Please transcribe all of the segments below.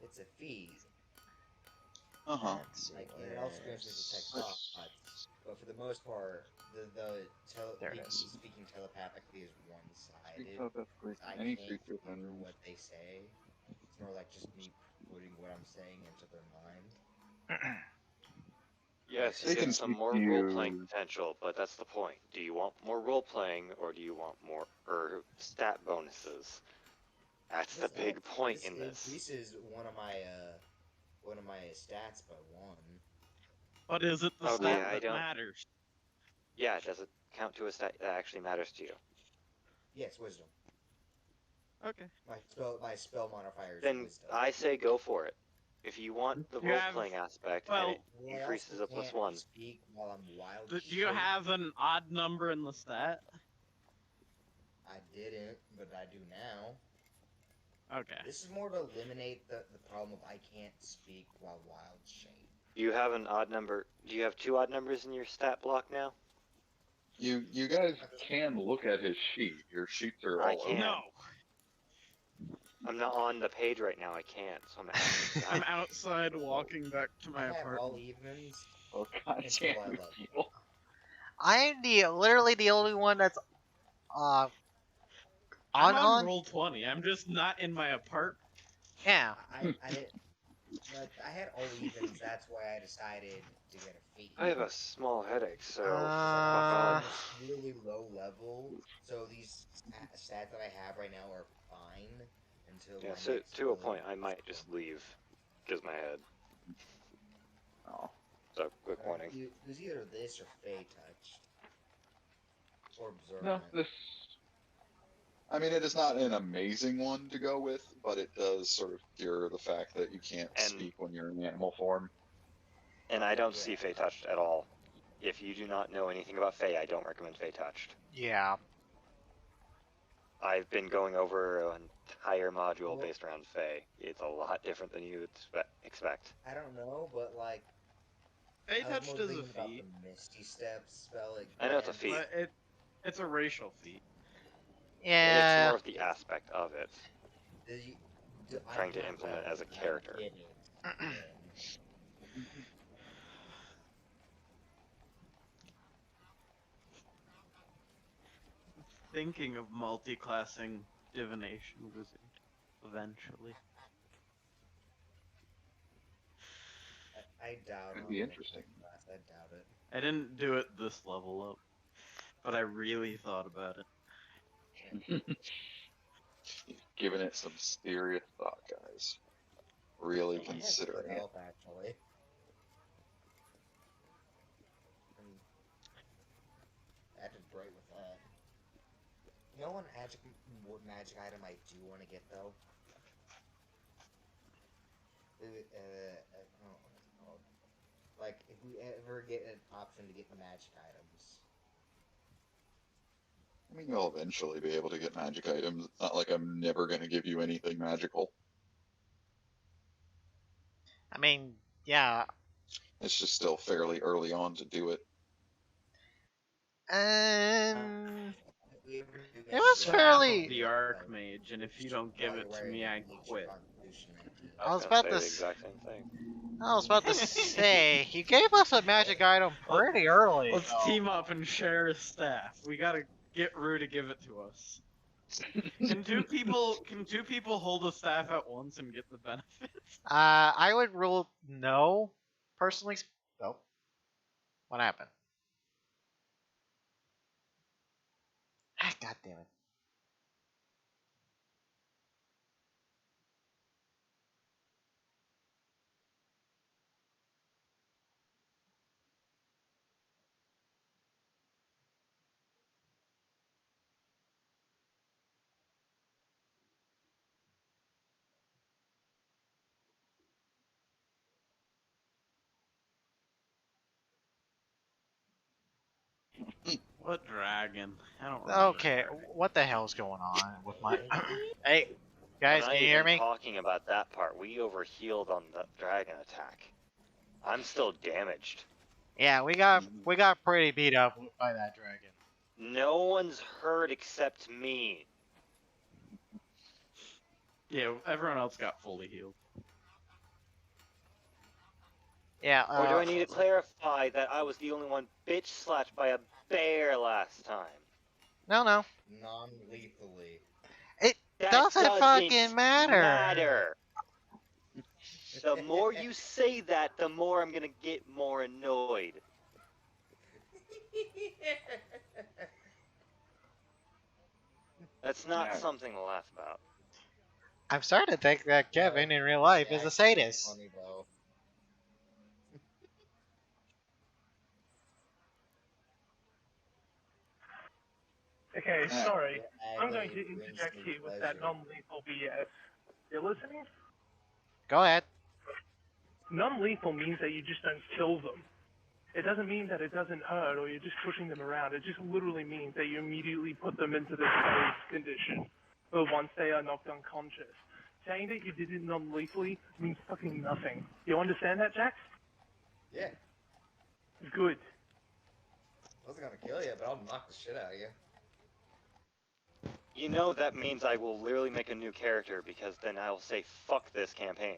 it's a feat. Uh-huh. Like, it also grants me detect thoughts, but for the most part, speaking telepathically is Speak one-sided. telepathically to I any can't creature hear within. what they say. It's more like just me putting what I'm saying into their mind. Yes, you They can get some speak more to role-playing you. potential, but that's the point. Do you want more role-playing, or do you want more stat bonuses? That's the big point in this. Increases one of my stats by 1. But is it the Okay, stat that matters? Yeah, does it count to a stat that actually matters to you? Yes, wisdom. Okay. My spell modifier is Then wisdom. I say go for it. If you want the role-playing aspect, and it increases a +1. Speak while I'm wild. Do you have an odd number in the stat? I didn't, but I do now. Okay. This is more to eliminate the problem of I can't speak while wild shape. Do you have an odd number? Do you have 2 odd numbers in your stat block now? You guys can look at his sheet. Your sheets are all over. No. I'm not on the page right now. I can't. So I'm outside walking back to my apartment. All evens. Oh god damn you. I'm literally the only one that's I'm on roll 20. I'm just not in my apartment. Yeah. I had all evens. That's why I decided to get a feat. I have a small headache, so I'm really low level. So these stats that I have right now are fine until. Yeah, so to a point, I might just leave because my head. Oh. So quick warning. It was either this or Fey Touch. Or Observant. No, this. I mean, it is not an amazing one to go with, but it does sort of cure the fact that you can't speak when you're in animal form. And I don't see Fey Touched at all. If you do not know anything about Fey, I don't recommend Fey Touched. Yeah. I've been going over an entire module based around Fey. It's a lot different than you would expect. I don't know, but like... Fey Touched is a feat. The Misty Steps spell. I know it's a feat. But it's a racial feat. Yeah. It's more of the aspect of it. Trying to implement it as a character. Thinking of multi-classing divination wizard eventually. I doubt it. Could be interesting. I doubt it. I didn't do it this level up, but I really thought about it. You've given it some serious thought, guys. Really considering it. Actually. I did great with that. You know what magic item I do want to get though? Like if we ever get an option to get magic items. I mean, you'll eventually be able to get magic items. It's not like I'm never going to give you anything magical. I mean, yeah. It's just still fairly early on to do it. It was fairly... the Archmage, and if you don't give it to me, I quit. I was about to say the exact same thing. I was about to say, you gave us a magic item pretty early. Let's team up and share a staff. We gotta get Rue to give it to us. Can two people hold a staff at once and get the benefits? I would rule no. Personally, no. What happened? Ah, God damn it. What dragon? I don't remember. Okay, what the hell's going on with my... Hey, guys, can you hear me? Talking about that part, we overhealed on the dragon attack. I'm still damaged. Yeah, we got pretty beat up by that dragon. No one's hurt except me. Yeah, everyone else got fully healed. Yeah. Or do I need to clarify that I was the only one bitch slapped by a bear last time? No. Non-lethally. It That doesn't fucking matter. matter. The more you say that, the more I'm gonna get more annoyed. That's not something to laugh about. I'm starting to think that Kevin in real life is a sadist. Funny though. Okay, Yeah. sorry. I'm going Agony to brings interject me here with pleasure. that non-lethal BS. You're listening? Go ahead. Non-lethal means that you just don't kill them. It doesn't mean that it doesn't hurt or you're just pushing them around. It just literally means that you immediately put them into this phase condition once they are knocked unconscious. Saying that you did it non-lethally means fucking nothing. You understand that, Jax? Yeah. Good. I wasn't gonna kill you, but I'll knock the shit out of you. You know that means I will literally make a new character because then I'll say fuck this campaign.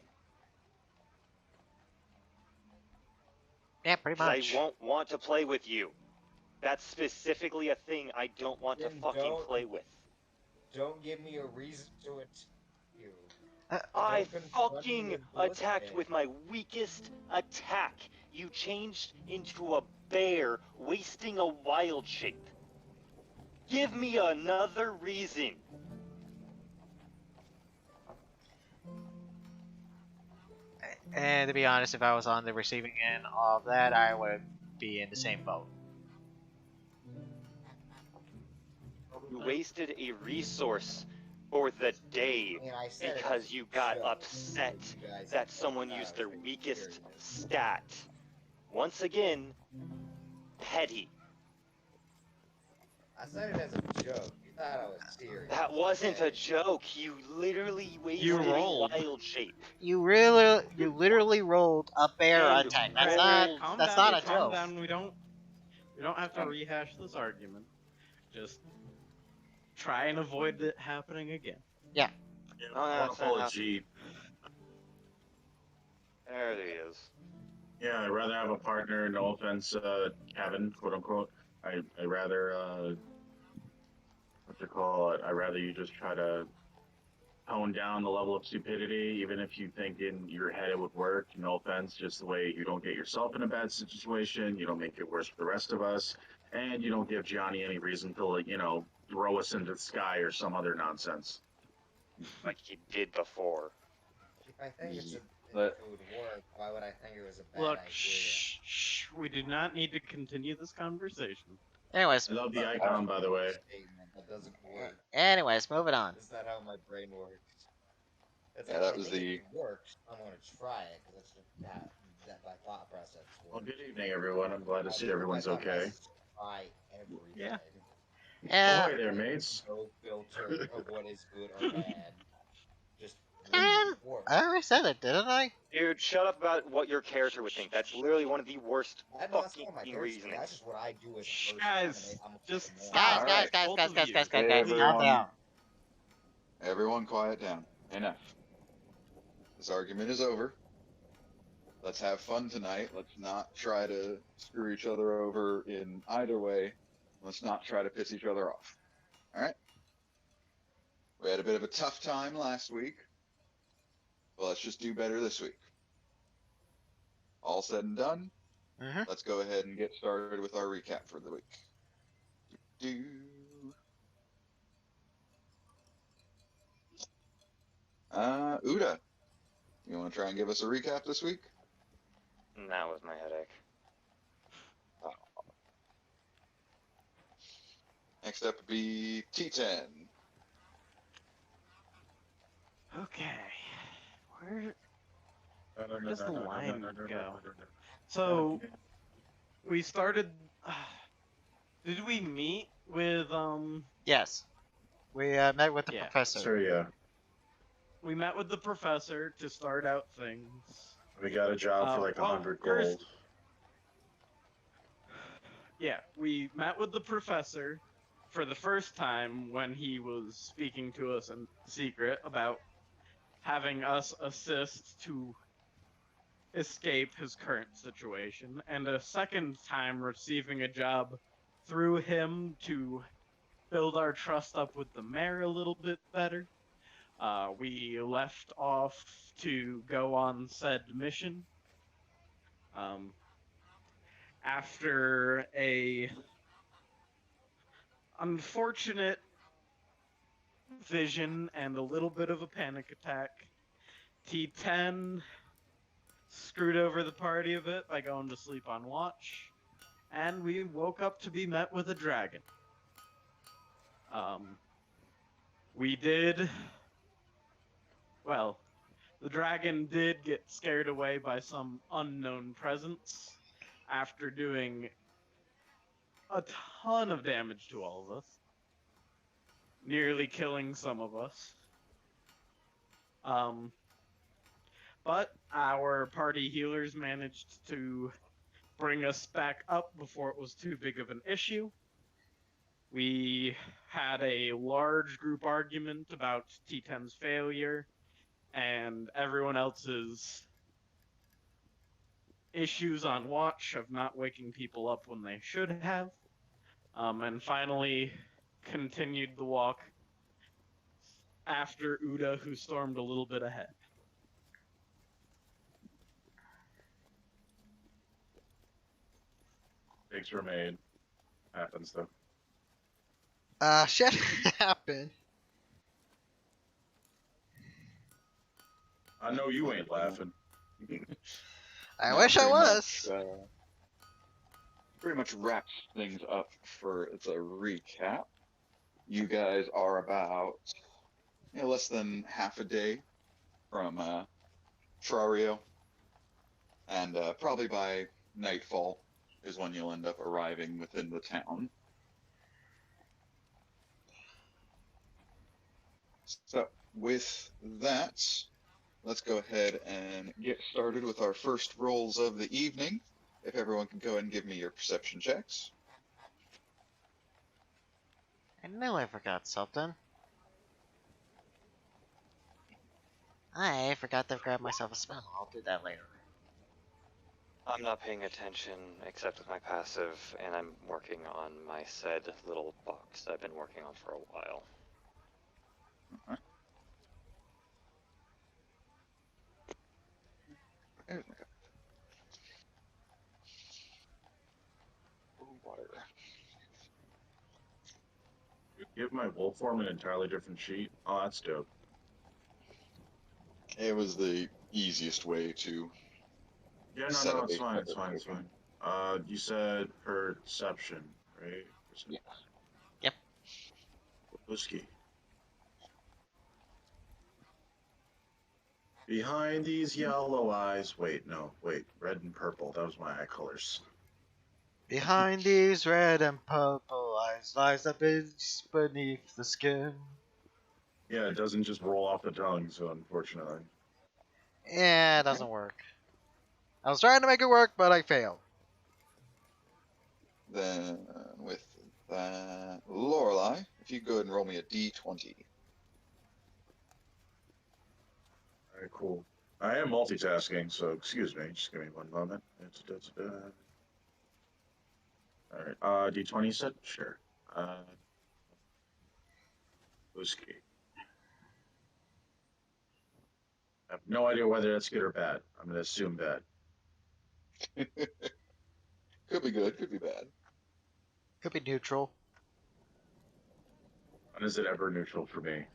Yeah, pretty much. I won't want to play with you. That's specifically a thing I don't want to Then fucking don't- play with. Don't give me a reason to attack you. I Don't confront me fucking with bullshit. attacked with my weakest attack. You changed into a bear, wasting a wild shape. Give me another reason. And to be honest, if I was on the receiving end of that, I would be in the same boat. You wasted a resource for the day I mean, I said it because was you got joke. upset You guys that someone thought used I their was being weakest serious. stat. Once again, petty. I said it as a joke. You thought I was serious. That wasn't a okay? joke. You literally wasted You a rolled. wild shape. You literally rolled a bear And attack. rolled- That's not a Calm joke. down. We don't have to rehash this argument. Just try and avoid it happening again. Oh, I want that's to pull not a how- G. There he is. Yeah, I'd rather have a partner. No offense, Kevin, quote unquote. I'd rather, what you call it? I'd rather you just try to tone down the level of stupidity, even if you think in your head it would work. No offense, just the way you don't get yourself in a bad situation, you don't make it worse for the rest of us, and you don't give Johnny any reason to, like, throw us into the sky or some other nonsense. Like he did before. If I think if But- it would work, why would I think it was a bad Look, idea? shh. We do not need to continue this conversation. Anyways, I love the icon, by the way. Statement. That doesn't work. moving on. That's not how my brain works. It's Yeah, like, that I was think the- if it works, I'm gonna try it because that's just that my thought process Well, works. good evening, everyone. I'm glad to see everyone's My thought okay. process is try everything. Yeah. Yeah. Ahoy there, mates. No filter of what is good or bad. Just Um, work. I already said it, didn't I? Dude, shut up about what your character would think. That's literally one of the worst That's not fucking my character. reasonings. That's just what I do as a Shh, person. guys, I'm a just fucking stop. Guys, moron. Both of you. guys, Hey, calm everyone. down. Everyone quiet down. Enough. This argument is over. Let's have fun tonight. Let's not try to screw each other over in either way. Let's not try to piss each other off. Alright? We had a bit of a tough time last week. Well, let's just do better this week. All said and done, Mhm. let's go ahead and get started with our recap for the week. Do. Uda, you want to try and give us a recap this week? That was my headache. Next up would be T10. Okay. Where does the line go? So we started. Did we meet with Yes. We met with the Yeah. professor. Sure, yeah. We met with the professor to start out things. We got a job for like well, 100 first- gold. Yeah, we met with the professor for the first time when he was speaking to us in secret about having us assist to escape his current situation, and a second time receiving a job through him to build our trust up with the mayor a little bit better. We left off to go on said mission. After a unfortunate vision and a little bit of a panic attack, T10 screwed over the party a bit by going to sleep on watch, and we woke up to be met with a dragon. We did. Well, the dragon did get scared away by some unknown presence after doing a ton of damage to all of us, nearly killing some of us. But our party healers managed to bring us back up before it was too big of an issue. We had a large group argument about T10's failure and everyone else's issues on watch of not waking people up when they should have, and finally continued the walk after Uda, who stormed a little bit ahead. Mistakes were made. Happens though. Shit happened. I know you ain't laughing. I That wish I pretty was. much, pretty much wraps things up for the recap. You guys are about less than half a day from Trario, and probably by nightfall is when you'll end up arriving within the town. So with that, let's go ahead and get started with our first rolls of the evening. If everyone can go ahead and give me your perception checks. I knew I forgot something. I forgot to grab myself a spell. I'll do that later. I'm not paying attention except with my passive, and I'm working on my said little box I've been working on for a while. Alright. There's my cup. Water. Give my wolf form an entirely different sheet. Oh, that's dope. It was the easiest way to. Yeah, Set no, up it's a fine, it's separate fine, it's version. fine. You said perception, right? Yeah. Yep. Whiskey. Behind these yellow eyes. Wait, red and purple. That was my eye colors. Behind these red and purple eyes lies the beast beneath the skin. Yeah, it doesn't just roll off the tongue, so unfortunately. Yeah, it doesn't work. I was trying to make it work, but I failed. Then with that, Lorelei, if you go ahead and roll me a d20. Alright, cool. I am multitasking, so excuse me. Just give me one moment. Alright, D20 set? Sure. Whiskey. I have no idea whether that's good or bad. I'm going to assume bad. Could be good, could be bad. Could be neutral. When is it ever neutral for me?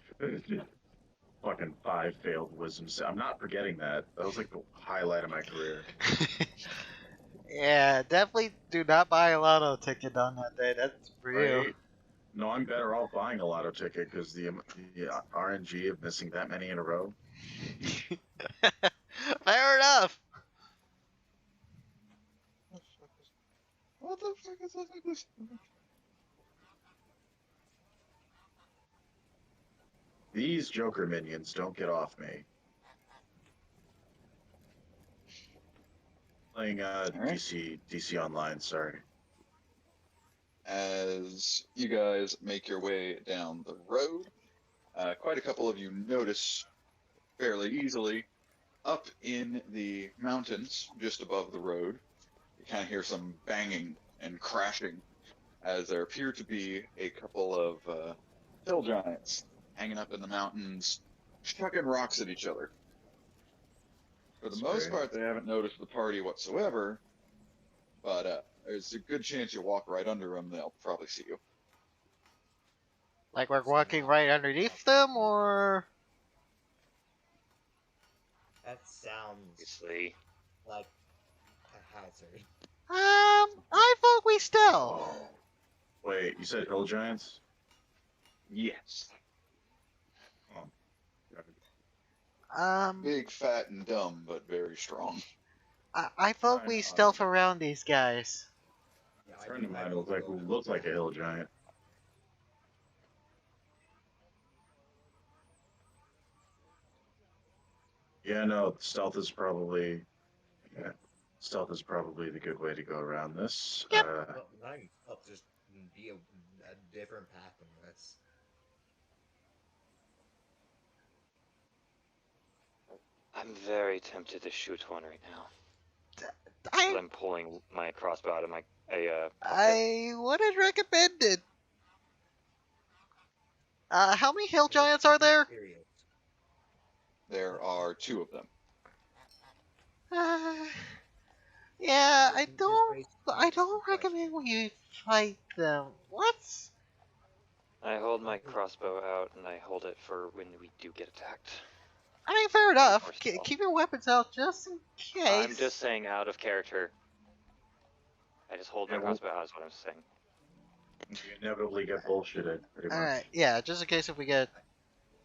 Fucking 5 failed wisdom. I'm not forgetting that. That was like the highlight of my career. Yeah, definitely do not buy a lotto ticket on that day. That's for you. Right? No, I'm better off buying a lotto ticket because the RNG of missing that many in a row. Fair enough. What the fuck is this? These Joker minions don't get off me. Playing Alright. DC Online, sorry. As you guys make your way down the road, quite a couple of you notice fairly easily Up in the mountains, just above the road, you kind of hear some banging and crashing as there appear to be a couple of hill giants hanging up in the mountains, chucking rocks at each other. For the most part, they haven't noticed the party whatsoever, but there's a good chance you walk right under them, they'll probably see you. Like we're walking right underneath them, or That sounds Obviously. like a hazard. I vote we stealth. Oh. Wait, you said hill giants? Yes. Big, Big, fat, and dumb, but very strong. I vote we stealth around these guys. Yeah, A friend of mine looks like a hill giant. Yeah, no, stealth is probably the good way to go around this. Yep. Well, not even up, just be a different path than this. I'm very tempted to shoot one right now. I I'm pulling my crossbow out of my I wouldn't recommend it. How many hill giants are there? Period. There are 2 of them. Yeah, I Just don't raise recommend question. we fight them. What? I hold my crossbow out and I hold it for when we do get attacked. I mean, fair enough. Or stealth. Keep your weapons out just in case. I'm just saying out of character. I just hold my Yeah, well- crossbow out is what I'm saying. You inevitably get bullshitted, pretty much. Alright, yeah, just in case if we get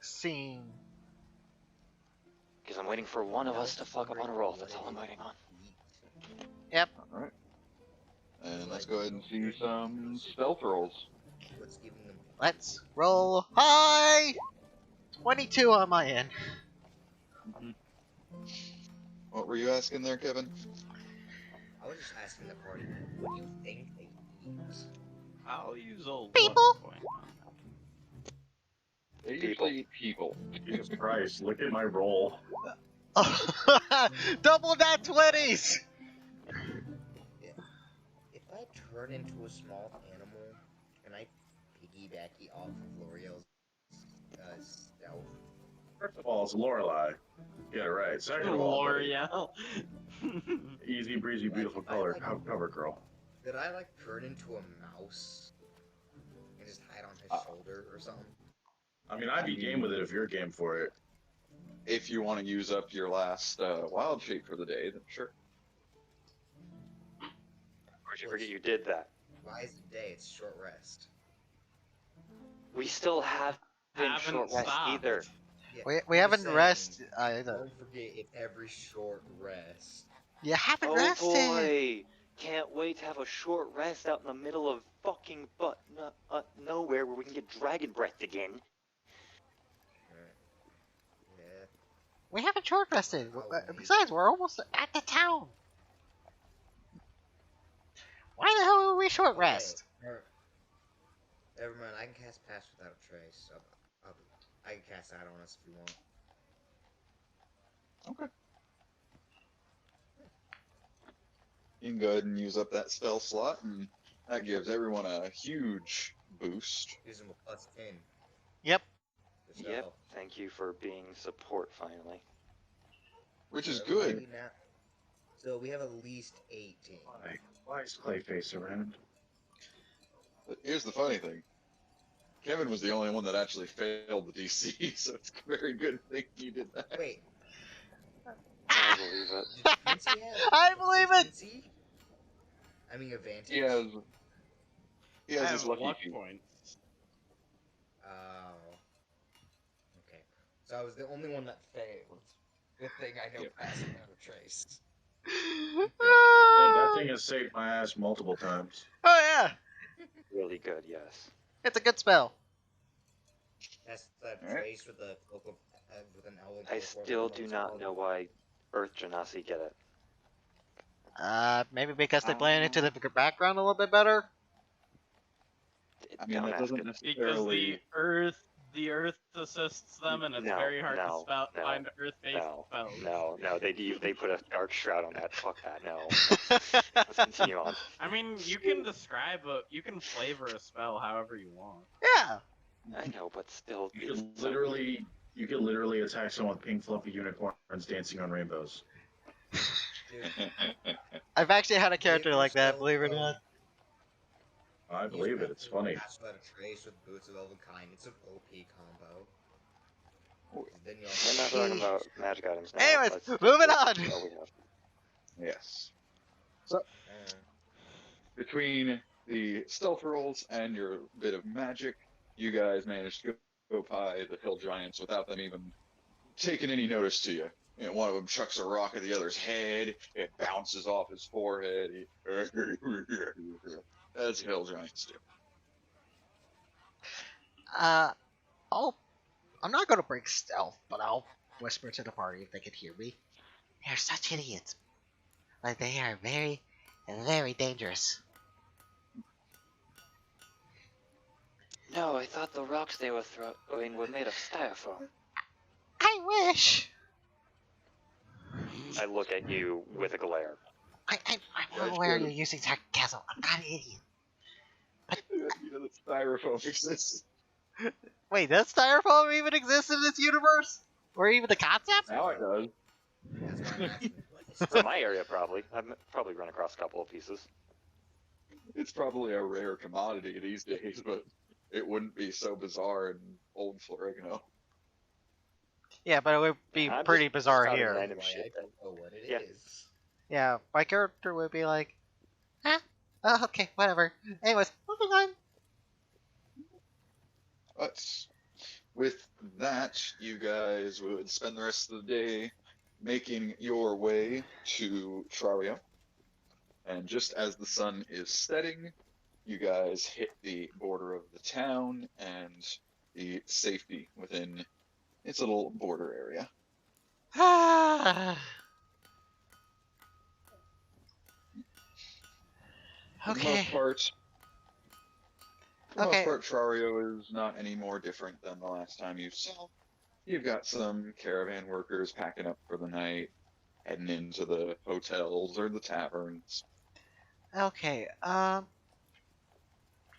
seen. Because I'm waiting for one of us to fuck up on a roll. That's all I'm waiting on. Alright. And let's go ahead and see some stealth rolls. What's giving them? Let's roll high! 22 on my end. What were you asking there, Kevin? I was just asking the party, what do you think they eat? I'll use a luck People. point. They usually eat people. Jesus Christ, look at my roll. Double that 20s! If I turn into a small animal, can I piggyback off of L'Oreal's stealth? First of all, it's Lorelei. Get it right. Second of all, L'Oreal. easy breezy, beautiful color. Cover girl. Did I like turn into a mouse and just hide on his shoulder or something? I mean, I'd be game with it if you're game for it. If you want to use up your last wild shape for the day, then sure. Where'd you forget you did that? Why is it day? It's short rest. We still haven't short rest stopped. either. Yeah, We I'm haven't saying, rested either. Don't forget, it's every short rest. You haven't Oh rested! boy! Can't wait to have a short rest out in the middle of fucking nowhere where we can get dragon breath again. Yeah. We haven't short rested. Oh, Besides, we're almost at the town. Why the hell are we short Okay, rest? Never mind, I can cast Pass Without a Trace. I can cast that on us if you want. Okay. You can go ahead and use up that spell slot, and that gives everyone a huge boost. Gives him a +10. Yep. to Yep. stealth. Thank you for being support finally. Which is Everybody good. now- So we have at least 18. Why is Clayface around? But here's the funny thing. Kevin was the only one that actually failed the DC, so it's a very good thing you did that. Wait, I believe it. did Quincy have I believe it! proficiency? I mean advantage. He has I his have a lucky luck feet. point. Oh. Okay. So I was the only one that failed. Good thing I know Yep. Pass Without a Trace. That thing has saved my ass multiple times. Oh yeah, Really good, yes. it's a good spell. That's that Alright. trace with the local with an elven. I still do not know why Earth Genasi get it. Maybe because they blend into the background a little bit better. I mean, Don't that ask doesn't it. Because necessarily. the earth the earth assists them, and it's No, very hard to no, no, find earth-based No, spells. no, they put a dark shroud on that. Fuck that. No. Let's continue on. I mean, you can you can flavor a spell however you want. Yeah. I know, but still, You it's could literally attack someone with pink fluffy unicorns dancing on rainbows. Dude, I've actually had a character Flavor like that, spell, believe it or bro. not. I Use believe it. It's Method funny. Cast Without a Trace with Boots of Elvenkind. It's an OP combo. Then you also We're not talking about magic items now. Anyways, Let's moving on. Oh, we have. Yes. So, between the stealth rolls and your bit of magic, you guys managed to go by the hill giants without them even taking any notice to you. You know, one of them chucks a rock at the other's head. It bounces off his forehead. That's hill giants do. I'm not gonna break stealth, but I'll whisper to the party if they can hear me. They're such idiots. Like, they are very, very dangerous. No, I thought the rocks they were throwing were made of styrofoam. I wish. I look at you with a glare. I'm well aware you're using sarcasm. I'm not an idiot. You know, the styrofoam exists. Wait, does styrofoam even exist in this universe? Or even the concept? Now it does. That's why I'm asking. From my area, probably. I've probably run across a couple of pieces. It's probably a rare commodity these days, but it wouldn't be so bizarre in old Florigno. Yeah, but it would be I'm pretty just bizarre shouting here. random Why shit I don't know what it Yeah. is. Yeah, my character would be like, oh, okay, whatever. Anyways, moving on. But with that, you guys would spend the rest of the day making your way to Trario. And just as the sun is setting, you guys hit the border of the town and the safety within its little border area. For the Okay. most part, Okay. Trario is not any more different than the last time you saw. You've got some caravan workers packing up for the night, heading into the hotels or the taverns. Okay,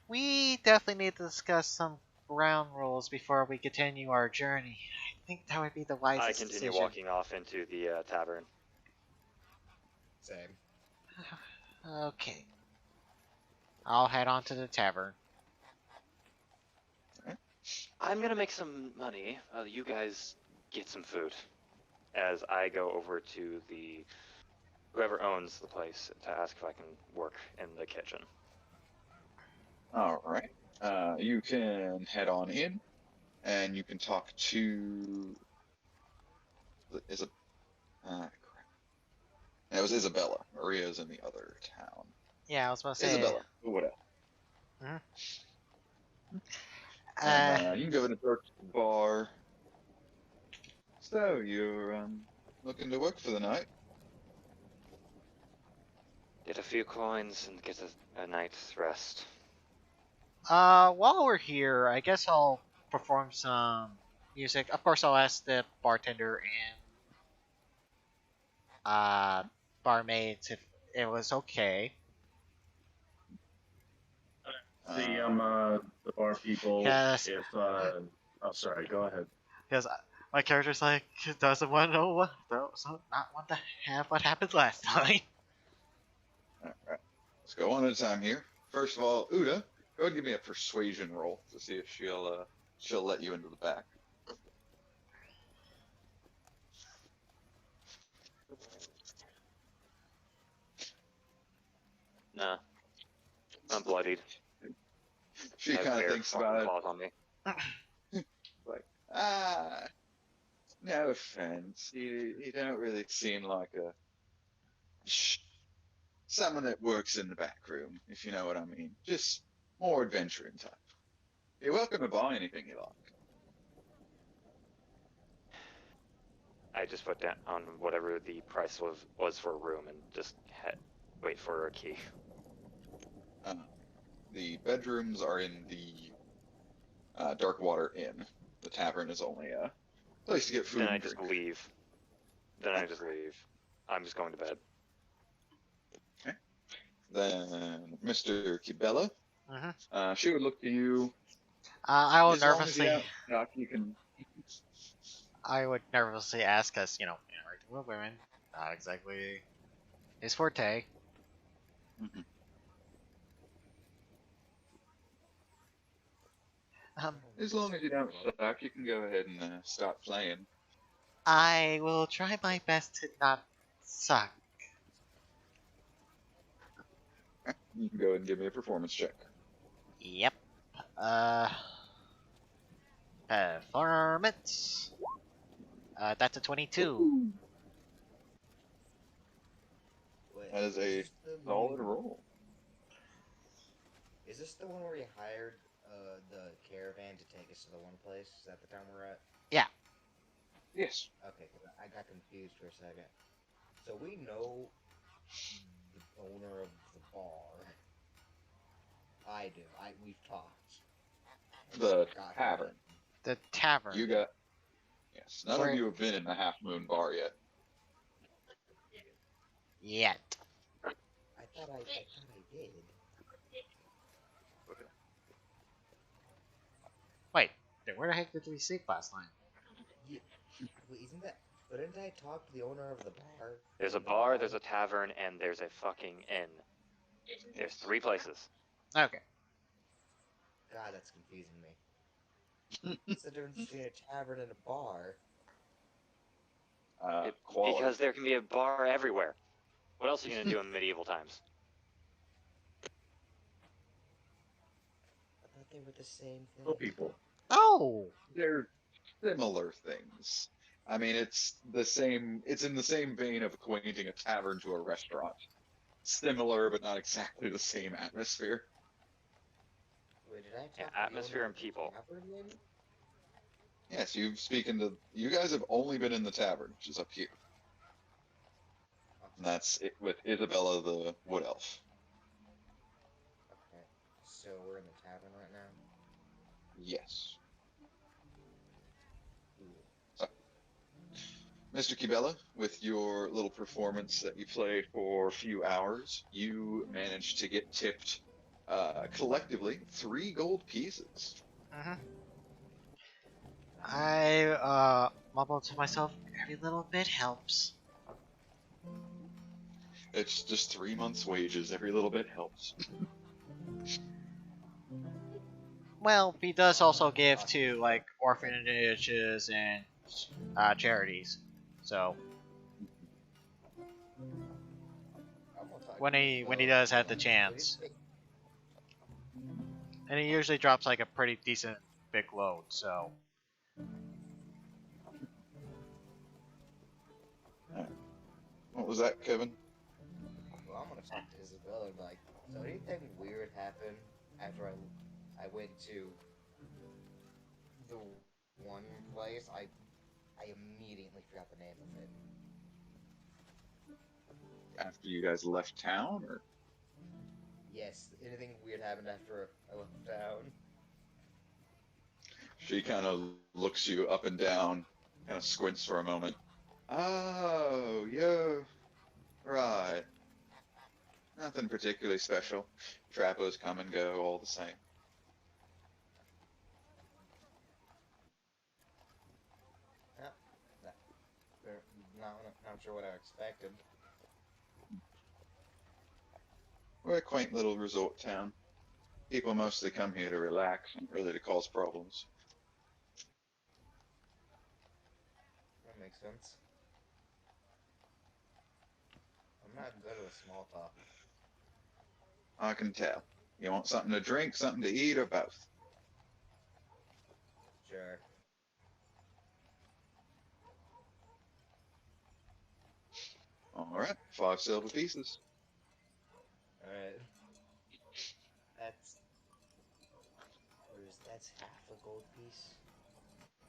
we definitely need to discuss some ground rules before we continue our journey. I think that would be the wisest I continue decision. walking off into the tavern. Same. Okay. I'll head on to the tavern. I'm gonna make some money. You guys get some food. As I go over to the whoever owns the place to ask if I can work in the kitchen. All right. You can head on in, and you can talk to. Is it? Crap. It was Isabella. Maria's in the other town. Yeah, I was about to say. Isabella. Whatever. Uh, And, you can go in and approach the bar. So you're looking to work for the night? Get a few coins and get a night's rest. while we're here, I guess I'll perform some music. Of course, I'll ask the bartender and barmaids if it was okay. The bar people. Yes. If oh, sorry. Go ahead. Because my character's like, doesn't want to know what, so not want to have what happened last time. All right. Let's go one at a time here. First of all, Uda, go ahead and give me a persuasion roll to see if she'll let you into the back. Nah. I'm bloodied. She I have kind of bare thinks fucking about it. claws on me. Like, no offense. You don't really seem like someone that works in the back room, if you know what I mean. Just more adventuring type. You're welcome to buy anything you like. I just put down on whatever the price was for a room and just wait for a key. The bedrooms are in the Dark Water Inn. The tavern is only a place to get food Then I and just drink. leave. Then I just leave. I'm just going to bed. Then Mr. Kibella, Mhm. she would look to you. I will As long as you nervously. don't suck, you can. I would nervously ask, cause interacting with women, not exactly his forte. Mhm. Um, As long as you don't suck, you can go ahead and stop playing. I will try my best to not suck. You can go ahead and give me a performance check. Yep. Performance. That's a 22. Wait, That is a this the solid new- roll. Is this the one where you hired the caravan to take us to the one place? Is that the town we're at? Yes. Okay, 'cause I got confused for a second. So we know the owner of the bar. I do. We've talked. The Got her tavern. name. The tavern. You got. Yes. None Where- of you have been in the Half Moon Bar yet. Yet. I thought I did. Wait, then where the heck did we sleep last night? Wait, isn't that? But didn't I talk to the owner of the bar? There's a bar, there's a tavern, and there's a fucking inn. There's 3 places. Okay. God, that's confusing me. What's the difference between a tavern and a bar? Quality. Because there can be a bar everywhere. What else are you gonna do in medieval times? I thought they were the same thing. Kill people. Oh! They're similar things. I mean, it's the same. It's in the same vein of equating a tavern to a restaurant. Similar, but not exactly the same atmosphere. Wait, did I talk Yeah, to the atmosphere owner and of the people. tavern then? Yes, you guys have only been in the tavern, which is up here. And that's it with Isabella the Wood Elf. Okay, so we're in the tavern right now. Yes. Cool. Mr. Kibella, with your little performance that you played for a few hours, you managed to get tipped collectively 3 gold pieces. I mumble to myself, every little bit helps. It's just 3 months' wages. Every little bit helps. Well, he does also give to like orphanages and charities. So I'm gonna talk when to he Isabella. does have the What do you chance, think? and he usually drops like a pretty decent big load. So What was that, Kevin? Well, I'm gonna talk to Isabella and be like, so anything weird happened after I went to the one place? I immediately forgot the name of it. After you guys left town, or Yes, anything weird happened after I left town? she kind of looks you up and down, kind of squints for a moment. Oh, yeah, right. Nothing particularly special. Trappos come and go all the same. Not sure what I expected. We're a quaint little resort town. People mostly come here to relax, not really to cause problems. That makes sense. I'm not good with small talk. I can tell. You want something to drink, something to eat, or both? Sure. All right, 5 silver pieces. Alright. That's half a gold piece.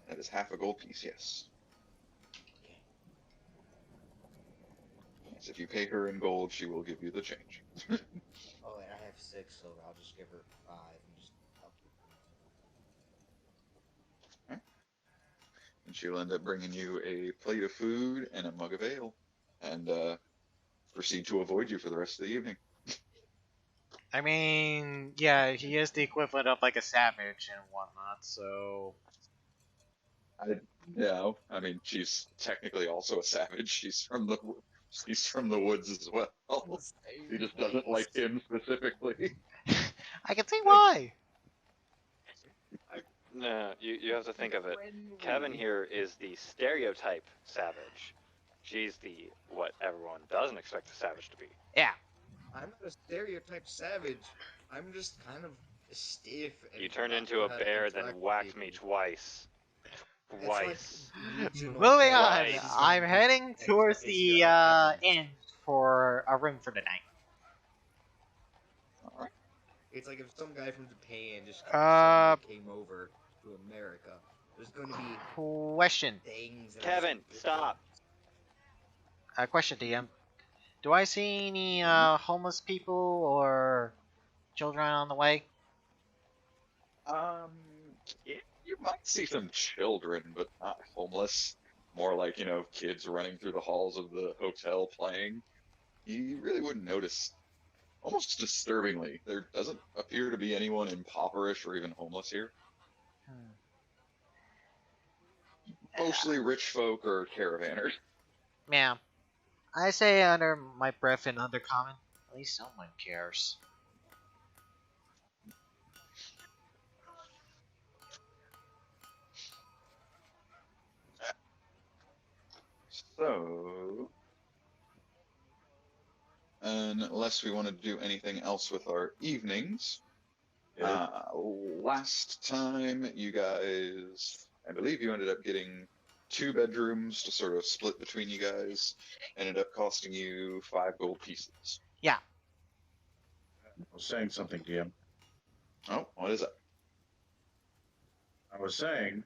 That is half a gold piece, yes. Okay. Yes, if you pay her in gold, she will give you the change. Oh, and I have 6 silver. I'll just give her 5 and just. and she'll end up bringing you a plate of food and a mug of ale, and proceed to avoid you for the rest of the evening. I mean, yeah, he is the equivalent of like a savage and whatnot, so. I mean, she's technically also a savage. She's from the woods as well. He just doesn't like him specifically. I can see why! No, you have to think of it. Kevin here is the stereotype savage. She's the what everyone doesn't expect a savage to be. Yeah. I'm not a stereotype savage. I'm just kind of stiff. And You turned not into know a how to bear, then interact with whacked me people. twice. It's Twice. like regional Moving on, savages. I'm heading towards the inn for a room for the night. Alright. It's like if some guy from Japan just Uh, suddenly came over to America. There's going to be Question. things. that are Kevin, stop. Question, DM. Do I see any homeless people or children on the way? Yeah, you might see some children, but not homeless. More like, kids running through the halls of the hotel playing. You really wouldn't notice. Almost disturbingly, there doesn't appear to be anyone impoverished or even homeless here. Mostly rich folk or caravanners. Yeah. I say under my breath in undercommon. At least someone cares. So, unless we want to do anything else with our evenings, last time you guys, I believe you ended up getting 2 bedrooms to sort of split between you guys, ended up costing you 5 gold pieces. Yeah. I was saying something, DM. Oh, what is it? I was saying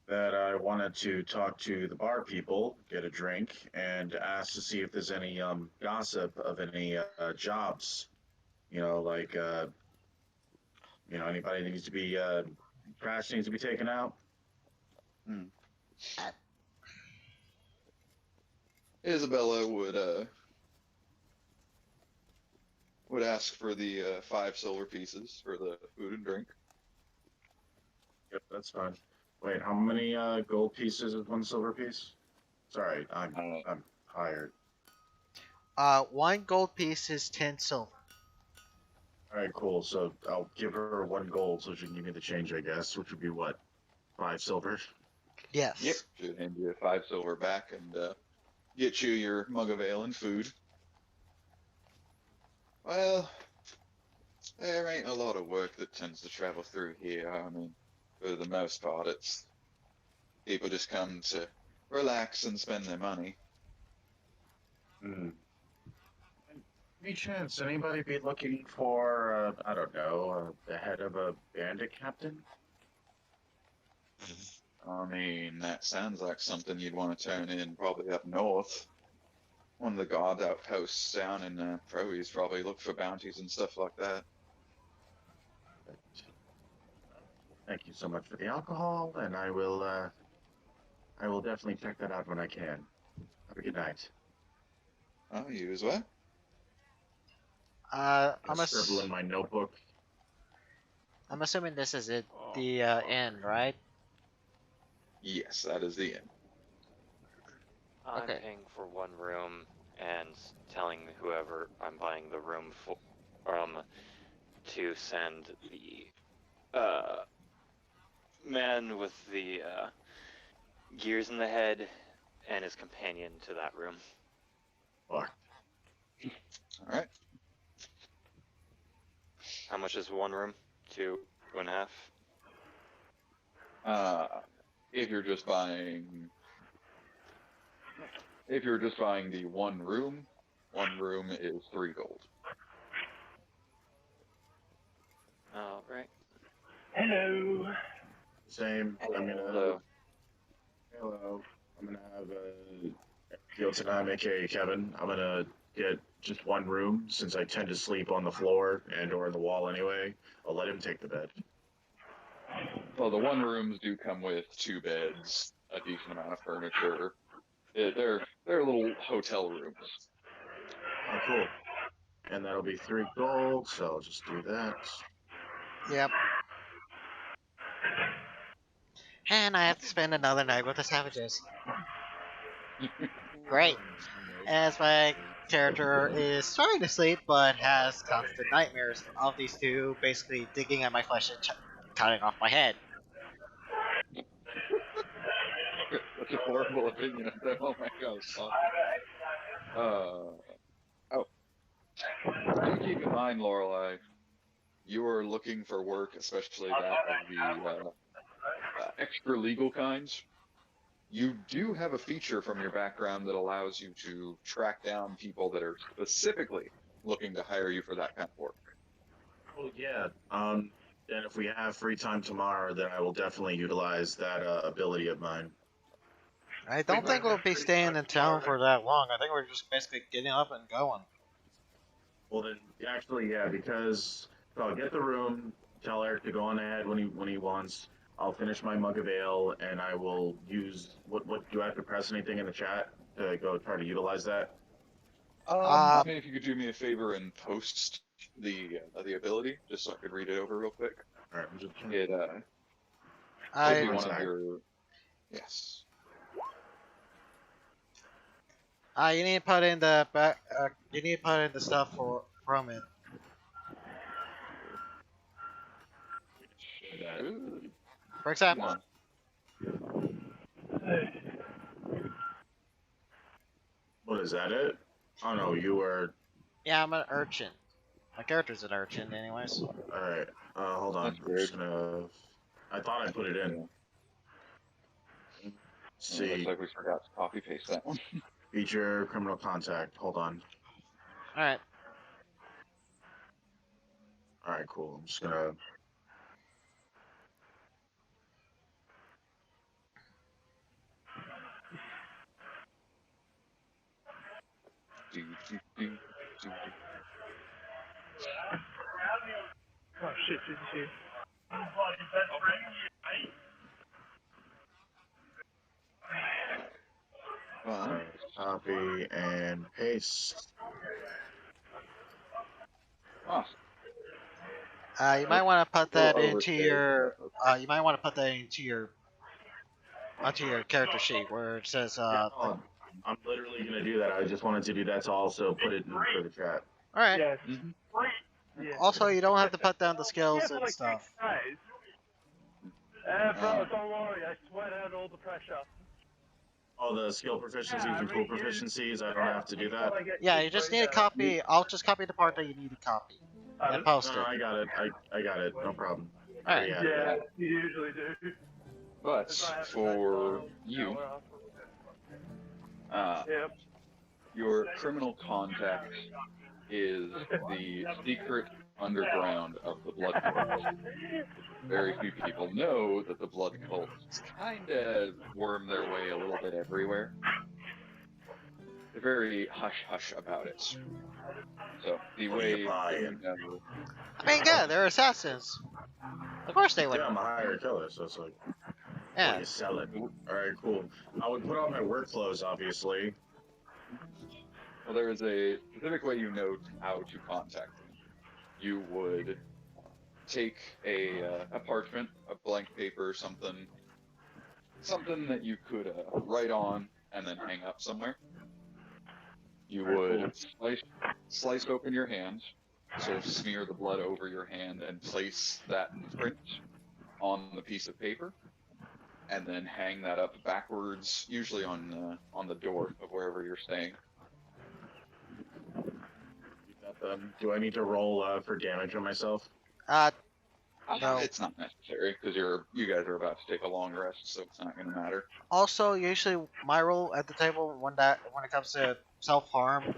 that I wanted to talk to the bar people, get a drink, and ask to see if there's any gossip of any jobs. Like anybody that needs to be trash needs to be taken out. Isabella would ask for the 5 silver pieces for the food and drink. Yep, that's fine. Wait, how many gold pieces is 1 silver piece? Sorry, I'm hired. 1 gold piece is 10 silver. All right, cool. So I'll give her 1 gold so she can give me the change, I guess, which would be what, 5 silver? Yes. Yep. She'll hand you 5 silver back and get you your mug of ale and food. Well, there ain't a lot of work that tends to travel through here. I mean, for the most part, it's people just come to relax and spend their money. Any chance anybody be looking for, I don't know, the head of a bandit captain? I mean, that sounds like something you'd want to turn in probably up north. One of the guard outposts down in Proes probably look for bounties and stuff like that. Thank you so much for the alcohol, and I will definitely check that out when I can. Have a good night. Oh, you as well? I'm Scribble in my notebook. I'm assuming this is it, the inn, right? Yes, that is the end. I'm Okay. paying for 1 room and telling whoever I'm buying the room from to send the man with the gears in the head and his companion to that room. Fuck. Alright. How much is 1 room? 2.5? If you're just buying the 1 room is 3 gold. Alright. Hello. Same. Hello. Hello. I'm gonna have Yotanam, aka Kevin. I'm gonna get just 1 room since I tend to sleep on the floor and or in the wall anyway. I'll let him take the bed. Well, the 1 rooms do come with 2 beds. a decent amount of furniture. They're little hotel rooms. Oh, cool. And that'll be 3 gold, so I'll just do that. Yep. And I have to spend another night with the savages. Great. As my character is trying to sleep, but has constant nightmares of these two basically digging at my flesh and cutting off my head. That's a horrible opinion of them. Oh my gosh. Oh. Do keep in mind, Lorelei, you are looking for work, especially that of the extra legal kinds. You do have a feature from your background that allows you to track down people that are specifically looking to hire you for that kind of work. Oh, yeah. And if we have free time tomorrow, then I will definitely utilize that ability of mine. I don't think we'll be staying in town for that long. I think we're just basically getting up and going. Well, then, actually, yeah, because I'll get the room, tell Eric to go on ahead when he wants. I'll finish my mug of ale, and I will use what do I have to press anything in the chat to go try to utilize that? I mean, if you could do me a favor and post the ability, just so I could read it over real quick. All right, I'm just It I would be one of your yes. you need to put in the you need to put in the stuff from it. Ooh, For example, What is that? It? Oh no, you were. yeah, I'm an urchin. My character's an urchin, anyways. All right. Hold on. That's I'm weird. just gonna. I thought I put it in. See, looks like we forgot to copy paste that one. feature criminal contact. Hold on. All right. All right, cool. I'm just gonna. Oh shit, did you see? Copy and paste. Awesome. You might want to put that We'll into overstay, your. but that's okay. You might want to put that into your. Onto your character sheet where it says. I'm literally gonna do that. I just wanted to do that to also put it in for the chat. All right. Yes. Mm-hmm. Yeah. Also, you don't have to put down the skills Yeah, for and like stuff. 6 days. Bro, don't worry. I sweat out all the pressure. Oh, the skill proficiencies and tool proficiencies. I don't have to do that. Yeah, you just need to copy. I'll just copy the part that you need to copy and post No, it. I got it. I got it. No problem. All right. Yeah, you usually do. But for you, Yep. your criminal contact is the secret underground of the blood cult. Very few people know that the blood cults kind of worm their way a little bit everywhere. They're very hush-hush about it. So, the way you know, I mean, yeah, they're assassins. Of course they would. Yeah, I'm a hired killer, so it's like, Yeah. you sell it. Alright, cool. I would put on my work clothes, obviously. well, there is a specific way you know how to contact them. You would take a parchment, a blank paper, something that you could write on and then hang up somewhere. You would slice open your hand, sort of smear the blood over your hand, and place that print on the piece of paper, and then hang that up backwards, usually on the door of wherever you're staying. Do I need to roll for damage on myself? No. It's not necessary because you guys are about to take a long rest, so it's not going to matter. Also, usually my role at the table when it comes to self-harm,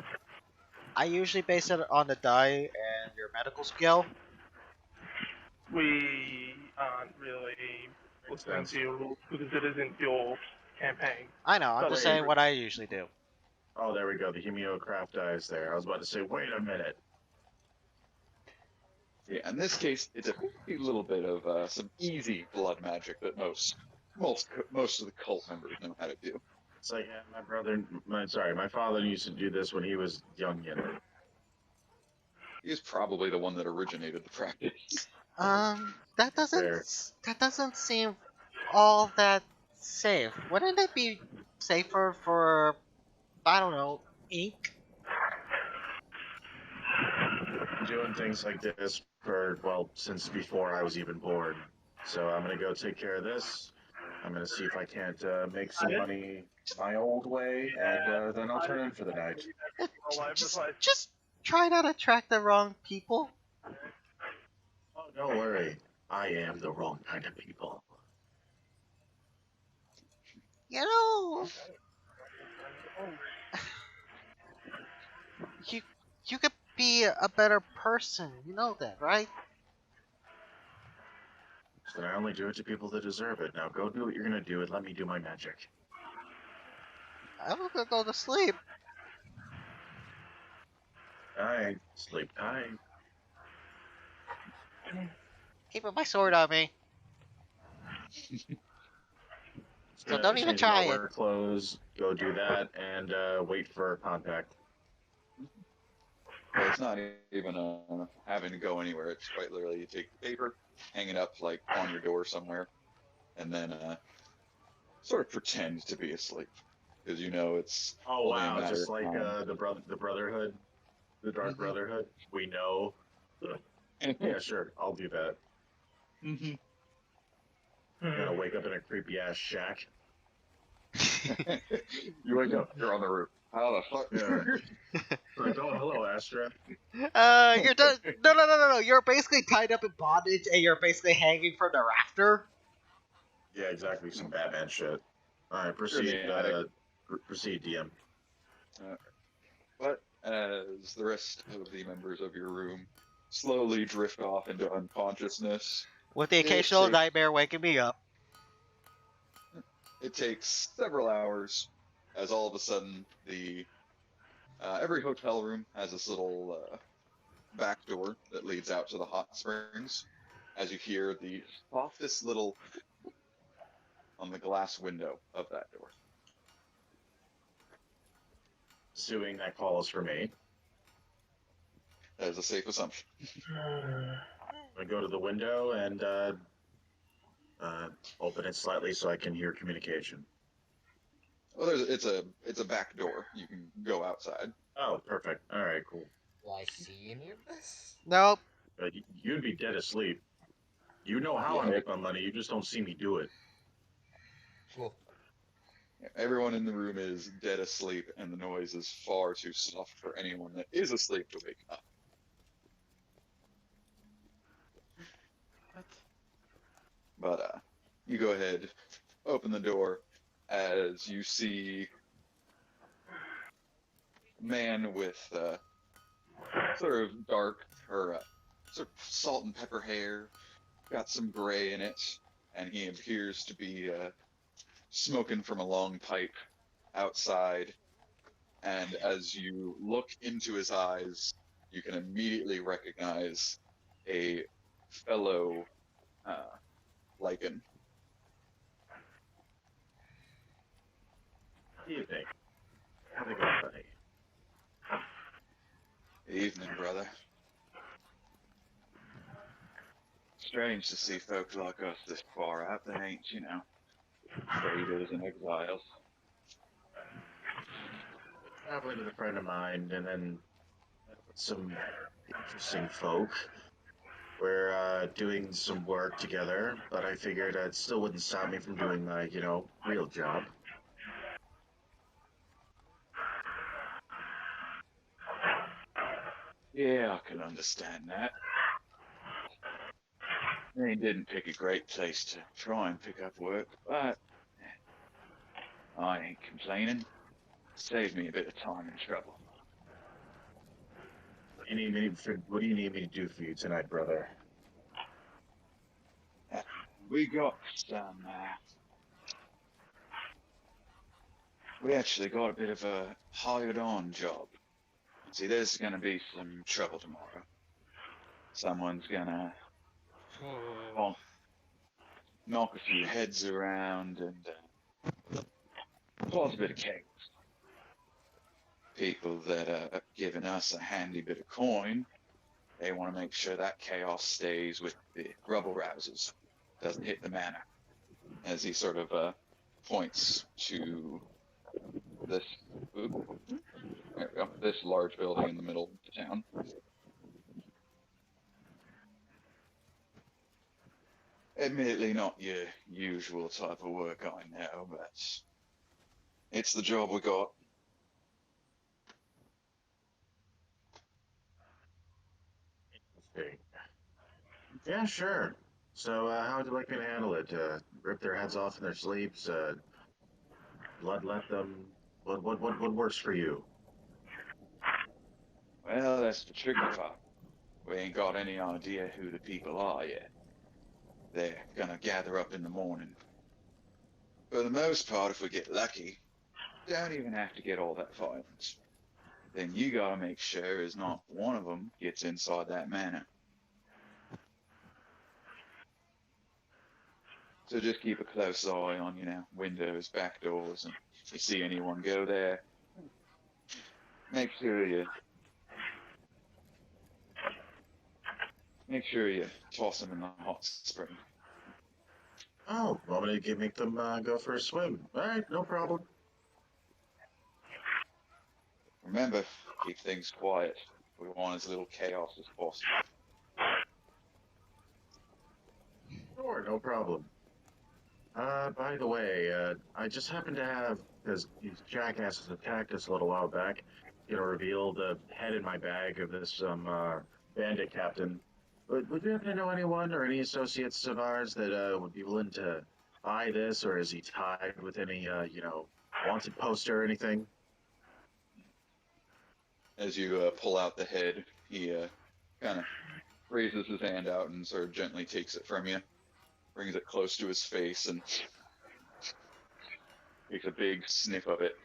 I usually base it on the die and your medical skill. We aren't really listening to your rules because it isn't your campaign. I know. I'm So just they- saying what I usually do. Oh, there we go. The hemiocraft die is there. I was about to say, wait a minute. Yeah, in this case, it's a little bit of some easy blood magic that most most of the cult members know how to do. It's like, yeah, my father used to do this when he was young, you know. He's probably the one that originated the practice. Fair. That doesn't seem all that safe. Wouldn't it be safer for, I don't know, ink? Doing things like this for, well, since before I was even born. So I'm gonna go take care of this. I'm gonna see if I can't make some money my old way, and then I'll turn in for the night. Just try not to attract the wrong people. Oh, don't worry. I am the wrong kind of people. You know, you you could be a better person. You know that, right? So I only do it to people that deserve it. Now go do what you're gonna do and let me do my magic. I'm gonna go to sleep. Alright, sleep tight. Keeping my sword on me. So don't even Change try my it. work clothes, go do that, and wait for contact. Well, it's not even having to go anywhere. It's quite literally you take the paper, hang it up like on your door somewhere, and then sort of pretend to be asleep because you know it's Oh only a wow, matter just of like time. the Brotherhood, the Dark Brotherhood. We know. Yeah, sure, I'll do that. Mhm. I'm gonna wake up in a creepy ass shack. You wake up, you're on the roof. How the fuck? Yeah. Like, oh hello, Astra. You're done. No. You're basically tied up in bondage, and you're basically hanging from the rafter. Yeah, exactly, some Batman shit. All right, You're in proceed. the attic. Proceed, DM. But as the rest of the members of your room slowly drift off into unconsciousness, With the It occasional takes- nightmare waking me up. it takes several hours as all of a sudden the every hotel room has this little back door that leads out to the hot springs. As you hear the softest little on the glass window of that door. Assuming that call is for me. That is a safe assumption. I go to the window and open it slightly so I can hear communication. Well, it's a back door. You can go outside. Oh, perfect. All right, cool. Will I see any of this? Nope. You'd be dead asleep. You know how I make my money. You just don't see me do it. Cool. Everyone in the room is dead asleep, and the noise is far too soft for anyone that is asleep to wake up. But you go ahead, open the door, as you see a man with sort of dark or sort of salt and pepper hair, got some gray in it, and he appears to be smoking from a long pipe outside. And as you look into his eyes, you can immediately recognize a fellow Lycan. Evening. How's it going, buddy? Evening, brother. Strange to see folks like us this far out. They ain't, you know, traders and exiles. Traveling with a friend of mine, and then some interesting folk. We're doing some work together, but I figured it still wouldn't stop me from doing my, real job. Yeah, I can understand that. They didn't pick a great place to try and pick up work, but I ain't complaining. Saved me a bit of time and trouble. What do you need me to do for you tonight, brother? We got some. We actually got a bit of a hired-on job. See, there's gonna be some trouble tomorrow. Someone's gonna. Well, knock a few heads around and cause a bit of chaos. People that are giving us a handy bit of coin, they want to make sure that chaos stays with the rubble rousers, doesn't hit the manor. As he sort of points to this, there we go, this large building in the middle of the town. Admittedly, not your usual type of work, I know, but it's the job we got. Interesting. Yeah, sure. So, how would you like me to handle it? Rip their heads off in their sleeps? Let them. What works for you? Well, that's the tricky part. We ain't got any idea who the people are yet. They're gonna gather up in the morning. For the most part, if we get lucky, don't even have to get all that violent. Then you gotta make sure as not one of them gets inside that manor. So just keep a close eye on, windows, back doors, and if you see anyone go there, make sure you toss them in the hot spring. Oh, want me to make them go for a swim? All right, no problem. Remember, keep things quiet. We want as little chaos as possible. Sure, no problem. By the way, I just happened to have, because these jackasses attacked us a little while back, reveal the head in my bag of this bandit captain. Would you happen to know anyone or any associates of ours that would be willing to buy this, or is he tied with any, wanted poster or anything? As you pull out the head, he kind of raises his hand out and sort of gently takes it from you, brings it close to his face, and takes a big sniff of it.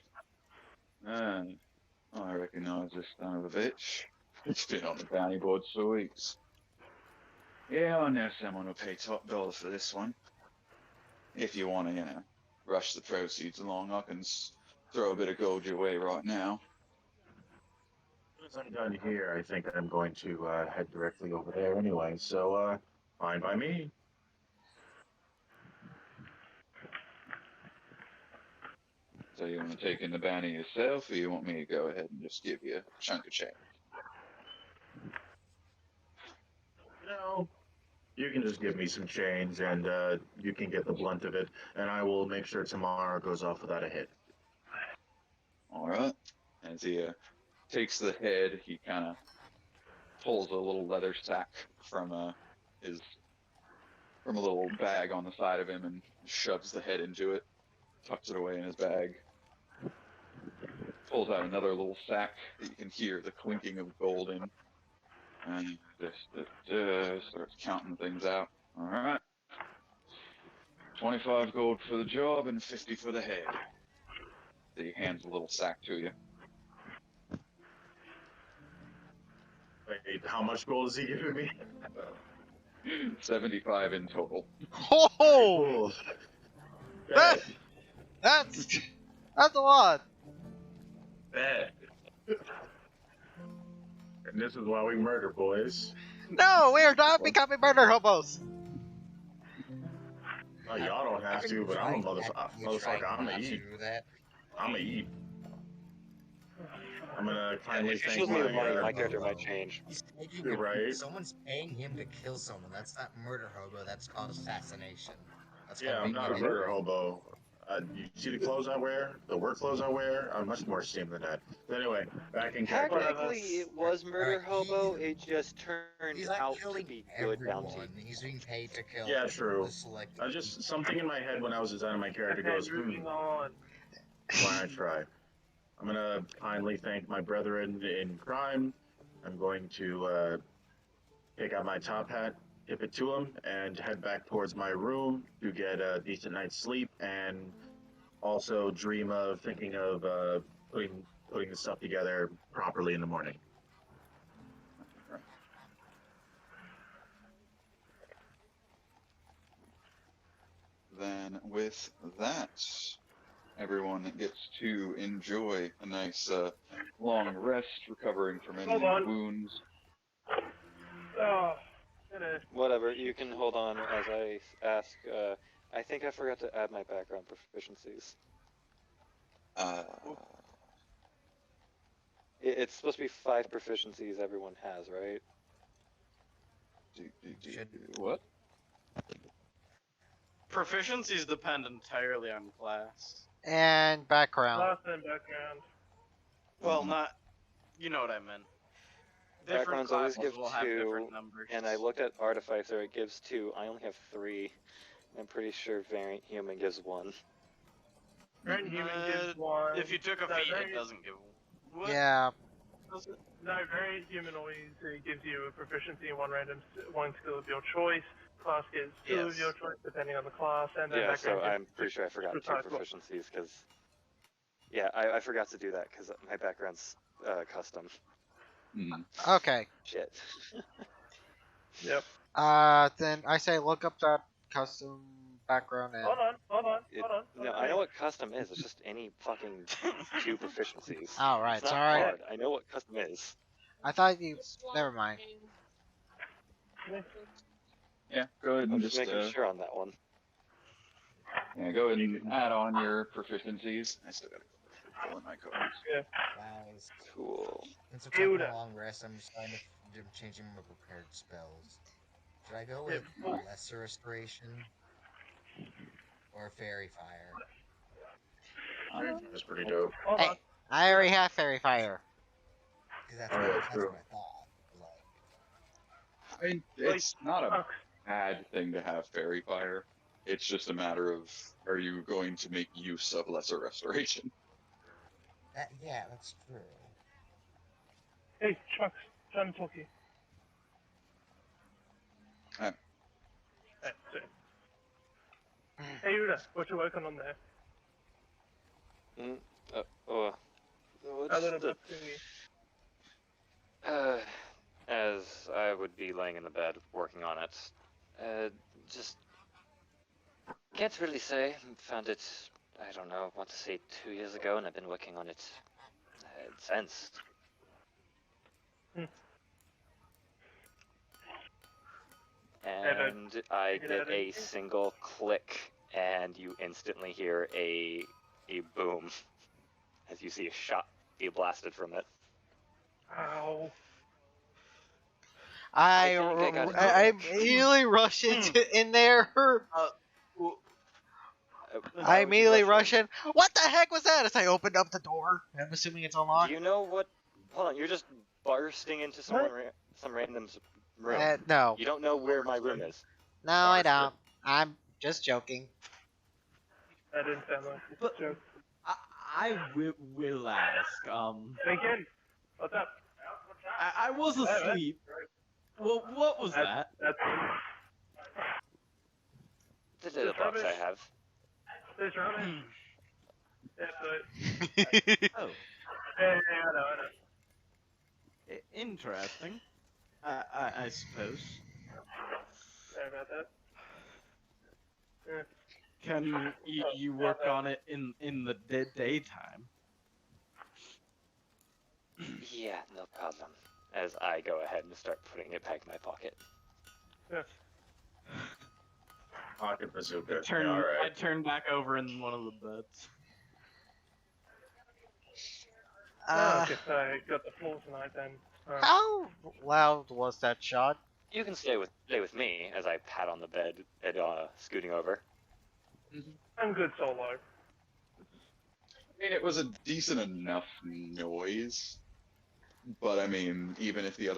I recognize this son of a bitch. It's been on the bounty board for weeks. Yeah, I know someone will pay top dollar for this one. If you want to, rush the proceeds along, I can throw a bit of gold your way right now. As I'm done here, I think I'm going to head directly over there anyway, so fine by me. So you want to take in the bounty yourself, or you want me to go ahead and just give you a chunk of change? No, you can just give me some change, and you can get the blunt of it, and I will make sure tomorrow goes off without a hit. All right. As he takes the head, he kind of pulls a little leather sack from a little bag on the side of him and shoves the head into it, tucks it away in his bag, pulls out another little sack that you can hear the clinking of gold in, and just starts counting things out. All right. 25 gold for the job and 50 for the head. He hands a little sack to you. Wait, how much gold is he giving me? 75 in total. Oh, Cool. Bet. that's a lot. Bet. And this is why we murder, boys. No, we are not becoming murder hobos. Oh, y'all don't have to, but I'm a motherfucker. I'm gonna eat. I'm gonna eat. I'm gonna kindly If you thank shoot me with money, my my character might change. You're right. Someone's paying him to kill someone. That's not murder hobo. That's called assassination. That's Yeah, called I'm being not a an murder hobo. You see the clothes I wear? The work clothes I wear? I'm much more esteemed than that. But anyway, back in character. Technically, it was murder hobo. It just turned He's not out to killing be good everyone. bounty. He's being paid to kill. Yeah, true. the select- I just something in my head when I was designing my character goes, Moving on. why I try. I'm gonna kindly thank my brethren in crime. I'm going to take out my top hat, tip it to him, and head back towards my room to get a decent night's sleep, and also dream of thinking of putting the stuff together properly in the morning. then with that, everyone gets to enjoy a nice long rest, recovering from any Hold on. wounds. Oh, goodness. Whatever, you can hold on as I ask. I think I forgot to add my background proficiencies. It's supposed to be 5 proficiencies everyone has, right? What? Proficiencies depend entirely on class. And background. Last and background. Well, not. You know what I meant. Different Backgrounds always classes give will have 2, different numbers. and I looked at Artificer, it gives 2. I only have 3. I'm pretty sure Variant Human gives 1. Variant Human gives 1. If you took a No, feat, Variant- it doesn't give. What? Yeah. Does it? No, Variant Human always gives you a proficiency in one skill of your choice. Class gives 2 of Yes. your choice, depending on the class, and then Yeah, so background I'm pretty sure I forgot 2 precise one. proficiencies, because... Yeah, I forgot to do that, because my background's custom. Hmm. Okay. Shit. Yep. Then I say look up that custom background and. Hold on. No, I know what custom is, it's just any fucking 2 proficiencies. Oh, right, It's not sorry. hard, I know what custom is. I thought you. Never mind. Yeah, go ahead I'm and just just making sure on that one. yeah, go ahead and add on your proficiencies. I still gotta fill in my cards. Guys, Cool. since I'm taking Yoda. a long rest, I'm changing my prepared spells. Should I go with Yeah. Lesser Restoration or Fairy Fire? That's pretty dope. Hold on. Hey, I already have fairy fire. Because that's, Oh, yeah, that's true. what I thought. Like, I mean, it's not a bad thing to have fairy fire. It's just a matter of, are you going to make use of lesser restoration? yeah, that's true. Hey, Chucks, trying to talk to you. Alright. Hey, hey, Uda, what you working on there? What's A little the... bit thingy. As I would be laying in the bed working on it, just can't really say. Found it, I don't know, I want to say 2 years ago, and I've been working on it since. And I get a single click, and you instantly hear a boom as you see a shot be blasted from it. Ow. I think I got it. immediately rush in there. I immediately rush in. What the heck was that? As I opened up the door, I'm assuming it's unlocked. Do you know what? Hold on, you're just bursting into some random's room. No, You don't know where my room is. no, I don't. I'm just joking. That didn't sound like a But- joke. I will ask. Again, what's up? I was asleep. Well, what was that? That's The little box I rubbish. have. this rubbish. That's it. Oh, Yeah, I know. interesting. I suppose. Sorry about that. Yeah. Can you work on it in the daytime? Yeah, no problem. As I go ahead and start putting it back in my pocket. Pocket bazooka. I turn Yeah, all I right. turn back over in one of the beds. I guess I got the floor tonight then. How loud was that shot? You can stay with me as I pat on the bed and scooting over. I'm good solo. I mean, it was a decent enough noise. But I mean, even if the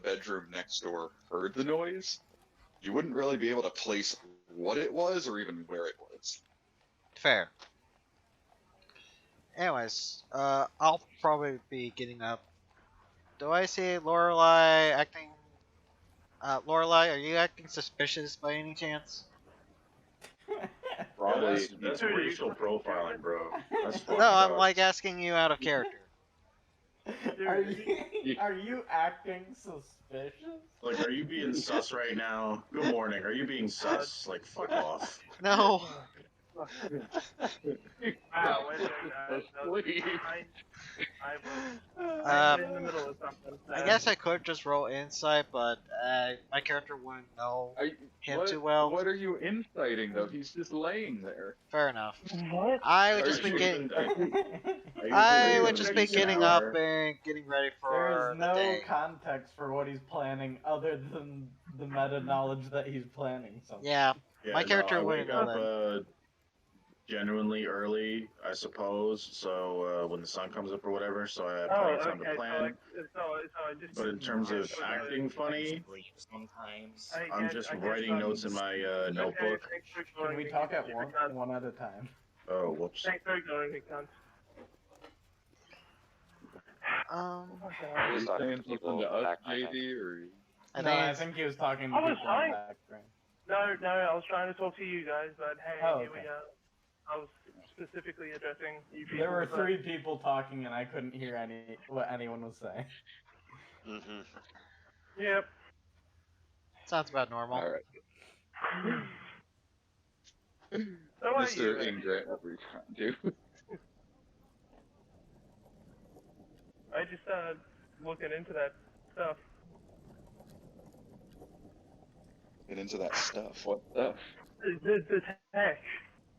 bedroom next door heard the noise, you wouldn't really be able to place what it was or even where it was. Fair. Anyways, I'll probably be getting up. Do I see Lorelei acting? Lorelei, are you acting suspicious by any chance? Probably. That's racial profiling, bro. That's No, fucked I'm up. like asking you out of character. Are you acting suspicious? Like, are you being sus right now? Good morning. Are you being sus? Like, fuck off. No. Wow, wait a minute, guys. I was in the middle of something. I guess I could just roll insight, but my character wouldn't know him too well. What are you inciting though? He's just laying there. Fair enough. What? I would Are just be you getting. even- I would even just be taking an getting up hour? and getting ready There for is the no day. context for what he's planning other than the meta knowledge that he's planning something. Yeah, Yeah, my character I wouldn't wake know up that. genuinely early, I suppose. So when the sun comes up or whatever, so I have Oh, plenty of time okay. to plan. So I just. But in terms of acting funny, sometimes. I'm just writing notes in my notebook. Can we talk at one at a time? Oh, whoops. Thanks for ignoring me, cunt. Are you Talking saying to people something to us, back my head. JD, or? I No, think I it's- think he was talking to I was people in fine. the background. No, I was trying to talk to you guys, but hey, Oh, here we okay. go. I was specifically addressing you people. There were but- 3 people talking and I couldn't hear what anyone was saying. Mm-hmm. Yep. sounds about normal. All right, So are Mr. you? Ingrid, what were you trying to do? I just started looking into that stuff. Get into that stuff. What stuff? The tech.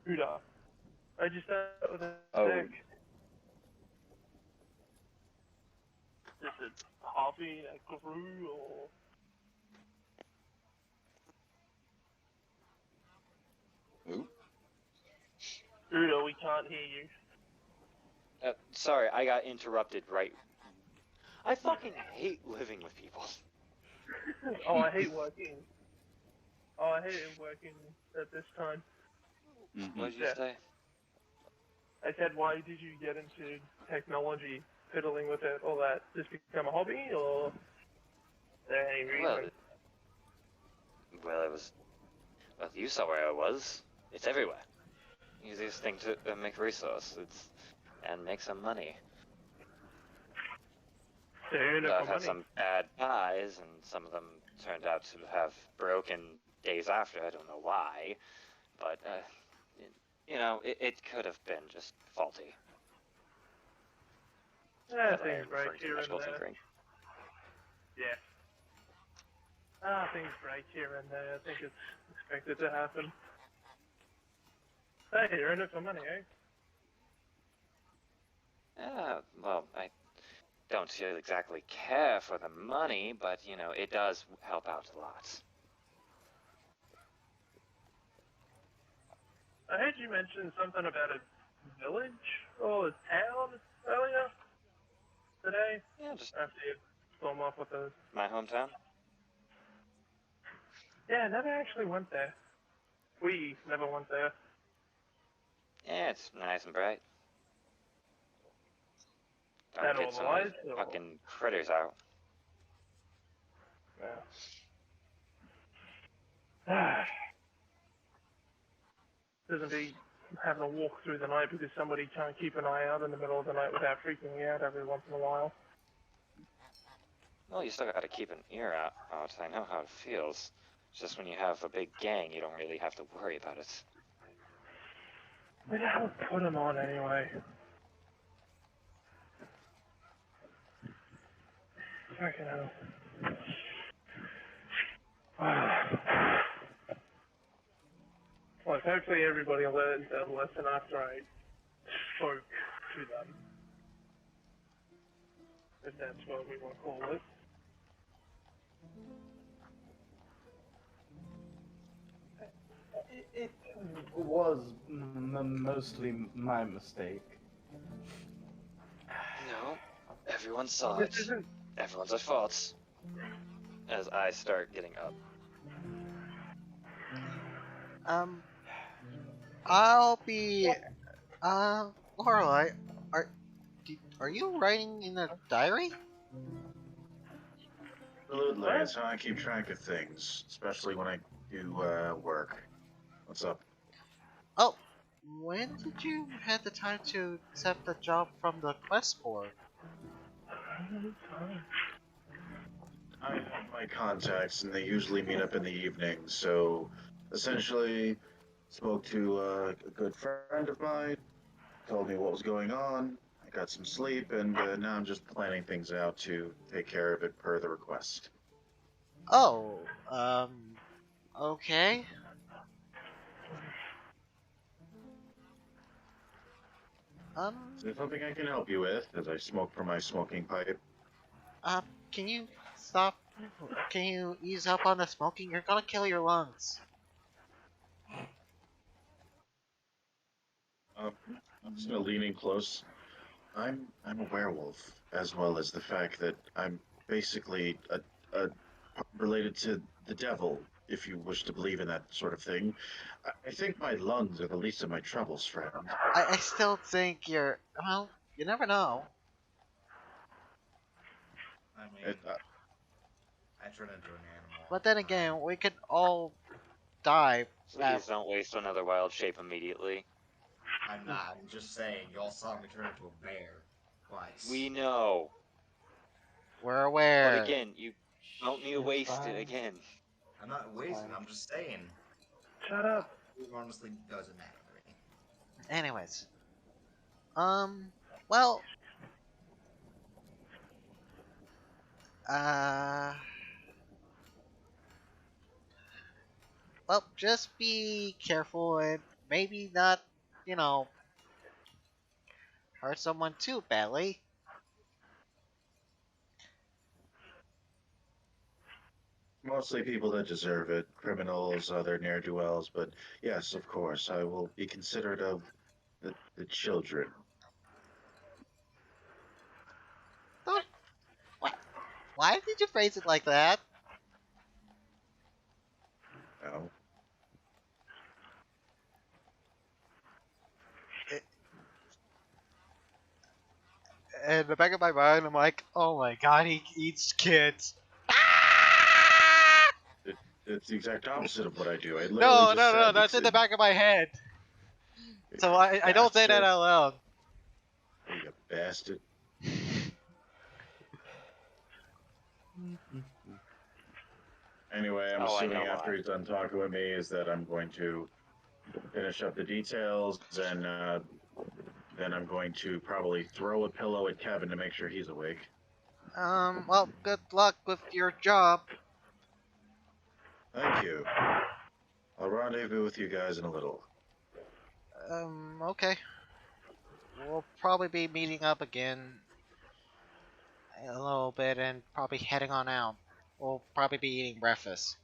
Huda. I just started with the Oh. tech. Is it hobby that grew or? Who? Huda, we can't hear you. Sorry, I got interrupted right. I fucking hate living with people. Oh, I hate working. Oh, I hate working at this time. Mm-hmm. What did you Yeah. say? I said, why did you get into technology, fiddling with it, all that? Just become a hobby, or is there any reason? Well, it was. Well, you saw where I was. It's everywhere. Easiest thing to make a resource. And make some money. To earn it I've for had money. some bad buys, and some of them turned out to have broken days after. I don't know why, but it could have been just faulty. Yeah, But I things break refer to here and magical there. tinkering. Yeah. Things break here and there. I think it's expected to happen. Hey, you're in it for money, eh? Well, I don't exactly care for the money, but it does help out a lot. I heard you mention something about a village or a town earlier today, Yeah, just after you storm off with the... my hometown. Yeah, I never actually went there. We never went there. Yeah, it's nice and bright. That Don't all get the some of lights, these or- fucking critters out. Yeah. Doesn't be having to walk through the night because somebody can't keep an eye out in the middle of the night without freaking me out every once in a while. Well, you still gotta keep an ear out. I know how it feels. It's just when you have a big gang, you don't really have to worry about it. We never put them on anyway. Fucking hell. Well, hopefully everybody learned a lesson after I spoke to them. If that's what we want to call it. It was mostly my mistake. No, everyone saw This it. isn't... Everyone's at fault. As I start getting up. I'll be. Lorelai, are you writing in a diary? Absolutely. That's how I keep track of things, especially when I do work. What's up? Oh, when did you have the time to accept the job from the quest board? I have my contacts, and they usually meet up in the evenings. So, essentially, spoke to a good friend of mine, told me what was going on. I got some sleep, and now I'm just planning things out to take care of it per the request. Oh, okay. Is there something I can help you with as I smoke from my smoking pipe? Uh, can you stop? Can you ease up on the smoking? You're gonna kill your lungs. I'm just leaning close. I'm a werewolf, as well as the fact that I'm basically a related to the devil, if you wish to believe in that sort of thing. I think my lungs are the least of my troubles, friend. I still think you're. Well, you never know. I mean, It, I turn into an animal. But then again, we could all die. Please don't waste another wild shape immediately. I'm not. I'm just saying. Y'all saw me turn into a bear twice. We know. We're But aware. again, you don't need to waste it again. I'm not wasting. I'm just saying. Shut up. It honestly doesn't matter to me. Anyways. Well. Well, just be careful and maybe not, you know, hurt someone too badly. Mostly people that deserve it, criminals, other ne'er-do-wells, but yes, of course, I will be considerate of the children. Don't, what? Why did you phrase it like that? No. In the back of my mind, I'm like, oh my god, he eats kids. It's the exact opposite of what I do. I literally No, just no, said no, that's in the back of my head. So I don't say that out loud. You bastard. Anyway, I'm Oh, I assuming know after why. he's done talking with me is that I'm going to finish up the details, and then I'm going to probably throw a pillow at Kevin to make sure he's awake. Well, good luck with your job. Thank you. I'll rendezvous with you guys in a little. Okay. We'll probably be meeting up again in a little bit and probably heading on out. We'll probably be eating breakfast.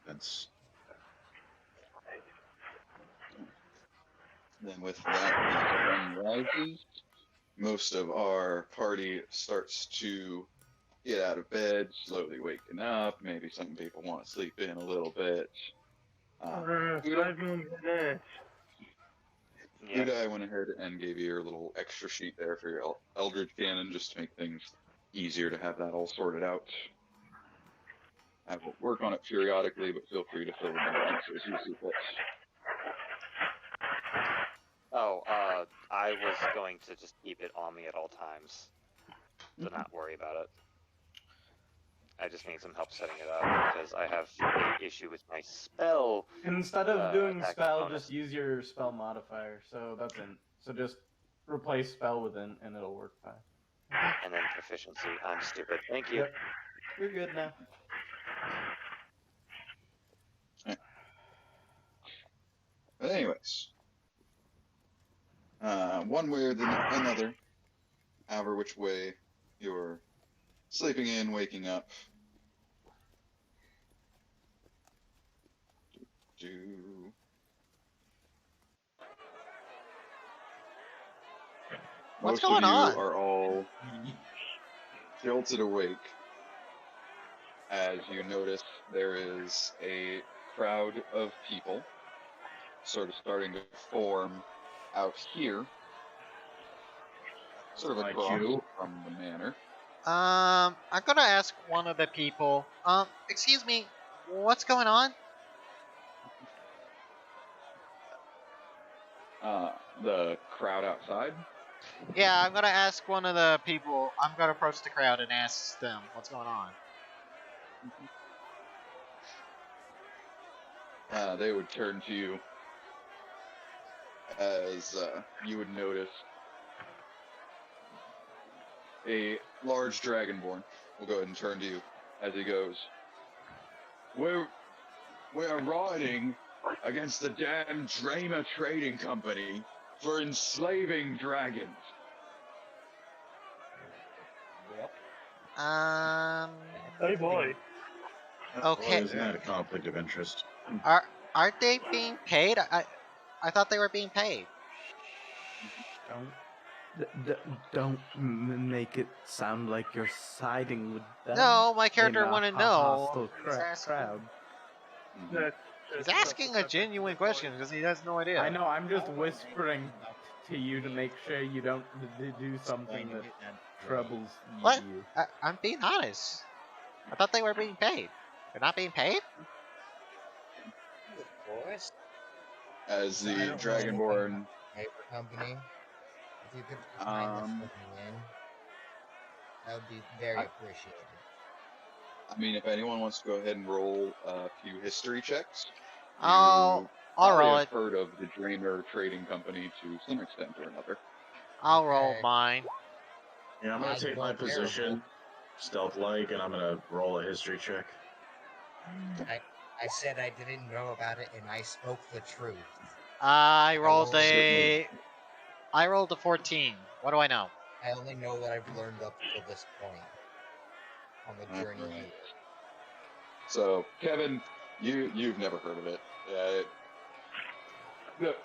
That's then with that, the sun rises. Most of our party starts to get out of bed, slowly waking up. Maybe some people want to sleep in a little bit. 5 more minutes. Yeah. Uday went ahead and gave you your little extra sheet there for your Eldritch Cannon just to make things easier to have that all sorted out. I will work on it periodically, but feel free to fill in the blanks as you see fit. Oh, I was going to just keep it on me at all times. To not worry about it. I just need some help setting it up because I have an issue with my spell. Instead of doing attack spell, bonus. just use your spell modifier. So that's in. So just replace spell with in, and it'll work fine. And then proficiency. I'm stupid. Thank you. Yep. You're good now. But anyways, one way or another, however which way you're sleeping in, waking up, What's most going of you on? are all jolted awake as you notice there is a crowd of people sort of starting to form out here, sort of Like across you? from the manor. I'm gonna ask one of the people. Excuse me, what's going on? The crowd outside. Yeah, I'm gonna ask one of the people. I'm gonna approach the crowd and ask them what's going on. They would turn to you as you would notice a large dragonborn will go ahead and turn to you as he goes, We're rioting against the damn Dramer Trading Company for enslaving dragons. Yep. Hey boy. Okay. Well, isn't that a conflict of interest? Aren't they being paid? I thought they were being paid. Don't make it sound like you're siding with them. No, my character in a wanna know. hostile He's asking- crowd. He's asking a genuine question because he has no idea. I know. I'm just whispering to you to make sure you don't do something that troubles What? you. I'm being honest. I thought they were being paid. They're not being paid? Of course. As the I don't know dragonborn, Paper company. If you could kind of fill me in, that would be very appreciated. I mean, if anyone wants to go ahead and roll a few history checks, I'll probably roll have it. heard of the Dreamer Trading Company to some extent or another. I'll roll mine. Yeah, I'm gonna take my position, stealth-like, and I'm gonna roll a history check. I said I didn't know about it, and I spoke the truth. I rolled Certainly. I rolled a 14. What do I know? I only know what I've learned up till this point on the journey Alright. here. So, Kevin, you've never heard of it.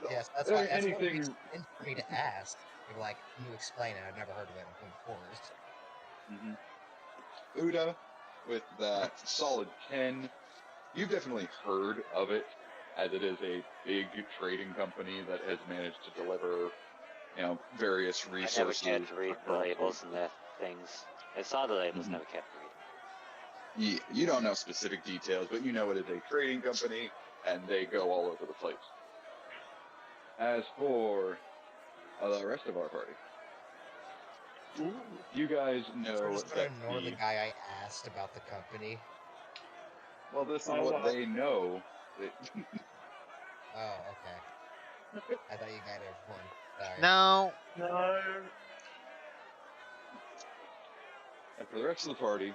Yes, that's why it anything. makes sense for me to ask. You're like, can you explain it? I've never heard of it before. Uda, with that solid 10, you've definitely heard of it, as it is a big trading company that has managed to deliver, various I never resources. cared to read the across labels and the things. I saw the labels, never cared to read. You don't know specific details, but you know it is a trading company, and they go all over the place. As for the rest of our party, you guys know So we're just that gonna ignore the guy I asked about the company. well, this is what they know. Oh, okay. I thought you got everyone. Sorry. No. No. And for the rest of the party,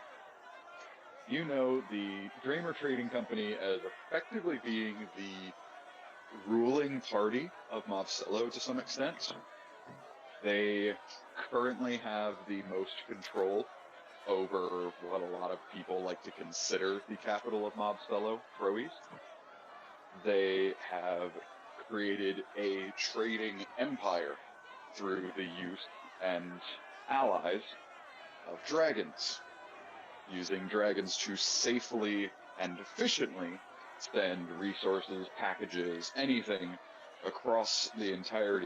you know the Dreamer Trading Company as effectively being the ruling party of Mobcello to some extent. They currently have the most control over what a lot of people like to consider the capital of Mobcello, Troes. They have created a trading empire through the use and allies of dragons, using dragons to safely and efficiently send resources, packages, anything across the entire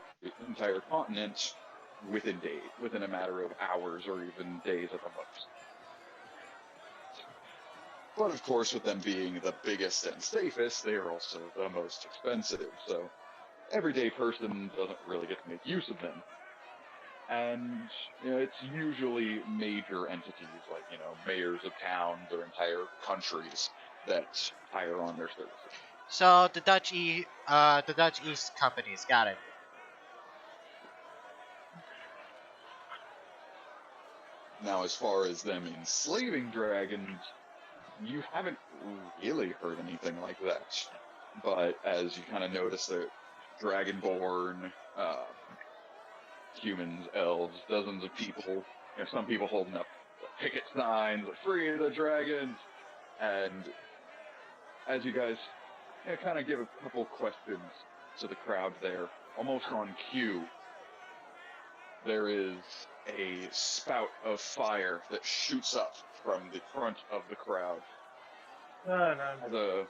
continent within a matter of hours or even days at the most. But of course, with them being the biggest and safest, they are also the most expensive, so everyday person doesn't really get to make use of them. And it's usually major entities like mayors of towns or entire countries that hire on their services. So the Dutch East companies got it. Now, as far as them enslaving dragons, you haven't really heard anything like that. But as you kind of notice, that dragonborn, humans, elves, dozens of people, some people holding up picket signs, free the dragons, and as you guys kind of give a couple questions to the crowd there, almost on cue, there is a spout of fire that shoots up from the front of the crowd. No, no.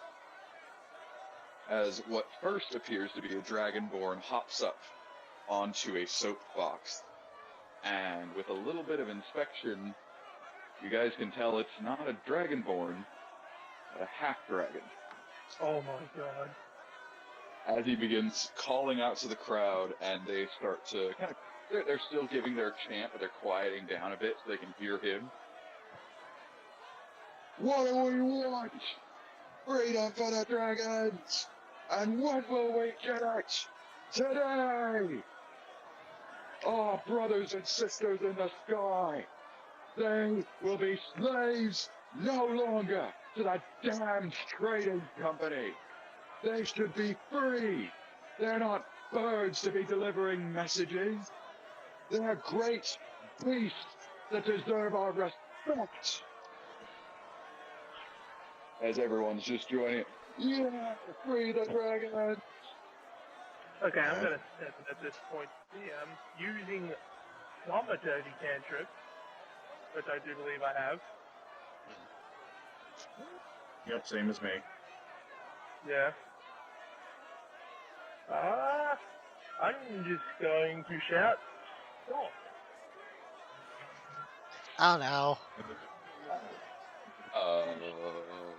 As what first appears to be a dragonborn hops up onto a soapbox, and with a little bit of inspection, you guys can tell it's not a dragonborn, but a half-dragon. Oh my god. As he begins calling out to the crowd, and they start to kind of They're still giving their chant, but they're quieting down a bit so they can hear him. What do we want? Freedom for the dragons! And when will we get it? Today! Our brothers and sisters in the sky! They will be slaves no longer to that damned trading company! They should be free! They're not birds to be delivering messages! They're great beasts that deserve our respect! As everyone's just joining it. Yeah, free the dragon! Okay, I'm gonna step in at this point. Using thaumaturgy cantrip, which I do believe I have. Yep, same as me. Yeah. I'm just going to shout, stop. Oh no.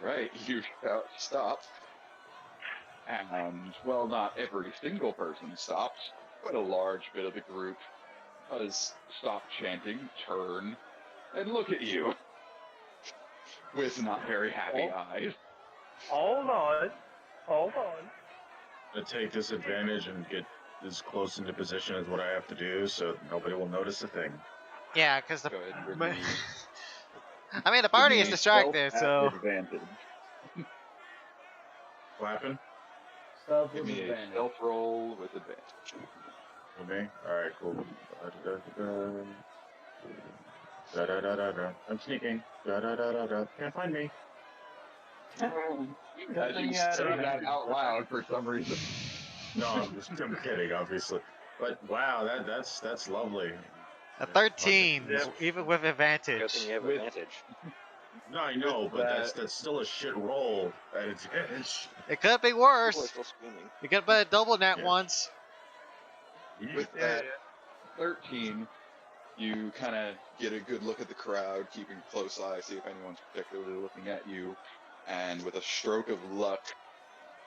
Right, you shout stop. And, well, not every single person stops, but a large bit of the group does stop chanting, turn, and look at you. With not very happy eyes. Hold on. To take this advantage and get as close into position as what I have to do, so nobody will notice a thing. Yeah, because the. Go ahead and give me- I mean, the give party me is a distracted, stealth so. at advantage. What happened? Stealth Give with me a advantage. stealth roll with advantage. With me? Alright, cool. Da-da-da-da-da. I'm sneaking. Da-da-da-da-da. Can't find me. As you say that out loud for some reason. No, I'm kidding, obviously. But wow, that's lovely. A 13, Yep. even with Good advantage. thing you have With- advantage. No, I know, With but that- that's still a shit roll at advantage. It could be People are worse. still screaming. You could have a double net Yeah. once. With Yeah, that 13, you kind of get a good look at the crowd, keeping a close eye, see if anyone's particularly looking at you. And with a stroke of luck,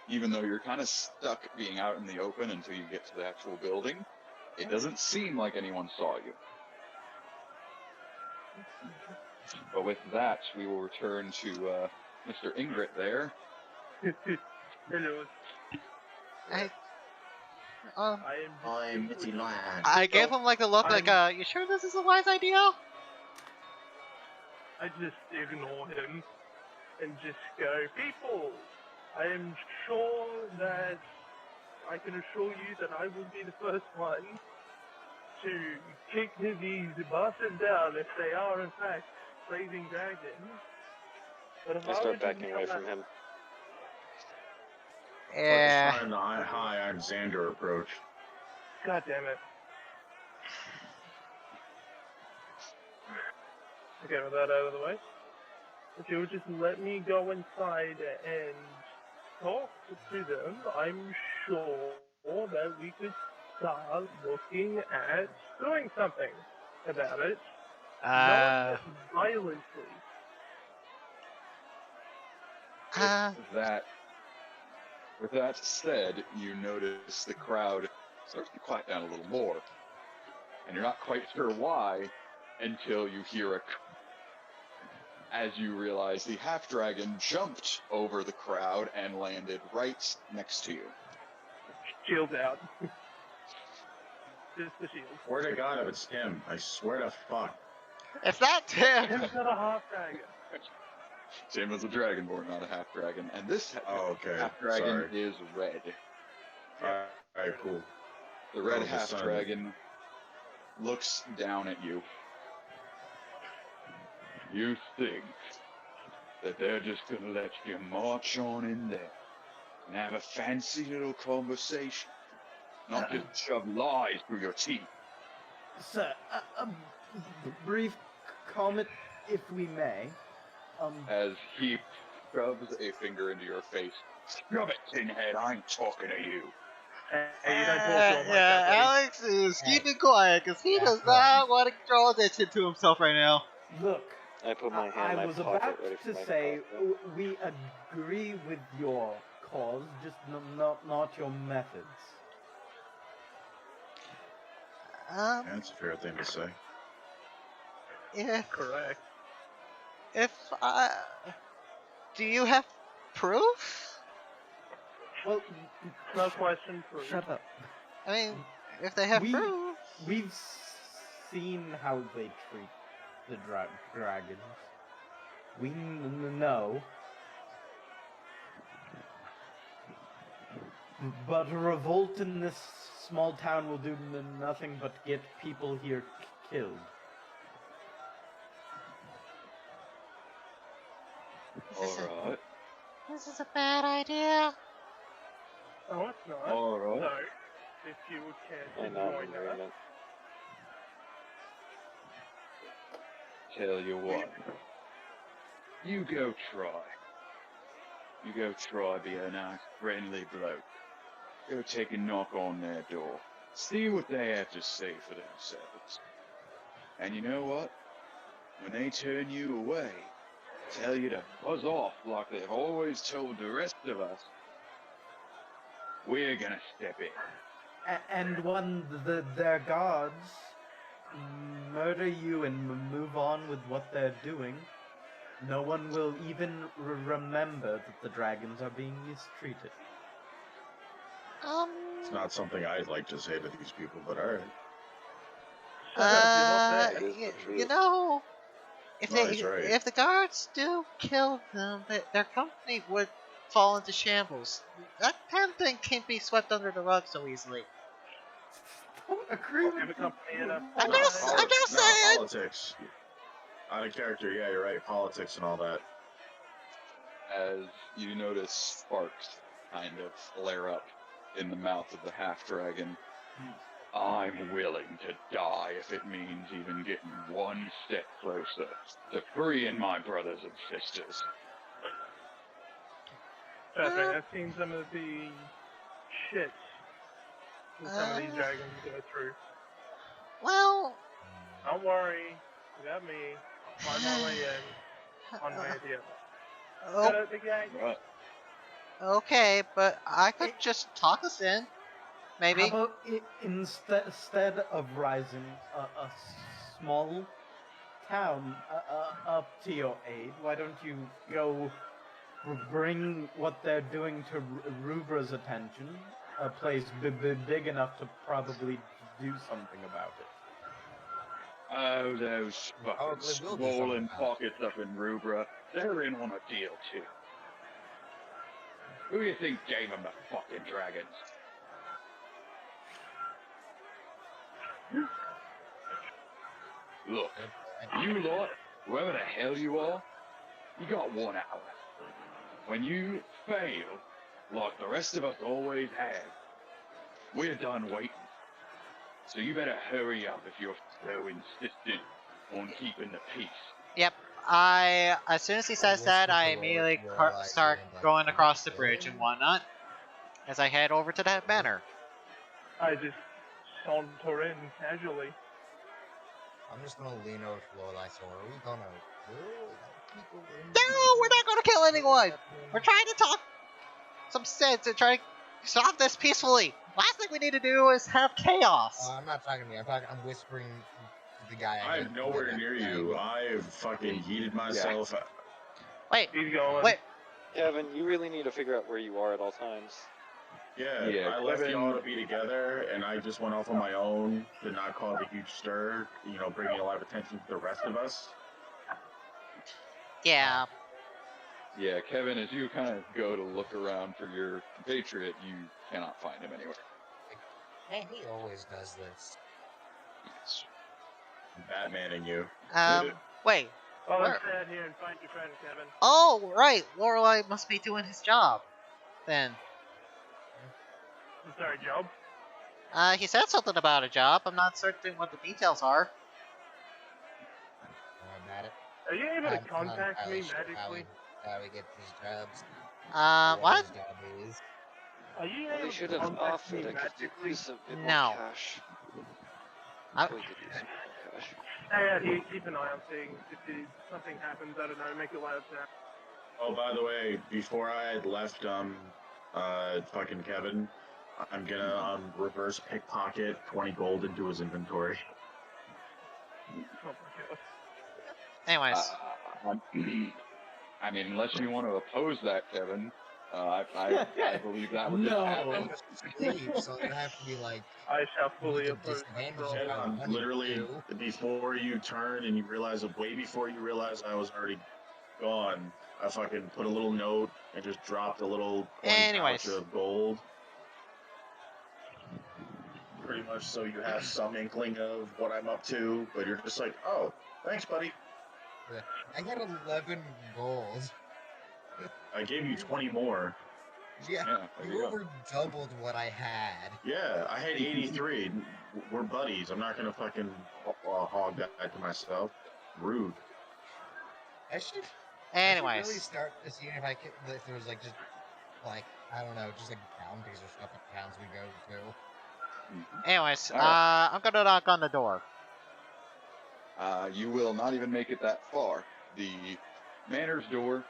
even though you're kind of stuck being out in the open until you get to the actual building, it doesn't seem like anyone saw you. But with that, we will return to Mr. Ingrid there. Hello. I Um, I am just I gave him like the look like, you sure this is a wise idea? I just ignore him and just go, people, I am sure that I can assure you that I will be the first one to kick these bastards down if they are in fact slaving dragons. But if I I start were to backing be away on from that- him. Yeah. Trying the hi, I'm Xander approach. God damn it. Okay, with that out of the way, if you would just let me go inside and talk to them, I'm sure that we could start looking at doing something about it. Not violently. With that said, you notice the crowd starts to quiet down a little more. And you're not quite sure why until you hear as you realize the half-dragon jumped over the crowd and landed right next to you. Shield out. Just the shield. Swear to God if it's him. I swear to fuck. It's not Tim! Tim's not a half dragon. Tim is a dragonborn, not a half-dragon. And this Oh, okay. half-dragon Sorry. is red. Alright, cool. The red Oh, the sun. half-dragon looks down at you. You think that they're just gonna let you march on in there and have a fancy little conversation, not just shove lies through your teeth. Sir, a brief comment, if we may. As he shoves a finger into your face. Shove it, tinhead, I'm talking to you. Hey, you don't talk to him like that, buddy. Alex is keeping quiet because he does not want to draw attention to himself right now. Look, I put my hand I in my was pocket about ready for to my say pocket. we agree with your cause, just not your methods. That's a fair thing to say. if Correct. if do you have proof? Well, No question for shut up. I mean, if they have We- proof. We've seen how they treat the dragons. We know. But a revolt in this small town will do nothing but get people here killed. Alright. This is a bad idea. Oh, it's not. Alright. So, if you would care to And I'm in join us, agreement. Tell you what. You go try. You go try be a nice, friendly bloke. Go take a knock on their door. See what they have to say for themselves. And you know what? When they turn you away, tell you to buzz off like they've always told the rest of us, we're gonna step in. And when their gods murder you and move on with what they're doing, no one will even remember that the dragons are being mistreated. It's not something I'd like to say to these people, but alright. It is the you truth. know, if No, he's right. if the guards do kill them, their company would fall into shambles. That kind of thing can't be swept under the rug so easily. Agree give a company enough I'm time. just saying. Politics. Out of character, yeah, you're right. Politics and all that. As you notice sparks kind of flare up in the mouth of the half-dragon. I'm willing to die if it means even getting one step closer to freeing my brothers and sisters. Perfect. I've seen some of the shit that some of these dragons go through. Well, Don't worry, you got me. I'll find my way in, one way or the other. oh, Shut up, big guy. Right. okay, but I could just talk us in, maybe. How about instead of rising a small town up to your aid, why don't you go bring what they're doing to Rubra's attention? A place big enough to probably do something about it. Oh, those fucking Probably will do something swollen about it. pockets up in Rubra. They're in on a deal, too. Who do you think gave them the fucking dragons? Look, you lot, whoever the hell you are, you got 1 hour. When you fail, like the rest of us always have, we're done waiting. So you better hurry up if you're so insistent on keeping the peace. Yep. As soon as he says that, I immediately start going across the bridge and whatnot as I head over to that banner. I just saunter in casually. I'm just gonna lean over to Lorelai, so are we gonna kill people? No, we're not gonna kill anyone! We're trying to talk some sense and try to solve this peacefully. Last thing we need to do is have chaos. I'm not talking to me. I'm whispering to the guy. I'm nowhere near you. I've fucking yeeted myself. Wait, He's going. wait. Kevin, you really need to figure out where you are at all times. Yeah, I left Kevin- y'all to be together, and I just went off on my own to not cause a huge stir, you know, bringing a lot of attention to the rest of us. Yeah. Yeah, Kevin, as you kind of go to look around for your compatriot, you cannot find him anywhere. Hey, he always does this. Batman and you. Wait. Well, Where? let's stay out here and find your friend, Kevin. Oh, right. Lorelai must be doing his job. Then. Is there a job? He said something about a job. I'm not certain what the details are. About it. Are you able I'm to not contact entirely me sure magically? How we get these jobs. What? his job is. Are you Well, able they to should have contact offered. me I could magically? use a bit No. more cash. I- We could use some more cash. Stay out here, keep an eye on things. If something happens, I don't know, make it loud sound. Oh, by the way, before I had left, fucking Kevin, I'm gonna reverse pickpocket 20 gold into his inventory. Oh my god. Anyways, I mean, unless you want to oppose that, Kevin, I believe that would just No. happen. Sleep, so it'd have to be like I shall with fully the oppose disadvantage this if roll. I wanted Literally, to. before you turn and you realize it, way before you realize I was already gone, I fucking put a little note and just dropped a little coin Anyways. pouch of gold. Pretty much so you have some inkling of what I'm up to, but you're just like, oh, thanks, buddy. I had 11 gold. I gave you 20 more. Yeah, Yeah, there you you go. over doubled what I had. Yeah, I had 83. We're buddies. I'm not gonna fucking hog that to myself. Rude. I should anyways. really start to see if I could, if there was like just like I don't know, just like bounties or stuff at towns we go to. Anyways, Alright. I'm gonna knock on the door. You will not even make it that far. The manor's door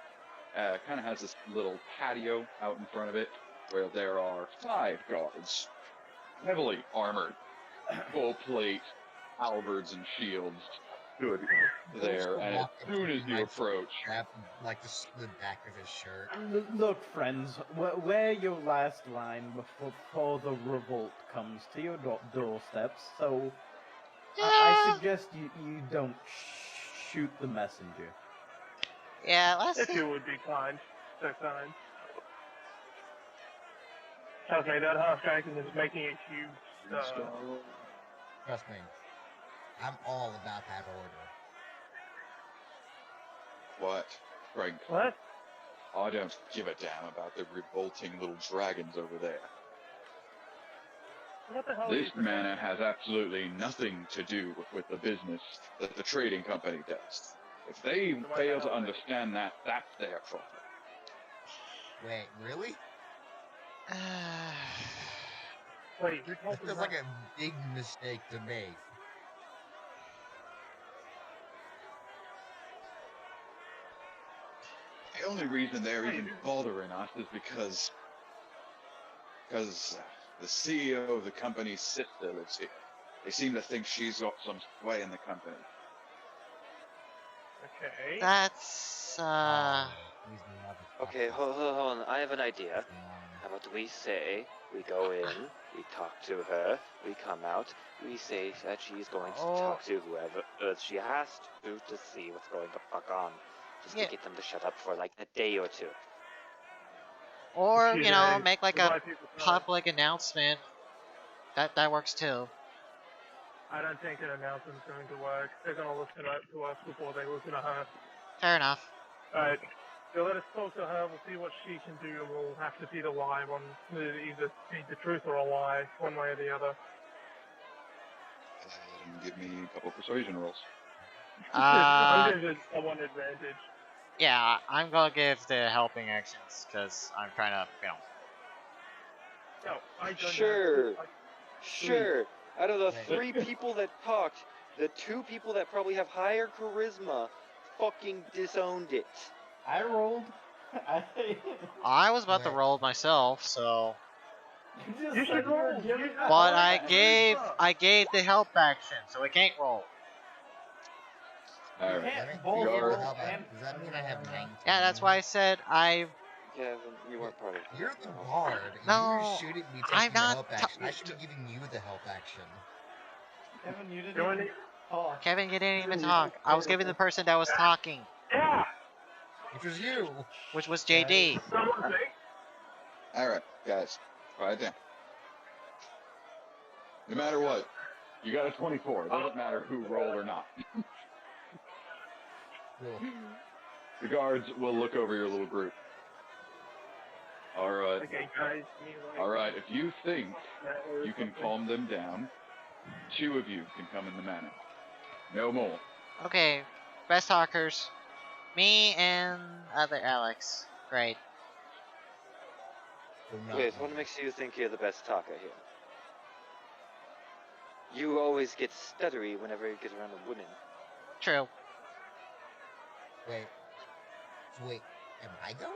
kind of has this little patio out in front of it where there are 5 guards, heavily armored, full plate, halberds and shields, stood there. And as soon as you approach, Grab like the back of his shirt. Look, friends, we're your last line before the revolt comes to your doorsteps, so I suggest you don't shoot the messenger. Yeah, let's. If you would be kind, so kind. Trust me, that half dragon is making a huge. Trust me, I'm all about that order. what? Frank, What? I don't give a damn about the revolting little dragons over there. What the hell? This are you manor has absolutely nothing to do with the business that the trading company does. If they fail to understand that, that's their problem. Wait, really? Wait, you're That talking feels about... like a big mistake to make. The only reason they're even bothering us is because the CEO of the company's sister lives here. They seem to think she's got some sway in the company. Okay. That's These motherfuckers. Okay, hold on. I have an idea. How about we say, we go in, we talk to her, we come out, we say that she's going to talk to whoever she has to see what's going the fuck on. Just Yeah. to get them to shut up for like a day or two. or Few you know, days, make like a provide people time. public announcement. That works too. I don't think an announcement's going to work. They're going to listen to us before they listen to her. Fair enough. Alright. So let us talk to her, we'll see what she can do, and we'll have to feed a lie one, either feed the truth or a lie, one way or the other. Give me a couple persuasion rolls. I'm going to give someone advantage. Yeah, I'm gonna give the helping actions because I'm trying to, you know. No, I don't Sure. have... Sure. Out of the Wait. 3 people that talked, the 2 people that probably have higher charisma fucking disowned it. I rolled. I was about to Wait. roll myself, so. You should roll. But I gave the help action, so it can't roll. Alright. can't both Guard. roll Does and... that mean I have 19? Yeah, that's why I said I. Kevin, you weren't part of it. You're the bard. No, You shouldn't be taking I'm the not help action. I should be giving you the help action. Kevin, you didn't Doing even it. talk. Kevin, you didn't even talk. I was giving the person that was talking, Yeah! Which was you. which was JD. Someone think? Alright, guys. Quiet down. No matter what, you got a 24. It doesn't matter who rolled or not. Cool. The guards will look over your little group. Alright. Okay, guys, me like... Alright, if you think you can calm them down, 2 of you can come in the manor. No more. Okay, best talkers. Me and other Alex. Great. Okay, so what makes you think you're the best talker here? You always get stuttery whenever you get around a woman. True. Wait, am I going?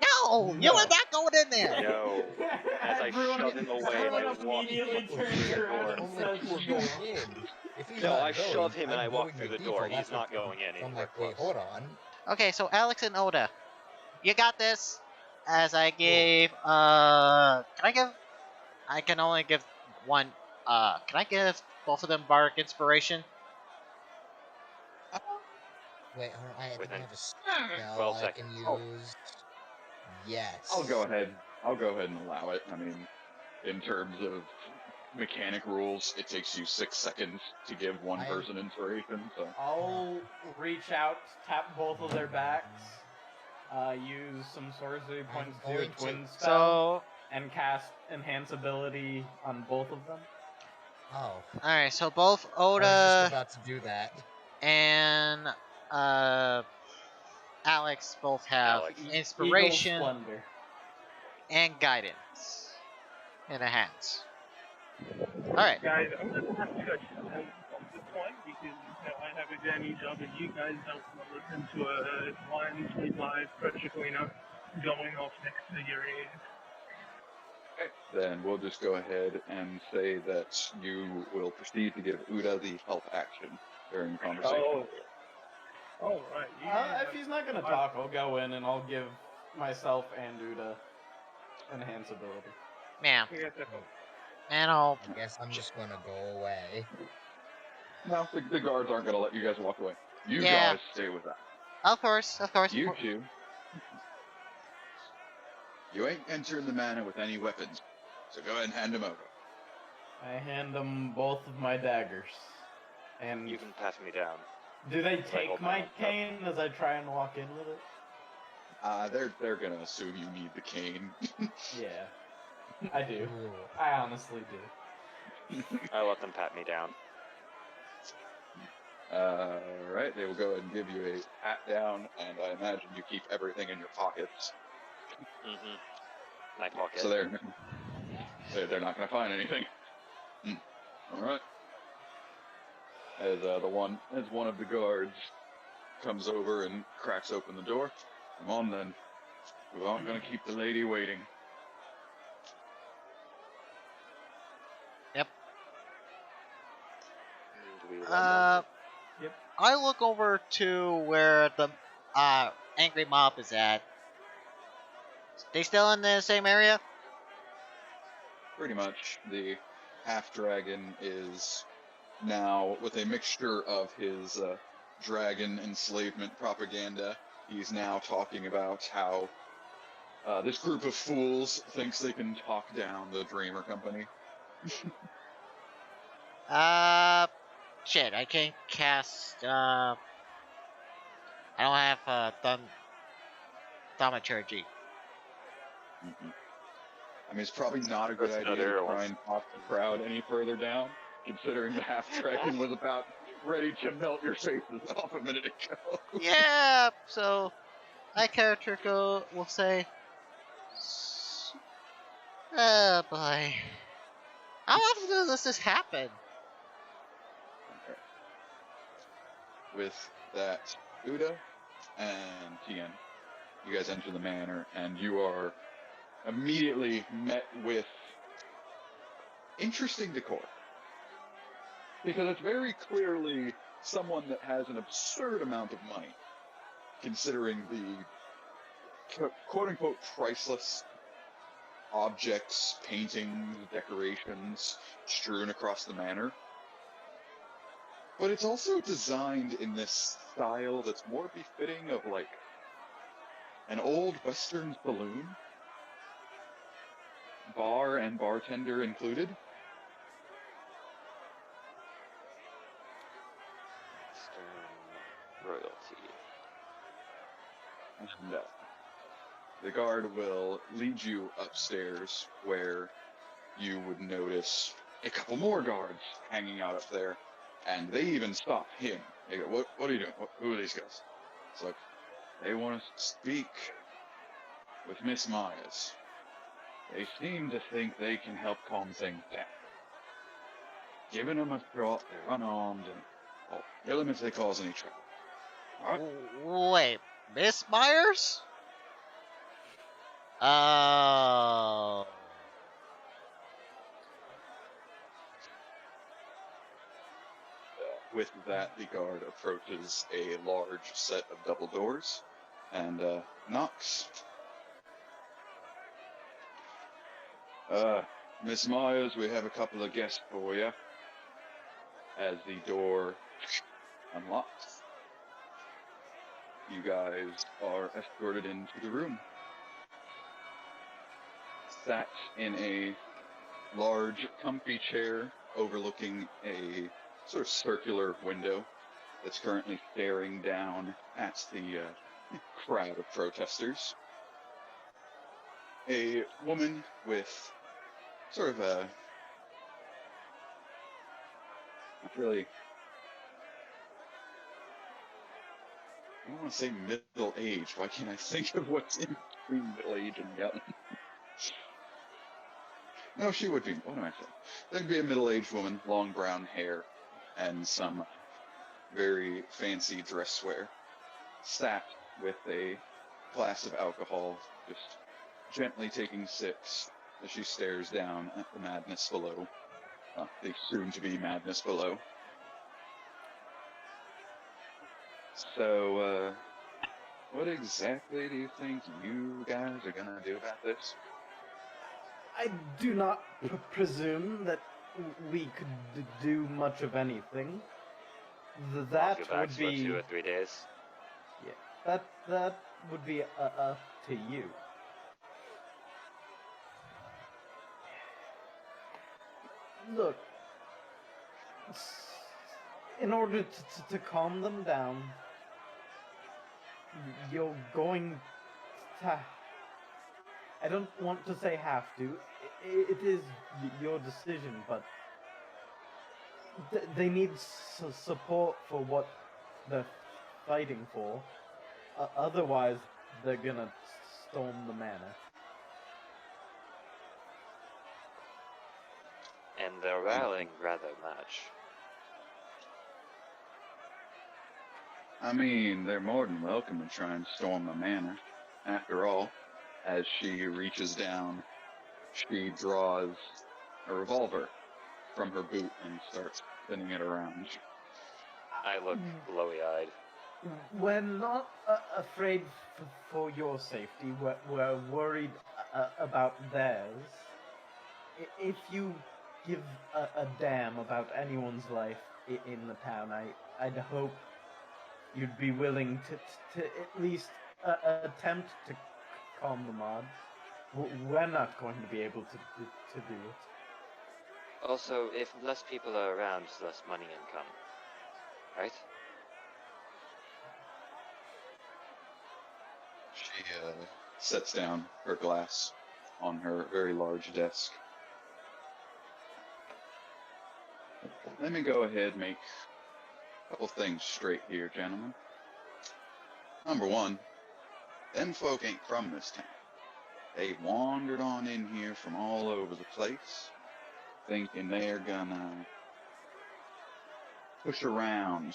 No, you are No. not going in there. No. As I Everyone- shove him away and I everyone walk immediately through turns the around door. and Only says two are no. going in. If he's No, not I going, shove him and I'm I walk going through by the door. default. He's That's not what- going in So I'm anywhere like, wait, close. hold on. Okay, so Alex and Oda, you got this. As I gave, I can only give one. Can I give both of them bardic inspiration? Wait, hold on. I think I Within have a spell 12 I seconds. can Oh. use. Yes. I'll go ahead. I'll go ahead and allow it. I mean, in terms of mechanic rules, it takes you 6 seconds to give one I- person inspiration. So I'll reach out, tap both of their backs, use some sorcery points to do a going to- twin spell, So, and cast Enhance Ability on both of them. Oh. alright, so both I was just Oda about to do that. and Alex both have Alex. inspiration Eagle Splendor. and guidance in their hands. Alright, Guys, I'm gonna have to end on this one because I have a Danny job and you guys don't want to listen to a blind sleep live pressure cleaner going off next to your ears. then we'll just go ahead and say that you will proceed to give Uda the help action during the conversation. Oh. All right. If he's not gonna talk, I'll go in and I'll give myself and Uda Enhance Ability. man, We got that. man, I'll I guess I'm just gonna go away. No, the guards aren't going to let you guys walk away. You Yeah. guys stay with that. Of course. You two. You ain't entering the manor with any weapons, so go ahead and hand them over. I hand them both of my daggers. And You can pass me down. do they hold take my my own stuff. cane as I try and walk in with it? They're going to assume you need the cane. Yeah, I do. Ooh. I honestly do. I let them pat me down. Alright, they will go ahead and give you a pat down, and I imagine you keep everything in your pockets. My pocket. So they're not going to find anything. Alright. As one of the guards comes over and cracks open the door. Come on then. We aren't going to keep the lady waiting. Do we let Uh, Yep. I look over to where the angry mob is at. They still in the same area? Pretty much. The half-dragon is now, with a mixture of his dragon enslavement propaganda, he's now talking about how this group of fools thinks they can talk down the Dreamer Company. Shit, I can't cast, I don't have, thaumaturgy. I mean, it's probably not a good That's idea another to one. try and talk the crowd any further down, considering the half-dragon was about ready to melt your faces off a minute ago. Yeah, so my character will say, oh boy, how often does this happen? With that, Uda and Tien, you guys enter the manor, and you are immediately met with interesting decor. Because it's very clearly someone that has an absurd amount of money, considering the quote-unquote priceless objects, paintings, decorations strewn across the manor. But it's also designed in this style that's more befitting of, like, an old Western saloon. Bar and bartender included. Eastern royalty. And, the guard will lead you upstairs where you would notice a couple more guards hanging out up there. And they even stop him. They go, what are you doing? Who are these guys? It's like, they want to speak with Miss Myers. They seem to think they can help calm things down. Giving them a shot, they're unarmed, and I'll kill them if they cause any trouble. Alright? Wait, Miss Myers? Oh. With that, the guard approaches a large set of double doors and knocks. Miss Myers, we have a couple of guests for you. As the door unlocks, you guys are escorted into the room. Sat in a large, comfy chair overlooking a sort of circular window that's currently staring down at the crowd of protesters. A woman with sort of a, not really, I don't want to say middle age. Why can't I think of what's in between middle age and young? No, she would be. What am I saying? There'd be a middle-aged woman, long brown hair, and some very fancy dress wear, sat with a glass of alcohol, just gently taking sips as she stares down at the madness below. The soon-to-be madness below. So, what exactly do you think you guys are gonna do about this? I do not presume that we could do much of anything. That Go back would for be 2 or 3 days. yeah. That would be up to you. Look, in order to calm them down, you're going to. I don't want to say have to. It is your decision, but they need support for what they're fighting for. Otherwise, they're gonna storm the manor. And they're rallying rather much. I mean, they're more than welcome to try and storm the manor. After all, as she reaches down, she draws a revolver from her boot and starts spinning it around. I look glowy-eyed. We're not afraid for your safety. We're worried about theirs. If you give a damn about anyone's life in the town, I'd hope you'd be willing to at least attempt to calm the mob. We're not going to be able to do it. Also, if less people are around, less money income. Right? She sets down her glass on her very large desk. Let me go ahead and make a couple things straight here, gentlemen. Number one, them folk ain't from this town. They wandered on in here from all over the place, thinking they're gonna push around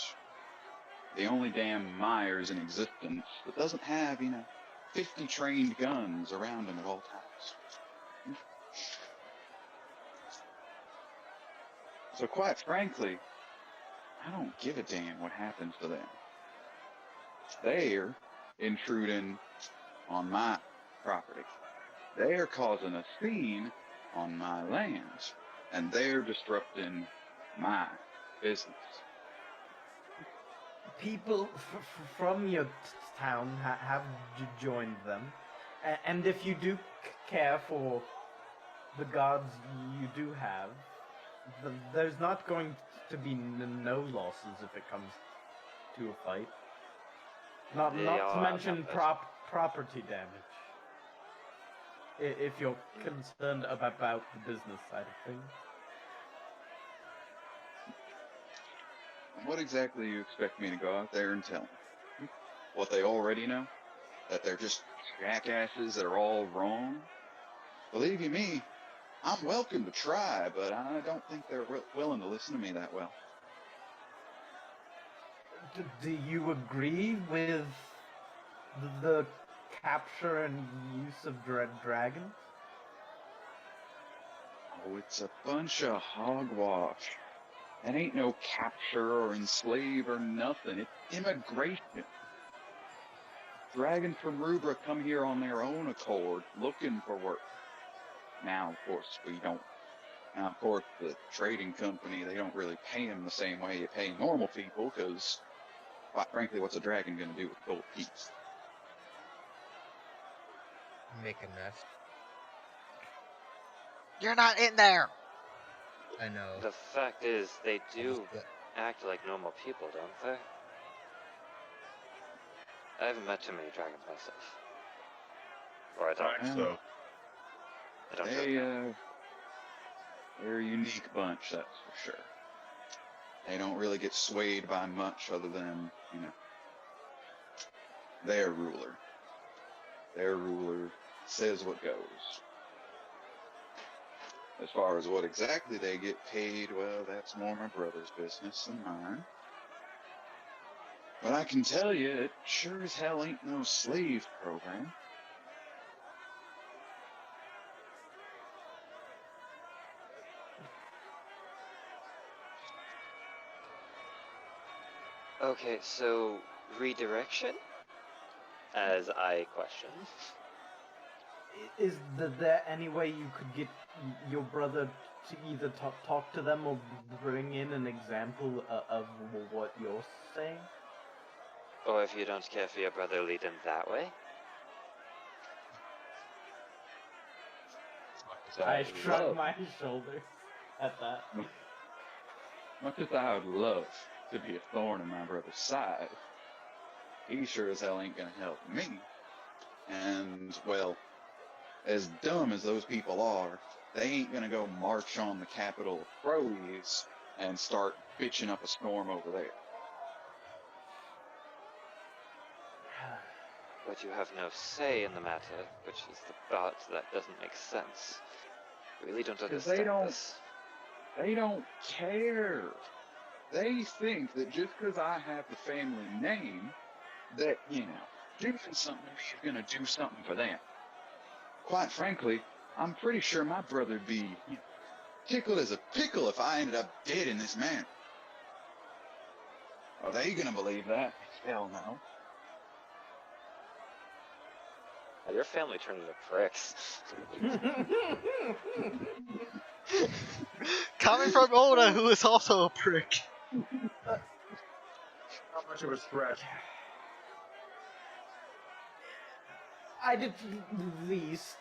the only damn Myers in existence that doesn't have, 50 trained guns around him at all times. So quite frankly, I don't give a damn what happens to them. They're intruding on my property. They're causing a scene on my land, and they're disrupting my business. People from your town have joined them, and if you do care for the gods you do have, there's not going to be no losses if it comes to a fight. Not to mention property damage. If you're concerned about the business side of things. What exactly do you expect me to go out there and tell them? What they already know? That they're just jackasses that are all wrong? Believe you me, I'm welcome to try, but I don't think they're willing to listen to me that well. Do you agree with the capture and use of dragons? Oh, it's a bunch of hogwash. That ain't no capture or enslave or nothing. It's immigration. Dragons from Rubra come here on their own accord, looking for work. Now, of course, we don't. Now, of course, the trading company, they don't really pay them the same way you pay normal people, because, quite frankly, what's a dragon going to do with gold piece? Make a nest. You're not in there. I know. The fact is, they do But act like normal people, don't they? I haven't met too many dragons myself. Or I don't. Alright, so I don't know. They're a unique bunch, that's for sure. They don't really get swayed by much other than, their ruler. Their ruler says what goes. As far as what exactly they get paid, well, that's more my brother's business than mine. But I can tell you, it sure as hell ain't no slave program. Okay, so redirection? As I question. Is there any way you could get your brother to either talk to them or bring in an example of what you're saying? Or if you don't care for your brother, lead him that way? I shrug my shoulders at that. Much as I would love to be a thorn in my brother's side, he sure as hell ain't gonna help me. And, well, as dumb as those people are, they ain't gonna go march on the capital of Crowleys and start bitching up a storm over there. But you have no say in the matter, which is the part that doesn't make sense. I really don't 'Cause understand they don't- this. They don't care. They think that just 'cause I have the family name, that, doing something to me is gonna do something for them. Quite frankly, I'm pretty sure my brother'd be tickled as a pickle if I ended up dead in this manner. Are they gonna believe that? Hell no. Your family turned into pricks. Coming from Oda, who is also a prick. not much of a stretch. I'd at least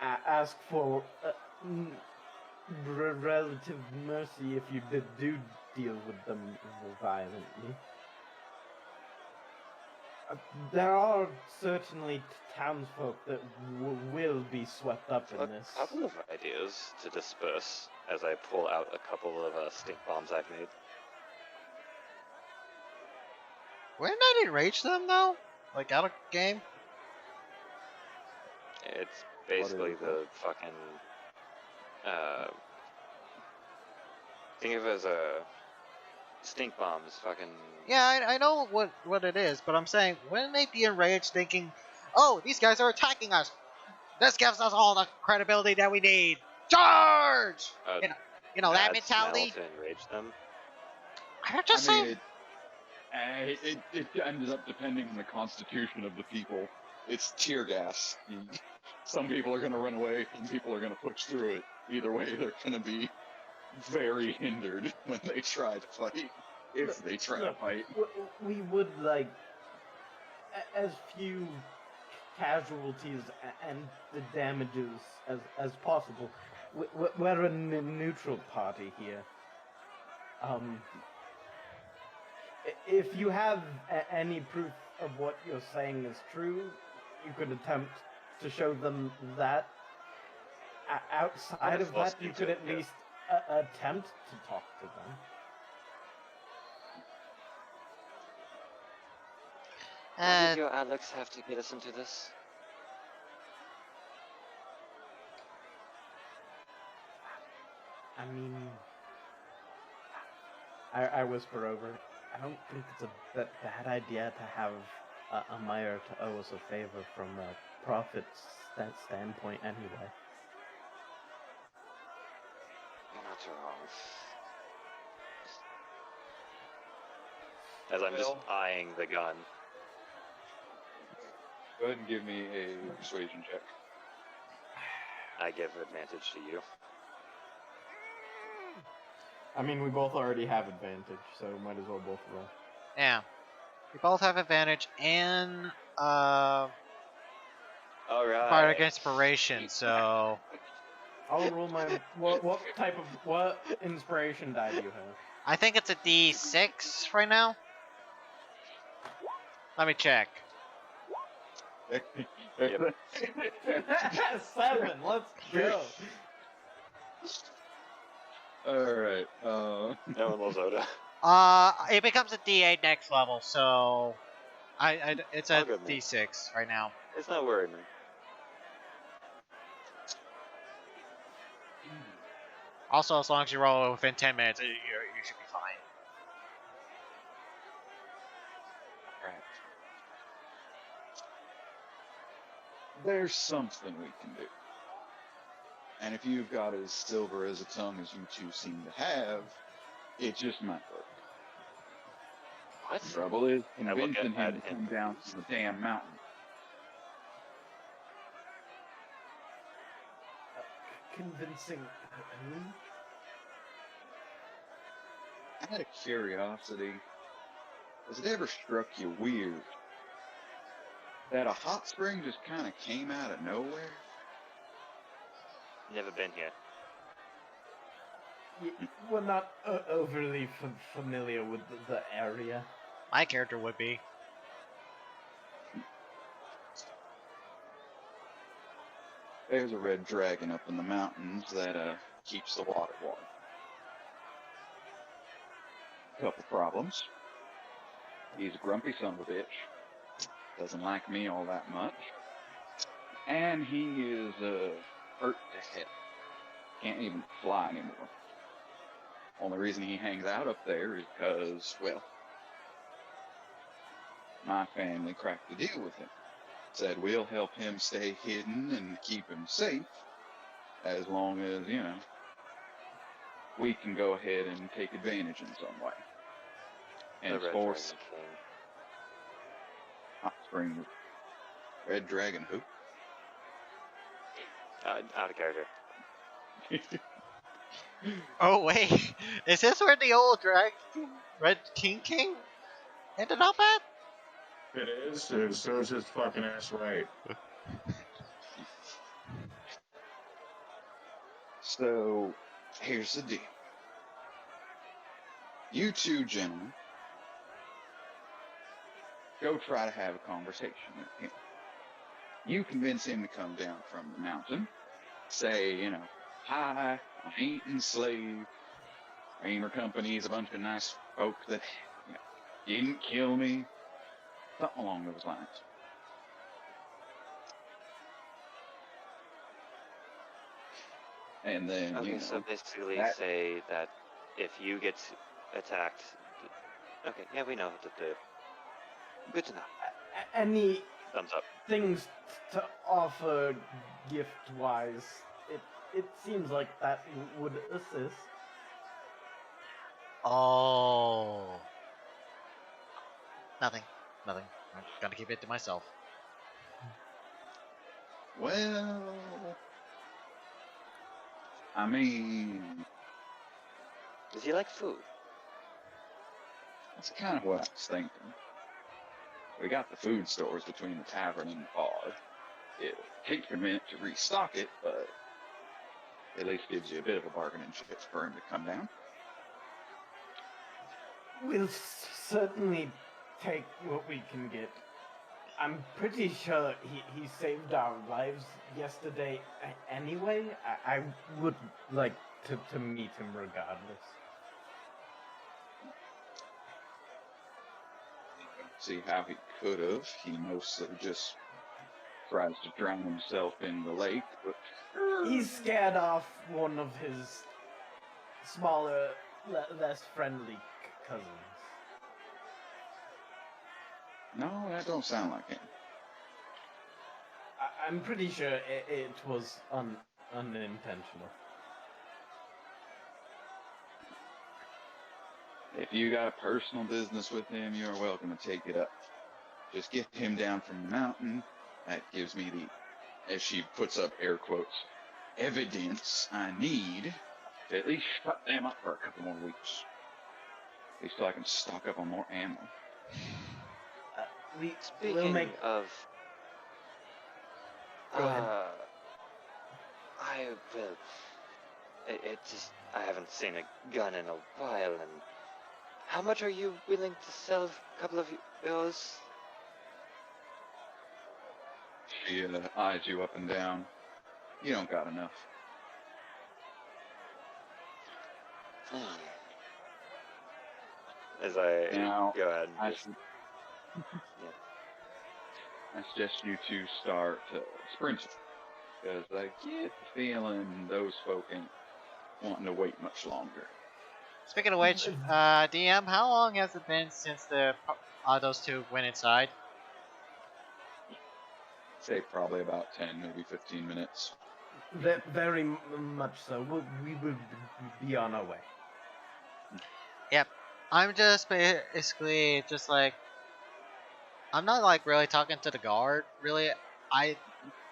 ask for relative mercy if you do deal with them violently. There are certainly townsfolk that will be swept up in A this. couple of ideas to disperse as I pull out a couple of stink bombs I've made. Wouldn't that enrage them though? Like out of game? It's basically is the fucking think of it as a stink bombs, fucking. Yeah, I know what it is, but I'm saying, wouldn't they be enraged thinking, oh, these guys are attacking us. This gives us all the credibility that we need. Charge! You know that bad mentality? smell to enrage them. I'm just saying. It ends up depending on the constitution of the people. It's tear gas. Some people are gonna run away, some people are gonna push through it. Either way, they're gonna be very hindered when they try to fight. If they try to fight. We would like as few casualties and the damages as possible. We're a neutral party here. If you have any proof of what you're saying is true, you could attempt to show them that. Outside of that, you could at least attempt to talk to them. What did your Alex have to get us into this? I mean, I whisper over. I don't think it's a bad idea to have a Meyer to owe us a favor from profit standpoint anyway. You're not too wrong. As I'm just eyeing the gun. Go ahead and give me a persuasion check. I give advantage to you. I mean, we both already have advantage, so might as well both roll. Yeah. We both have advantage and Alright. bardic inspiration, so I'll roll my what inspiration die do you have? I think it's a D6 right now. Let me check. 7. Let's go. Alright, No one loves Oda. It becomes a D8 next level, so it's a All good, man. D6 right now. It's not worrying me. Also, as long as you roll within 10 minutes, you should be fine. Alright. There's something we can do. And if you've got as silver as a tongue as you two seem to have, it just might work. What? The trouble is I look convincing him at to him. come down from the damn mountain. Convincing who? Out of curiosity, has it ever struck you weird that a hot spring just kind of came out of nowhere? Never been here. We're not overly familiar with the area. My character would be. There's a red dragon up in the mountains that keeps the water warm. Couple problems. He's a grumpy son of a bitch. Doesn't like me all that much. And he is hurt to hell. Can't even fly anymore. Only reason he hangs out up there is because, well, my family cracked the deal with him. Said we'll help him stay hidden and keep him safe as long as, you know, we can go ahead and take advantage in some way. And The Red force Dragon Hot Spring Red Dragon who? King. Out of character. Oh wait, is this where the old Red King ended up at? It is, so serves his fucking ass right. So, here's the deal. You two gentlemen, go try to have a conversation with him. You convince him to come down from the mountain. Say, you know, hi, I ain't enslaved. Raymer Company's a bunch of nice folk that, you know, didn't kill me. Something along those lines. And then, Okay, you know, so basically that- say that if you get attacked... Okay, yeah, we know what to do. Good to know. Any Thumbs up. things to offer gift-wise? It seems like that would assist. Oh. Nothing. I'm gonna keep it to myself. well, I mean, Does he like food? that's kind of what I was thinking. We got the food stores between the tavern and the bar. It'll take a minute to restock it, but at least gives you a bit of a bargaining chip for him to come down. We'll certainly take what we can get. I'm pretty sure he saved our lives yesterday anyway. I would like to meet him regardless. See how he could have. He mostly just tries to drown himself in the lake, but He scared off one of his smaller, less friendly cousins. no, that don't sound like him. I'm pretty sure it was unintentional. If you got personal business with him, you're welcome to take it up. Just get him down from the mountain. That gives me the, as she puts up air quotes, evidence I need to at least shut them up for a couple more weeks. At least so I can stock up on more ammo. We'll Speaking make. of, Go ahead. I will. It just I haven't seen a gun in a while, and how much are you willing to sell a couple of yours? She eyes you up and down. You don't got enough. As I Now, go ahead I and just, I suggest you two start sprinting. Because I get the feeling those folk ain't wanting to wait much longer. Speaking of which, DM, how long has it been since those two went inside? Say probably about 10, maybe 15 minutes. Very much so. We will be on our way. Yep. I'm just basically just like, I'm not like really talking to the guard. Really, I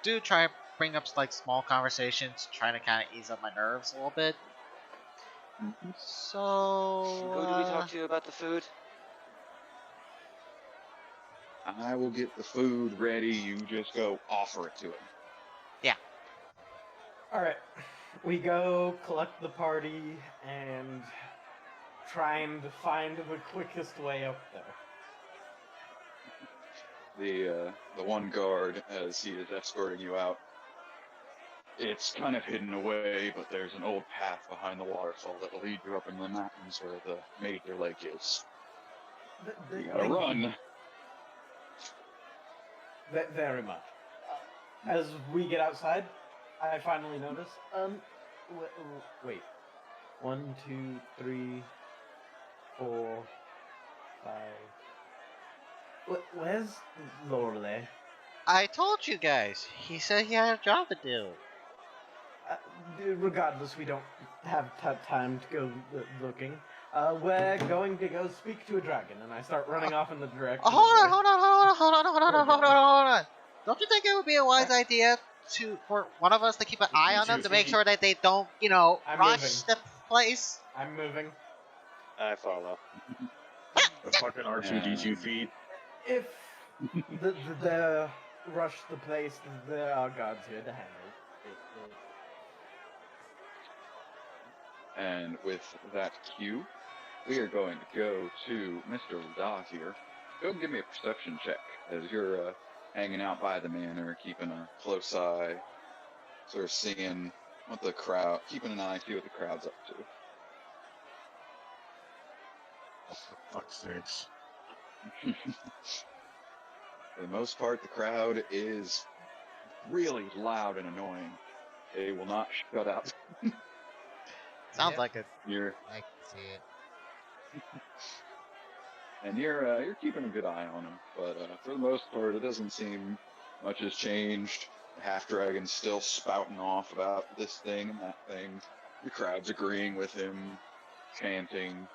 do try and bring up like small conversations, trying to kind of ease up my nerves a little bit. So. who do we talk to about the food? I will get the food ready. You just go offer it to him. Yeah. Alright. We go collect the party and try and find the quickest way up there. The one guard, as he is escorting you out, it's kind of hidden away, but there's an old path behind the waterfall that'll lead you up in the mountains where the major lake is. You gotta run. Very much. As we get outside, I finally notice. Wait. 1, 2, 3, 4, 5. Where's Lorelei? I told you guys. He said he had a job to do. Regardless, we don't have time to go looking. We're going to go speak to a dragon, and I start running off in the direction. Hold on. Don't you think it would be a wise idea for one of us to keep an eye on them to make sure that they don't, rush the place? I'm moving. I follow. The fucking R2D2 feed. If the rush the place, there are guards here to handle it. And with that cue, we are going to go to Mr. Ladah here. Go and give me a perception check as you're hanging out by the manor, keeping a close eye, sort of seeing what the crowd, keeping an eye, see what the crowd's up to. Oh, for fuck's sakes. For the most part, the crowd is really loud and annoying. They will not shut up. Sounds like it. You're I can see it. And you're keeping a good eye on him, but for the most part, it doesn't seem much has changed. The half-dragon's still spouting off about this thing and that thing. The crowd's agreeing with him, chanting.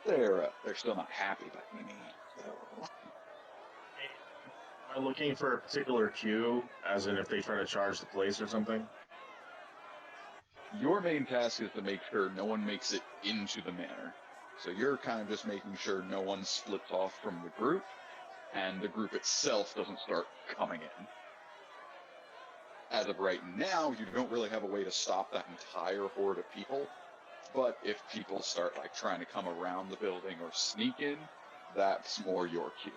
They're still not happy by any means. So. Am I looking for a particular cue, as in if they try to charge the place or something? Your main task is to make sure no one makes it into the manor. So you're kind of just making sure no one splits off from the group, and the group itself doesn't start coming in. As of right now, you don't really have a way to stop that entire horde of people, but if people start trying to come around the building or sneak in, that's more your cue.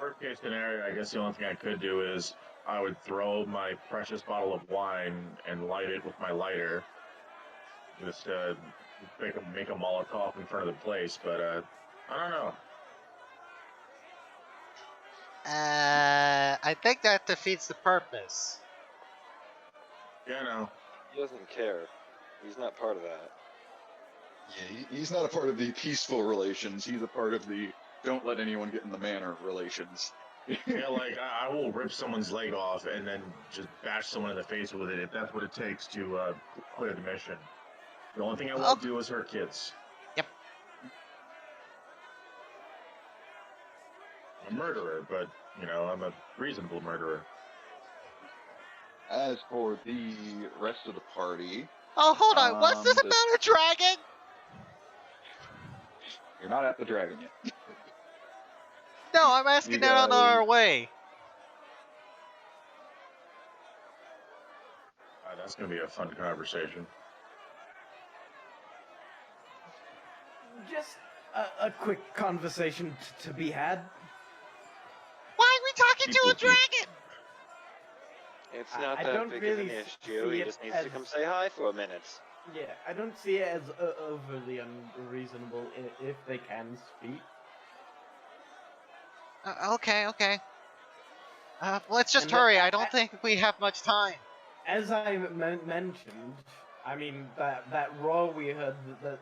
Worst case scenario, I guess the only thing I could do is I would throw my precious bottle of wine and light it with my lighter. Just make a Molotov in front of the place, but I don't know. I think that defeats the purpose. Yeah, no. He doesn't care. He's not part of that. Yeah, he's not a part of the peaceful relations. He's a part of the don't let anyone get in the manor relations. Yeah, like I will rip someone's leg off and then just bash someone in the face with it if that's what it takes to clear the mission. The only thing I won't do is hurt kids. Yep. I'm a murderer, but you know I'm a reasonable murderer. As for the rest of the party, Oh, hold on. What's this the- about a dragon? you're not at the dragon yet. No, I'm asking that on guys- our way. That's gonna be a fun conversation. Just a quick conversation to be had. Why are we talking to a People- dragon? It's not I that don't big really of an see issue. He it just needs as- to come say hi for a minute. Yeah, I don't see it as overly unreasonable if they can speak. Okay. Let's just And hurry. the- I don't think we have much time. As I mentioned, I mean that roar we heard that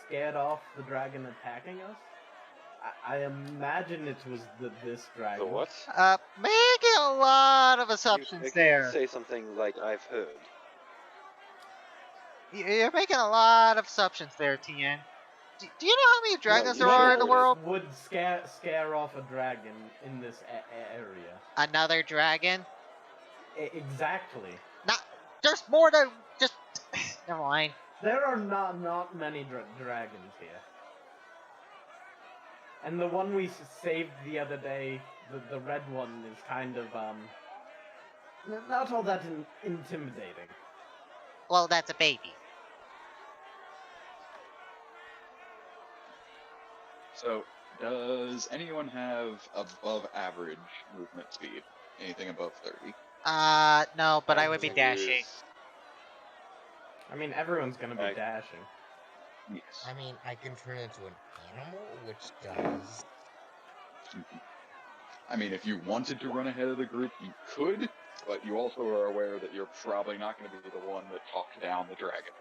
scared off the dragon attacking us. I imagine it was this dragon. The what? Making a lot of You assumptions there. say something like I've heard. You're making a lot of assumptions there, Tien. Do you know how many dragons there you are in the should. world? Would scare off a dragon in this area. Another dragon? Exactly. Not. There's more than just. Never mind. There are not many dragons here. And the one we saved the other day, the red one, is kind of not all that intimidating. Well, that's a baby. So, does anyone have above average movement speed? Anything above 30? No, but I would be dashing. I mean, everyone's gonna be Right. dashing. Yes. I mean, I can turn into an animal, which does. I mean, if you wanted to run ahead of the group, you could, but you also are aware that you're probably not going to be the one that talked down the dragon.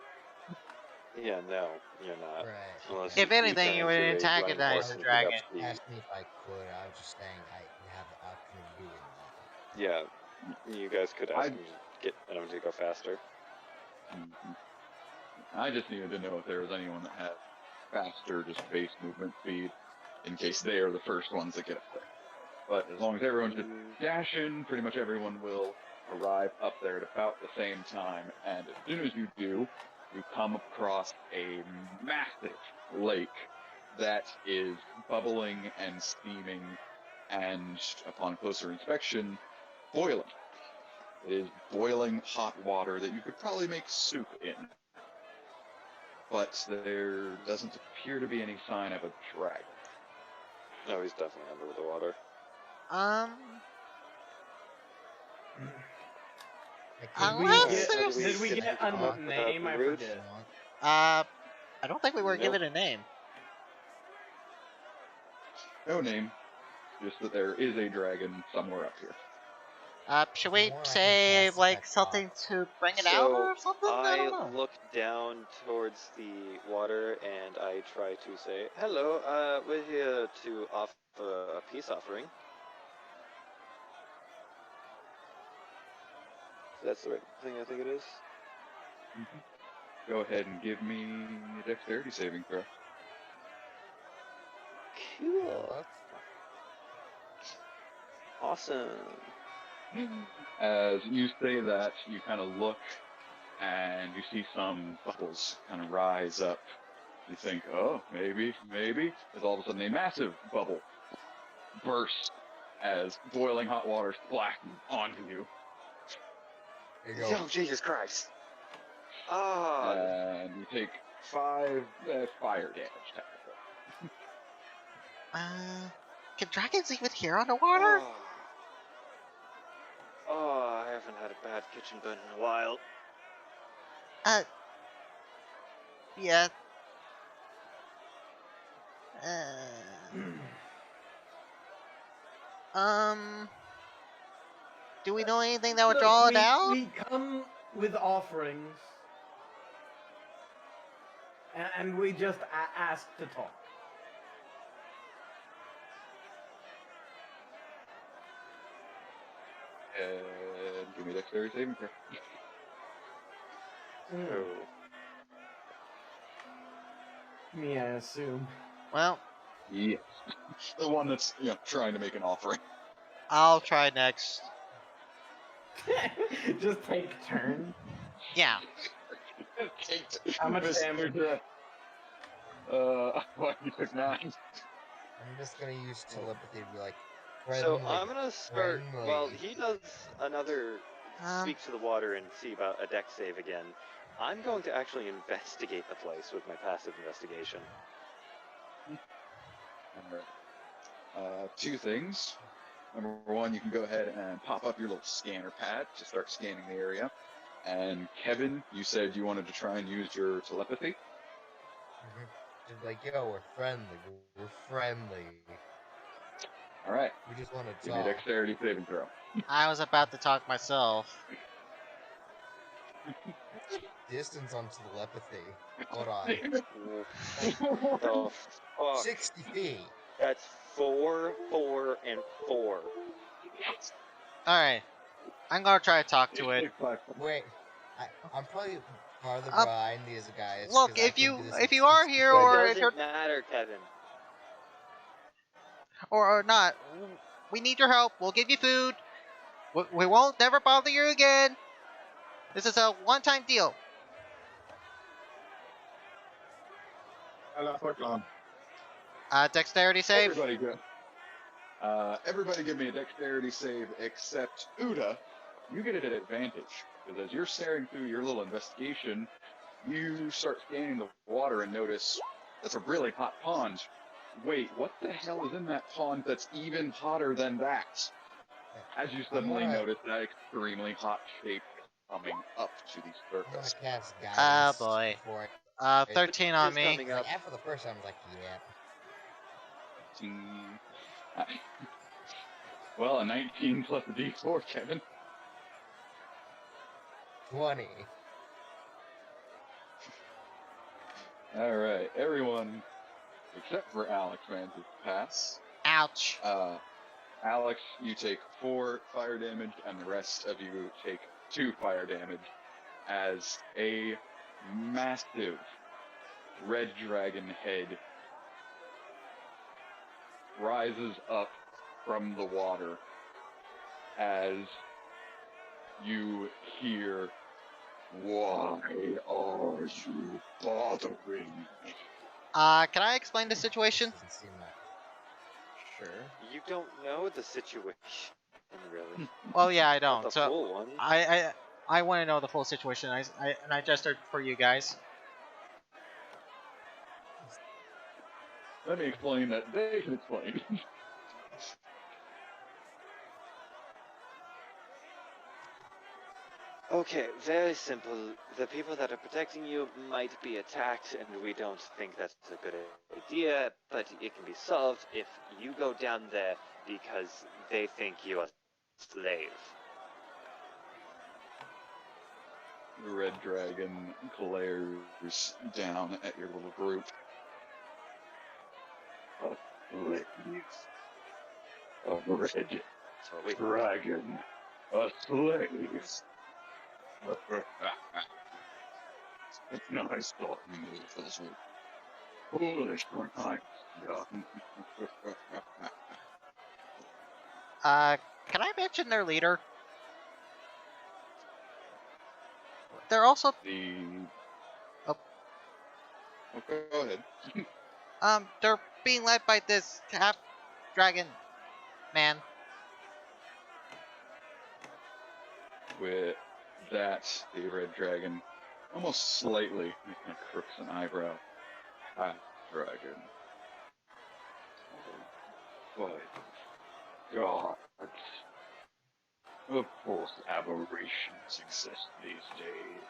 Yeah, no, you're not. Right. Unless If anything, turn you would into a antagonize blind the horse and dragon. pick up Asked me if I could. I was just saying I have the option of doing that. Yeah, you guys could ask him to get him to go faster. Mhm. I just needed to know if there was anyone that had faster, just base movement speed, in case they are the first ones that get up there. But as long as everyone's just dashing, pretty much everyone will arrive up there at about the same time, and as soon as you do, you come across a massive lake that is bubbling and steaming, and upon closer inspection, boiling. It is boiling hot water that you could probably make soup in. But there doesn't appear to be any sign of a dragon. No, he's definitely under the water. Unless Did we get a without name? the I root? forget. I don't think we were Nope. given a name. No name, just that there is a dragon somewhere up here. Should we More I say think that's like that something to bring it So, out or something? I don't I know. look down towards the water and I try to say, "Hello, we're here to offer a peace offering." That's the right thing I think it is. Go ahead and give me a dexterity saving throw. Cool. Awesome. As you say that, you kind of look and you see some bubbles kind of rise up. You think, oh, maybe. There's all of a sudden a massive bubble bursts as boiling hot water splashes onto you. There you go. Oh, Jesus Christ. Ah. And you take 5 fire damage, technically. Can dragons even hear underwater? Oh, I haven't had a bad kitchen burn in a while. Yeah. Do we know anything that would Look, draw it out? We come with offerings, and we just ask to talk. and give me a dexterity saving throw. Oh. Me, I assume. Well, Yes. The one that's, trying to make an offering. I'll try next. Just take a turn. Yeah. How much Miss- damage? What, you took 9? I'm just gonna use telepathy to be like, So friendly, I'm gonna start. friendly. Well, he does another speak to the water and see about a deck save again. I'm going to actually investigate the place with my passive investigation. Alright. 2 things. Number 1, you can go ahead and pop up your little scanner pad to start scanning the area. And Kevin, you said you wanted to try and use your telepathy. Just like, yo, we're friendly. We're friendly. Alright, We just want to give me a talk. dexterity saving throw. I was about to talk myself. Distance on telepathy. Hold on. Oh, fuck. 60 feet. That's 4, 4, and 4. Alright. I'm gonna try to talk to it. Wait, I'm probably farther Up. behind these guys. Look, 'cause I if can you do this if in you are 60 here It or if you're doesn't matter, Kevin. or not, we need your help. We'll give you food. We won't never bother you again. This is a one-time deal. Dexterity save. Everybody give me a dexterity save except Uda. You get it at advantage, because as you're staring through your little investigation, you start scanning the water and notice that's a really hot pond. Wait, what the hell is in that pond that's even hotter than that? As you suddenly notice that extremely hot shape coming up to the I'm gonna surface. cast guidance. Ah, boy. before 13 on It's me. coming up. like, after the first time, I was like, yeah. Well, a 19 plus a d4, Kevin. 20. Alright, everyone, except for Alex, manages to pass. Ouch. Alex, you take 4 fire damage, and the rest of you take 2 fire damage, as a massive red dragon head rises up from the water as you hear, "Why are you bothering me?" Can I explain the situation? Doesn't seem that. Sure. You don't know the situation, really. Well, yeah, I Not don't. the So full one. I want to know the full situation. I gestured for you guys. Let me explain that they can explain. Okay, very simple. The people that are protecting you might be attacked, and we don't think that's a good idea, but it can be solved if you go down there because they think you're a slave. The red dragon glares down at your little group. A red That's what we dragon. A slave. It's nice talking to you, Professor. Foolish when I'm young. Can I mention their leader? They're also Oh, go ahead. they're being led by this half dragon man. With that, the red dragon almost slightly crooks an eyebrow. Dragon. Oh, my God. Of course, aberrations exist these days.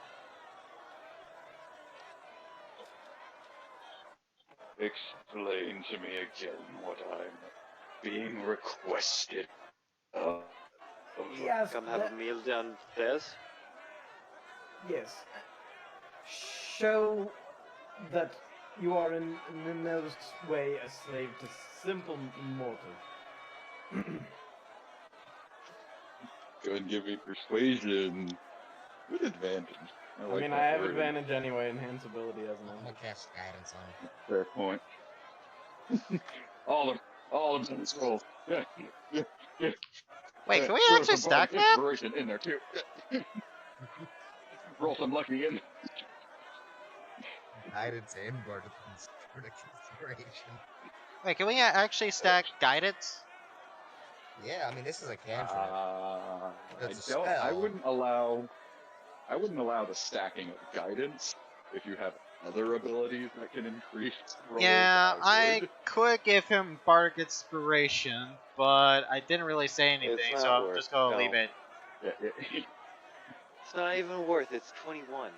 Explain to me again what I'm being requested of. Yes. come have a meal downstairs. Yes. Show that you are in no way a slave to simple mortal. Kevin, give me persuasion with advantage. I like mean, that I have wording. advantage anyway. Enhance ability as an I'm gonna cast guidance on him. Fair point. all of them rolls. Yeah. Wait, can we Throw actually some stack bardic them? inspiration in there too. Roll some lucky in. Guidance and bardic inspiration. Wait, can we actually stack guidance? Yeah, I mean this is a cantrip. It's a I spell. wouldn't allow the stacking of guidance if you have other abilities that can increase rolls. Yeah, I would. could give him bardic inspiration, but I didn't really say anything, It's so not I'm worth just gonna no. leave it. Yeah, It's not even worth. It's 21.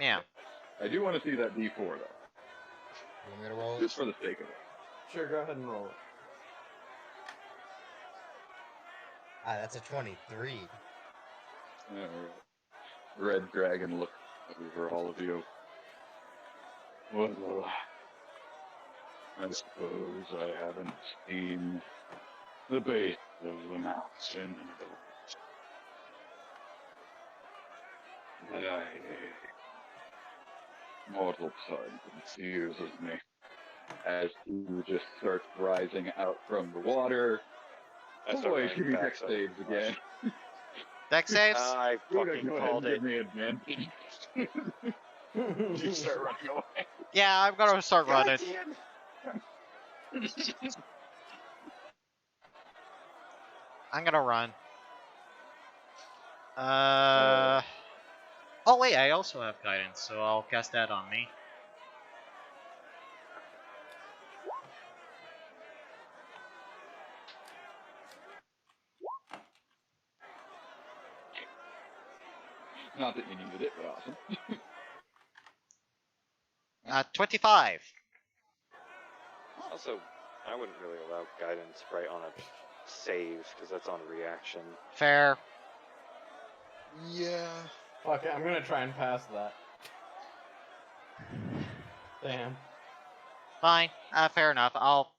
Yeah. I do want to see that D4 though, You want me to roll it? just for the sake of it. Sure, go ahead and roll it. Ah, that's a 23. Alright. Red Dragon looks over all of you. Well, I suppose I haven't seen the base of the mountain. But mortal son confuses me as he just starts rising out from the water. I start Boy, running give me back, dex so saves again. Deck saves? I fucking Go ahead called and it. give me advantage. You start running away. Yeah, I'm gonna start running. I'm gonna run. Oh wait, I also have guidance, so I'll cast that on me. Not that you needed it, but awesome. 25. Also, I wouldn't really allow guidance right on a save, because that's on reaction. Fair. Yeah. Fuck it, I'm gonna try and pass that. Damn. Fine. Fair enough. I'll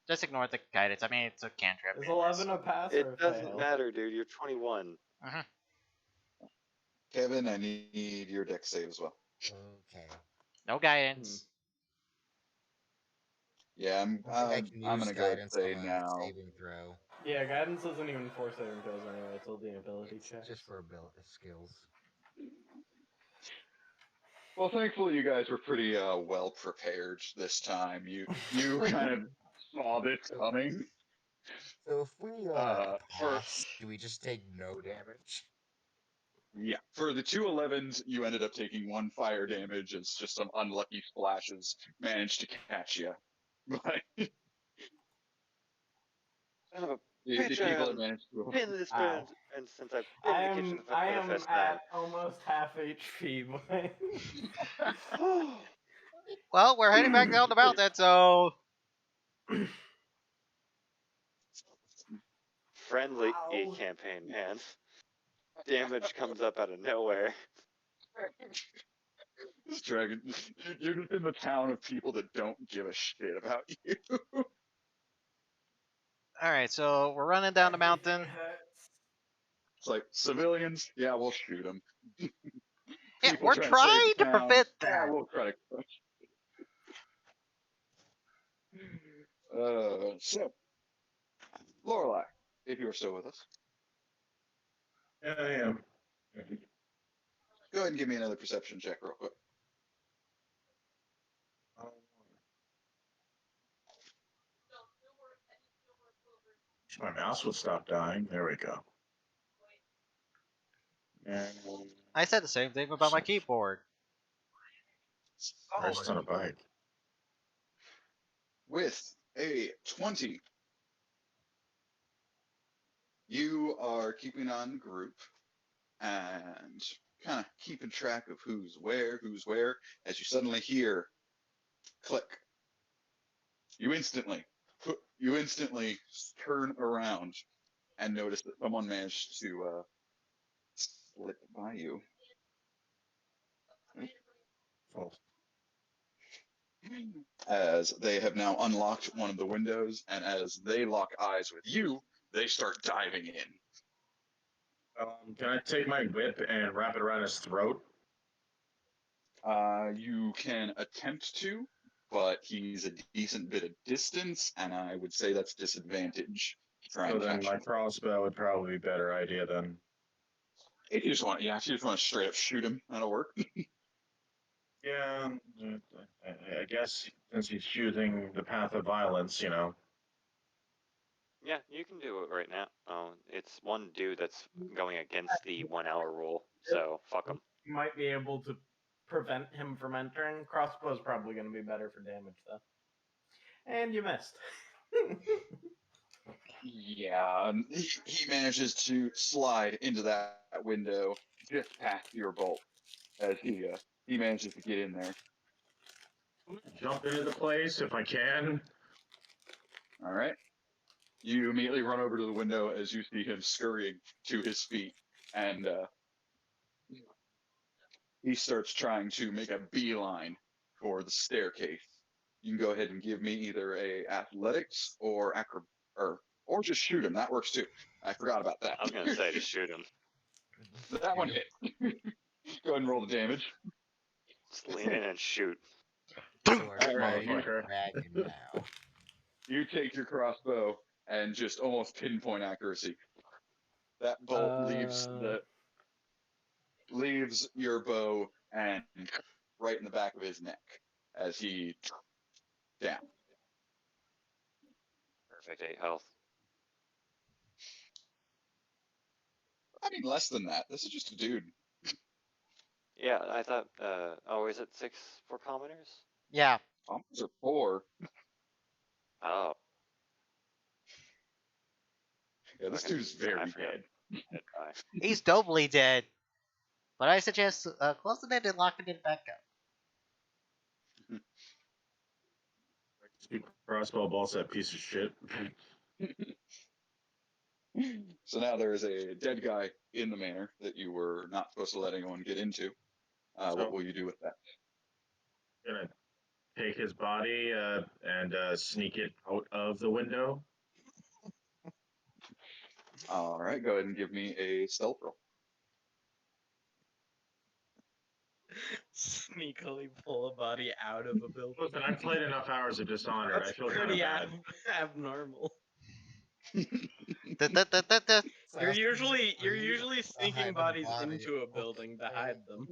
just ignore the guidance. I mean, it's a cantrip. Is 11 a pass or It a doesn't fail? matter, dude. You're 21. Kevin, I need your dex save as well. Okay. No guidance. Yeah, I think I can I'm use gonna go guidance say on a now. saving throw. Yeah, guidance doesn't even force saving throws anyway. It's all the ability It's check. just for ability skills. Well, thankfully you guys were pretty well prepared this time. You kind of saw this coming. So if we for pass, do we just take no damage? yeah, for the 2 11s, you ended up taking 1 fire damage as just some unlucky splashes managed to catch you. But Son of a the bitch, people I that managed to am in this Ow. burn, and since I've been in the kitchen for I the am first at almost half HP, but... time. Well, we're heading back down the mountain, so Friendly Ow. campaign, man. Damage comes up out of nowhere. this dragon, you're just in the town of people that don't give a shit about you. alright, so we're running down the mountain. It's like civilians, yeah, we'll shoot them. Yeah, we're trying to prevent Yeah, that. we'll try to crush. So, Lorelai, if you are still with us, Yeah, I am. go ahead and give me another perception check real quick. Wish my mouse would stop dying. There we go. And I said the same thing about my keyboard. Christ on a bike. With a 20, you are keeping on group and kind of keeping track of who's where, as you suddenly hear click. You instantly turn around and notice that someone managed to slip by you. False. As they have now unlocked one of the windows, and as they lock eyes with you, they start diving in. Can I take my whip and wrap it around his throat? You can attempt to, but he's a decent bit of distance, and I would say that's disadvantage. Try So and then catch my him. crossbow would probably be a better idea then. If you just want, if you just want to straight up shoot him, that'll work. Yeah, I guess since he's choosing the path of violence, you know. Yeah, you can do it right now. It's one dude that's going against the 1 hour rule, so fuck him. You might be able to prevent him from entering. Crossbow's probably going to be better for damage, though. And you missed. Yeah, he manages to slide into that window just past your bolt as he manages to get in there. Jump into the place if I can. All right. You immediately run over to the window as you see him scurrying to his feet, and he starts trying to make a beeline for the staircase. You can go ahead and give me either a athletics or or just shoot him. That works too. I forgot about that. I was gonna say to shoot him. That one hit. Go ahead and roll the damage. Just lean in and shoot. So we're All right. dragon now. You take your crossbow and just almost pinpoint accuracy. That bolt leaves your bow and right in the back of his neck as he down. Perfect 8 health. I mean, less than that. This is just a dude. Yeah, I thought. Oh, is it 6 for commoners? Yeah. Almost are 4. Oh. Yeah, this dude is very dead. He's doubly dead. But I suggest closing it and locking it back up. Crossbow bolts, that piece of shit. So now there is a dead guy in the manor that you were not supposed to let anyone get into. What will you do with that? Gonna take his body and sneak it out of the window. All right, go ahead and give me a stealth roll. Sneakily pull a body out of a building. Listen, I've played enough hours of Dishonored. That's I feel pretty kind of bad. abnormal. Da-da-da-da-da. You're usually sneaking bodies into a building to hide them.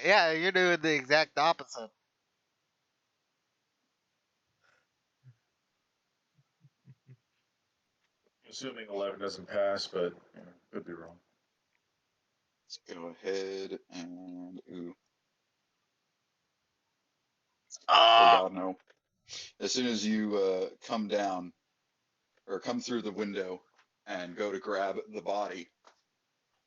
Yeah, you're doing the exact opposite. Assuming 11 doesn't pass, but could be wrong. Let's go ahead and oh God, no! As soon as you come down or come through the window and go to grab the body,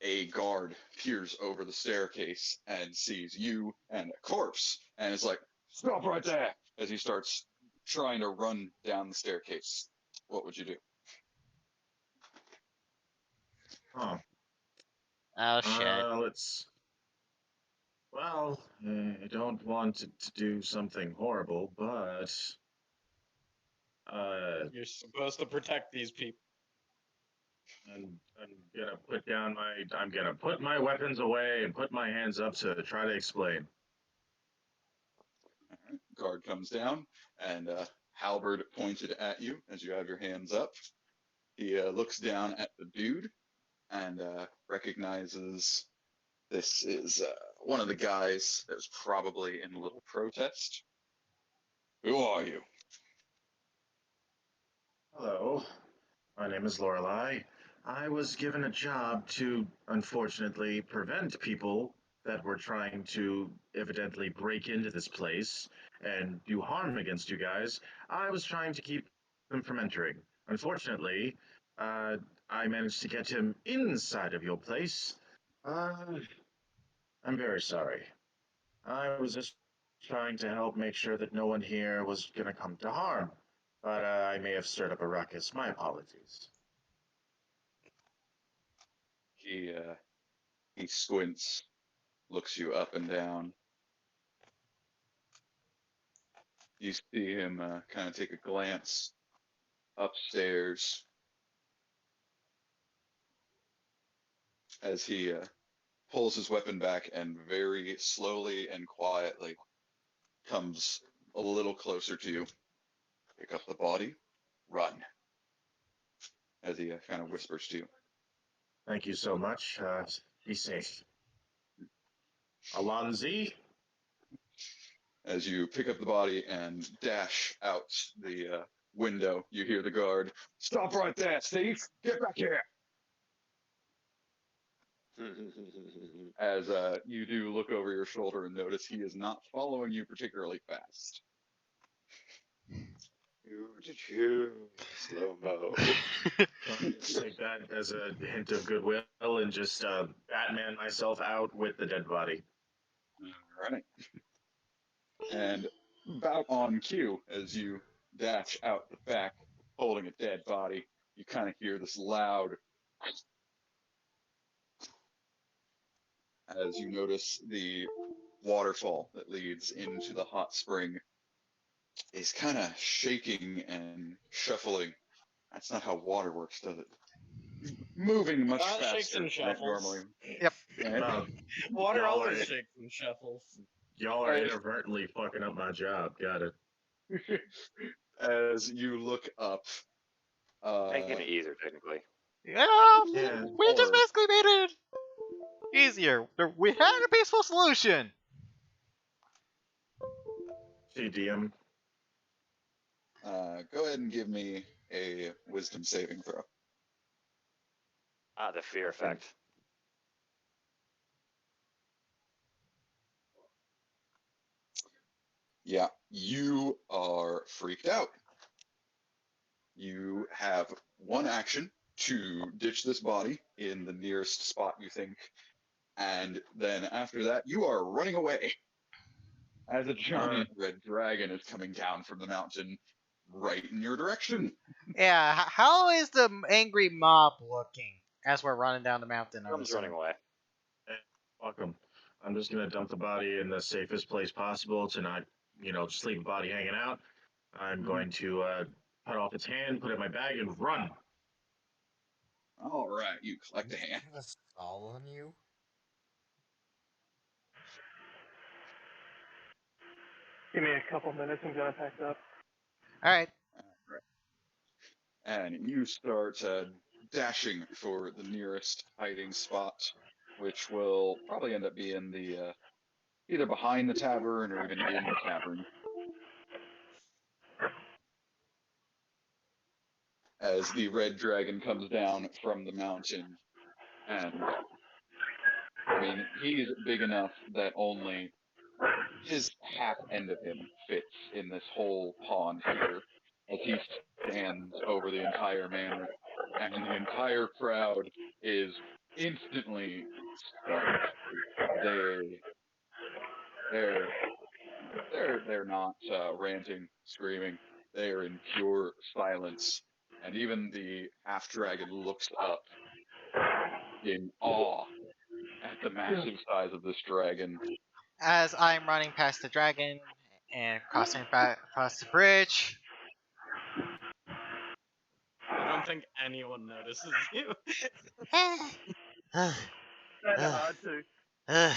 a guard peers over the staircase and sees you and a corpse, and is like, "Stop right there!" As he starts trying to run down the staircase. What would you do? Huh. Oh shit. Well, I don't want to do something horrible, but You're supposed to protect these people. I'm gonna put my weapons away and put my hands up to try to explain. Guard comes down and halberd pointed at you as you have your hands up. He looks down at the dude and recognizes this is one of the guys that was probably in a little protest. Who are you? Hello, my name is Lorelei. I was given a job to, unfortunately, prevent people that were trying to evidently break into this place and do harm against you guys. I was trying to keep them from entering. Unfortunately, I managed to get him inside of your place. I'm very sorry. I was just trying to help make sure that no one here was going to come to harm. But I may have stirred up a ruckus. My apologies. He squints, looks you up and down. You see him kind of take a glance upstairs. as he pulls his weapon back and very slowly and quietly comes a little closer to you. Pick up the body, run, as he kind of whispers to you. Thank you so much. Be safe. Alonzi? As you pick up the body and dash out the window, you hear the guard, "Stop right there, Steve! Get back here!" As you do look over your shoulder and notice he is not following you particularly fast. Slow-mo. Take that as a hint of goodwill and just Batman myself out with the dead body. All right. And about on cue, as you dash out the back, holding a dead body, you kind of hear this loud, as you notice the waterfall that leads into the hot spring is kind of shaking and shuffling. That's not how water works, does it? Moving much Shakes faster and than it shuffles. normally. Yep. Right? Water Y'all always are- shakes and shuffles. Y'all are inadvertently fucking up my job. Got it. As you look up, Making it easier, technically. Yeah, Yeah. we just Or- basically made it easier. We had a peaceful solution. CDM. go ahead and give me a wisdom saving throw. The fear effect. Yeah, you are freaked out. You have one action to ditch this body in the nearest spot you think, and then after that, you are running away as a giant red dragon is coming down from the mountain right in your direction. Yeah, how is the angry mob looking as we're running down the mountain? I'm just running away. Welcome. I'm just gonna dump the body in the safest place possible to not, just leave the body hanging out. I'm going to cut off its hand, put it in my bag, and run. All right, you collect a hand. Have a stall on you? Give me a couple minutes. I'm gonna pack up. All right. And you start dashing for the nearest hiding spot, which will probably end up being the either behind the tavern or even in the tavern. As the red dragon comes down from the mountain, and I mean, he's big enough that only his half end of him fits in this whole pond here, as he stands over the entire manor, and the entire crowd is instantly stunned. They're not ranting, screaming. They are in pure silence, and even the half dragon looks up in awe at the massive size of this dragon. As I'm running past the dragon and crossing back across the bridge. I don't think anyone notices you. uh, Kinda hard to.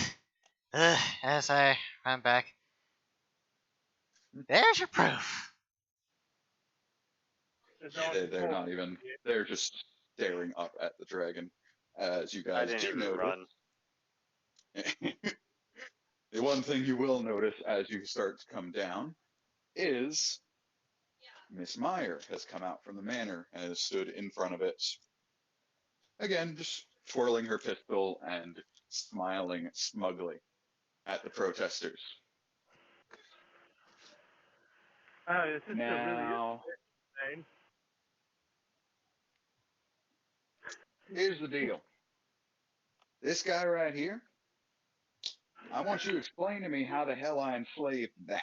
as I run back. There's your proof. There's no one They're not even. They're just staring up at the dragon, as you I guys didn't do even notice. run. The one thing you will notice as you start to come down is Miss Meyer has come out from the manor and has stood in front of it. Again, just twirling her pistol and smiling smugly at the protesters. Oh, this is Now, really insane. here's the deal. This guy right here, I want you to explain to me how the hell I enslaved that.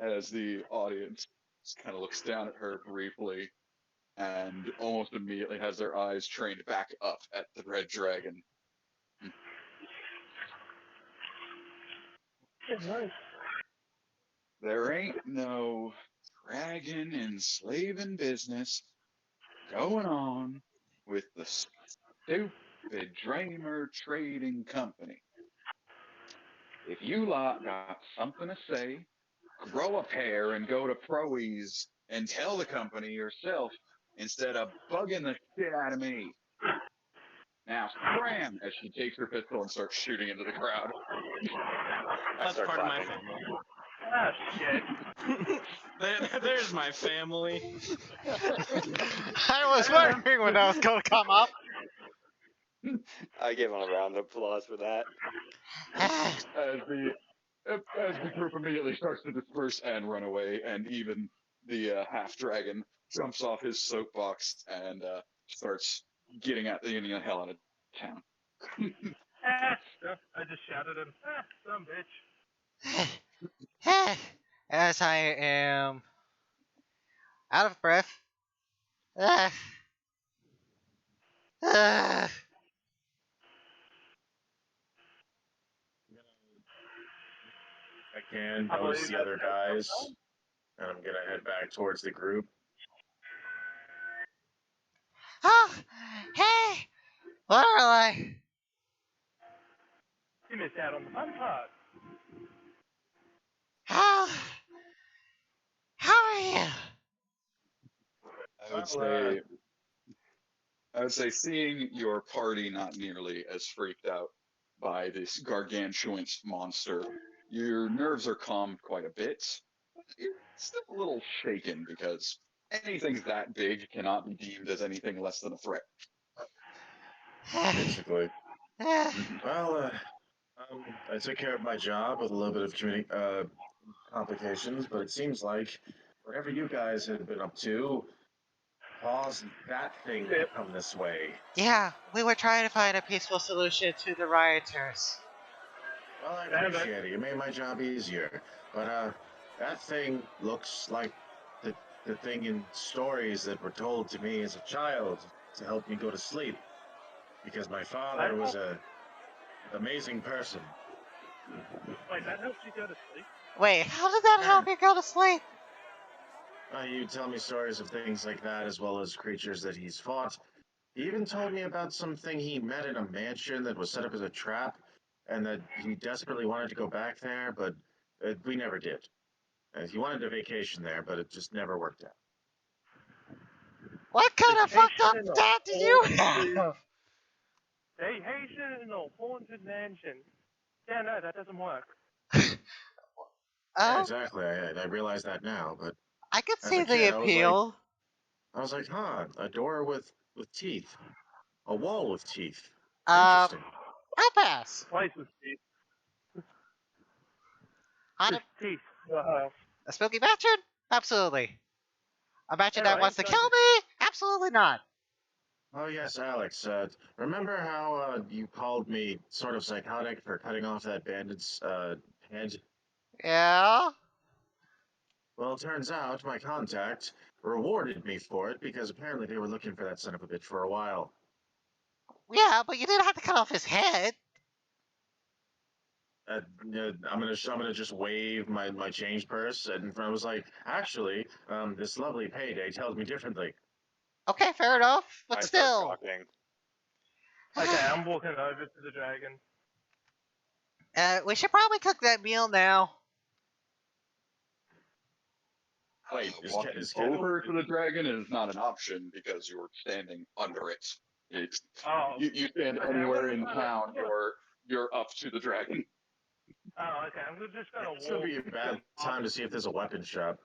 As the audience kind of looks down at her briefly and almost immediately has their eyes trained back up at the red dragon. Yeah, nice. There ain't no dragon enslaving business going on with the stupid Dramer Trading Company. If you lot got something to say, grow a pair and go to Proe's and tell the company yourself instead of bugging the shit out of me. Now, scram! As she takes her pistol and starts shooting into the crowd. I That's start part clapping. of my family. Ah, shit. There's my family. I was wondering when that was going to come up. I give him a round of applause for that. As the group immediately starts to disperse and run away, and even the half dragon jumps off his soapbox and starts getting the hell out of town. I just shouted at him. Some bitch. As I am out of breath. Ah. Ah. I can notice the other guys, and I'm gonna head back towards the group. Oh, hey! Where am I? You missed out on the fun part. How are you? I would say seeing your party not nearly as freaked out by this gargantuan monster, your nerves are calmed quite a bit. You're still a little shaken because anything that big cannot be deemed as anything less than a threat. Basically. Well, I took care of my job with a little bit of complications, but it seems like whatever you guys had been up to caused that thing to come this way. Yeah, we were trying to find a peaceful solution to the rioters. Well, I appreciate it. You made my job easier. But that thing looks like the thing in stories that were told to me as a child to help me go to sleep. Because my father was a amazing person. Wait, that helps you go to sleep? Wait, how did that help you go to sleep? You tell me stories of things like that as well as creatures that he's fought. He even told me about something he met in a mansion that was set up as a trap and that he desperately wanted to go back there, but we never did. He wanted a vacation there, but it just never worked out. What kind of fucked up dad do you have? Vacation in a haunted mansion. Yeah, no, that doesn't work. Yeah, exactly. I realize that now, but I could as see a the kid, appeal. I was like, a door with teeth. A wall with teeth. I'll pass. Place with teeth. Haunted teeth. a spooky mansion? Absolutely. A mansion that Alright, wants to so kill me? Absolutely not. Oh, yes, Alex. Remember how you called me sort of psychotic for cutting off that bandit's head? Yeah? Well, it turns out my contact rewarded me for it because apparently they were looking for that son of a bitch for a while. Yeah, but you didn't have to cut off his head. I'm gonna just wave my change purse, and I was like, actually, this lovely payday tells me differently. Okay, fair enough, but I still. Okay, I'm walking over to the dragon. We should probably cook that meal now. Wait, Walking over to the dragon is not an option because you're standing under it. You stand anywhere in town, you're up to the dragon. Oh, okay. I'm just gonna walk. It's gonna be a bad time to see if there's a weapon shop.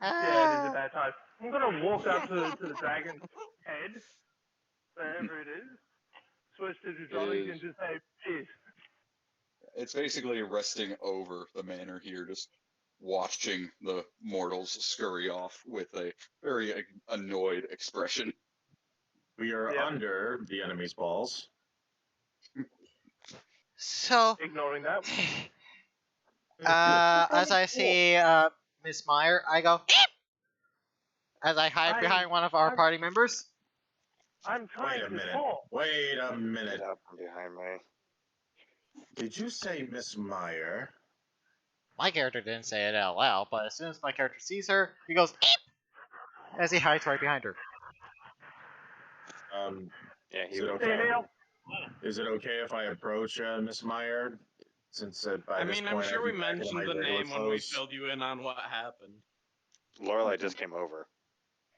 Yeah, it is a bad time. I'm gonna walk up to the dragon's head, wherever it is, switch to Drudonic and just say, "Peace." It's basically resting over the manor here, just watching the mortals scurry off with a very annoyed expression. We are under the enemy's balls. So, ignoring that. as I see Miss Meyer, I go, Eep! As I hide behind one of our party members. I'm trying to minute. talk. Wait a minute. Get up from behind me. Did you say Miss Meyer? My character didn't say it out loud, but as soon as my character sees her, he goes, "Eep!" as he hides right behind her. Yeah, Is it okay? Is it okay if I approach Miss Meyer? Since by I this mean, point I'm sure I'd we be back in mentioned my the regular name when we clothes. filled you in on what happened. Lorelai just came over.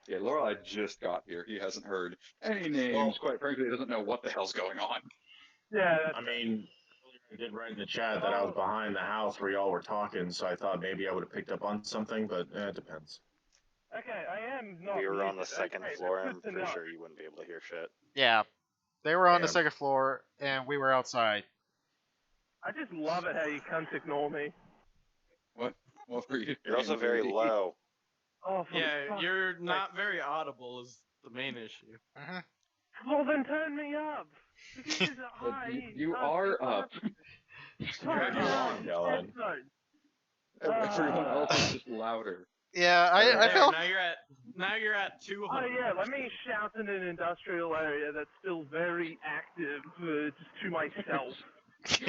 Yeah, Lorelai just got here. He hasn't heard any names. Quite frankly, he doesn't know what the hell's going on. Yeah, I mean, I did write in the chat that I was behind the house where y'all were talking, so I thought maybe I would have picked up on something, but it depends. okay, I am not. We were on the muted. second Okay, floor, that's and I'm good to pretty know. sure you wouldn't be able to hear shit. Yeah, they were on the Damn. second floor, and we were outside. I just love it how you cunts ignore me. What were you You're also saying, very lady? low. Oh, for Yeah, fuck's you're sake. not very audible is the main issue. Well, then turn me up. Because it's high. You are up. Turn you up. on, Dylan. Everyone else is just louder. Yeah, I There, feel. now you're at 200. Oh yeah, let me shout in an industrial area that's still very active, just to myself,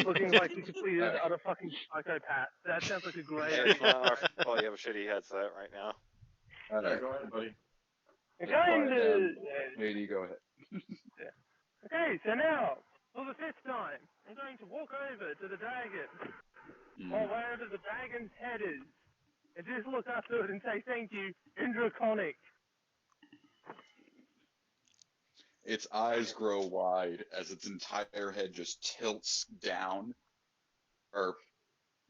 looking like a complete utter fucking psychopath. That sounds like a great Yeah, it's idea. not our fault you have a shitty headset right now. All right, Go ahead, buddy. I'm Just going quiet to. down. Lady, go ahead. Okay, so now, for the fifth time, I'm going to walk over to the dragon, or wherever the dragon's head is, and just look up to it and say thank you in Draconic. Its eyes grow wide as its entire head just tilts down, or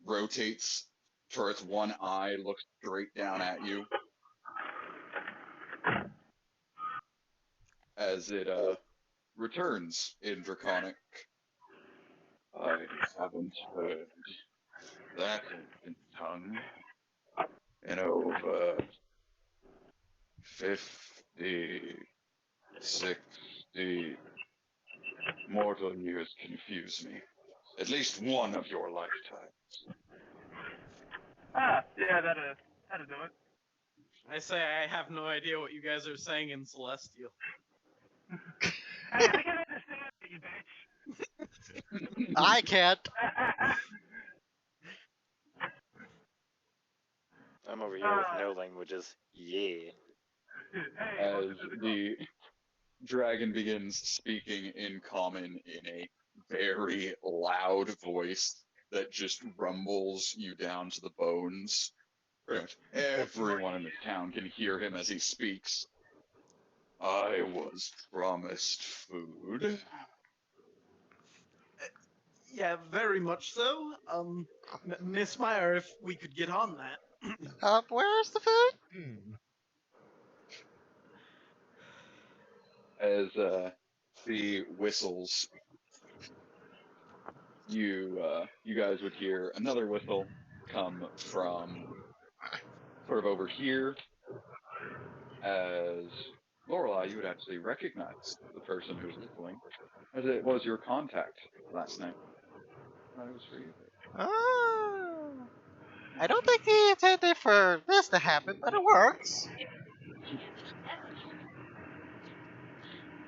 rotates for its one eye, looks straight down at you. As it returns in Draconic. I haven't heard that in tongue in over 50, 60 mortal years confuse me. At least one of your lifetimes. Ah, yeah, that'll do it. I say I have no idea what you guys are saying in Celestial. Hey, I can understand it, you bitch. I can't. I'm over here with no languages. Yeah. As the dragon begins speaking in common in a very loud voice that just rumbles you down to the bones. Pretty much everyone in the town can hear him as he speaks. I was promised food. Yeah, very much so. Miss Meyer, if we could get on that. Where's the food? As the whistles, you guys would hear another whistle come from sort of over here. As Lorelai, you would actually recognize the person who was whistling, as it was your contact last night. It was for you. Oh. I don't think he intended for this to happen, but it works.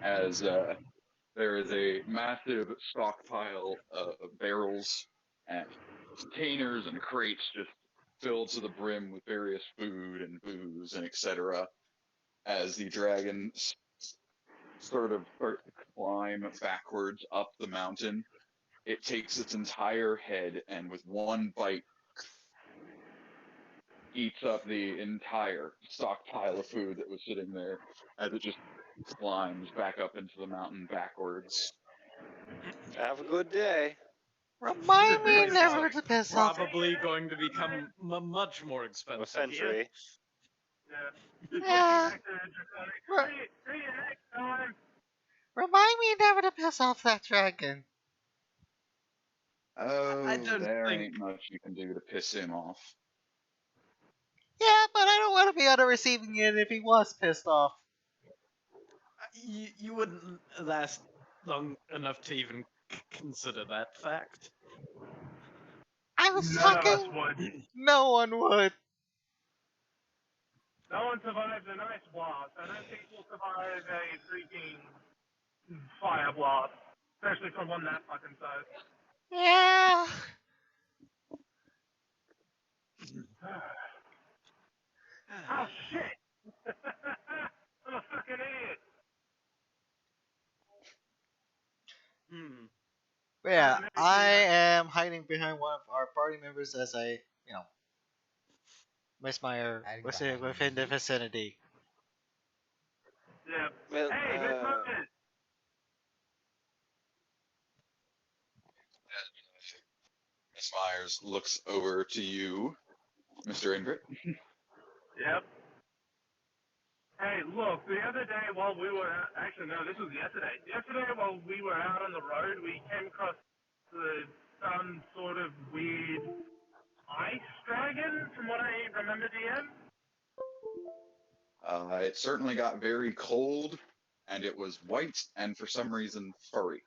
As there is a massive stockpile of barrels and containers and crates just filled to the brim with various food and booze and etc. As the dragon sort of starts to climb backwards up the mountain, it takes its entire head and with one bite eats up the entire stockpile of food that was sitting there as it just climbs back up into the mountain backwards. Have a good day. Remind me never to piss off. Probably going to become much more expensive. A century. Yeah. See you next time. Remind me never to piss off that dragon. Oh, I don't there think- ain't much you can do to piss him off. Yeah, but I don't want to be on the receiving end if he was pissed off. You wouldn't last long enough to even consider that fact. I was None of us talking. would. No one would. No one survived an ice blast. I don't think we'll survive a freaking fire blast. Especially from one that fucking size. Yeah. Oh shit! I'm a fucking idiot. Hmm. But yeah, I am hiding behind one of our party members as I, miss my Hiding within behind the me? vicinity. Yeah. Well, Hey, Miss Moses. Miss Myers looks over to you, Mr. Ingrid. Yep. Hey, look, the other day while we were actually no, this was yesterday. Yesterday while we were out on the road, we came across some sort of weird ice dragon, from what I remember, DM. It certainly got very cold, and it was white, and for some reason furry.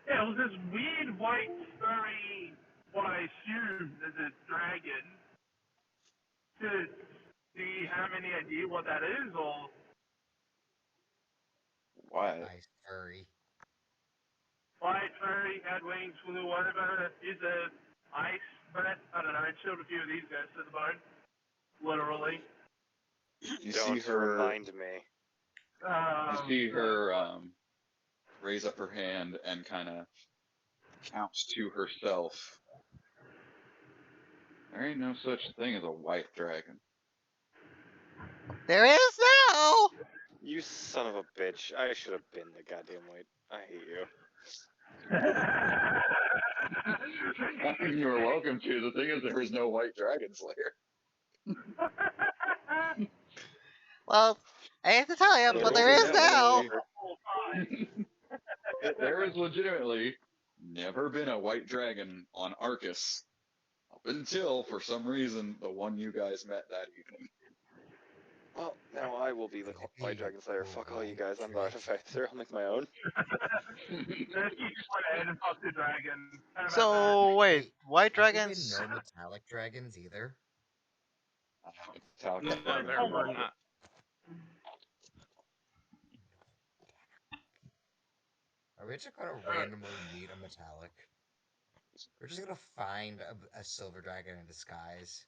Yeah, it was this weird white furry, what I assume is a dragon. Do you have any idea what that is, or? Why? Nice furry. White furry, had wings, flew over, is a ice breath. I don't know, it showed a few of these guys to the bone. Literally. You don't see her. remind me. You see her raise up her hand and kind of counts to herself. There ain't no such thing as a white dragon. There is now. You son of a bitch. I should have been the goddamn white. I hate you. You're welcome to. The thing is, there is no white dragon slayer. Well, I hate to tell you, but there is now. There has legitimately never been a white dragon on Arcuus. Up until, for some reason, the one you guys met that evening. Well, now I will be the White Dragon Slayer. Fuck all you guys. I'm the artificer. I'll make my own. You just went ahead and fucked the dragon. How about So wait, white Have there dragons? been no metallic dragons either? No, there were not. Are we just gonna randomly meet a metallic? We're just gonna find a silver dragon in disguise.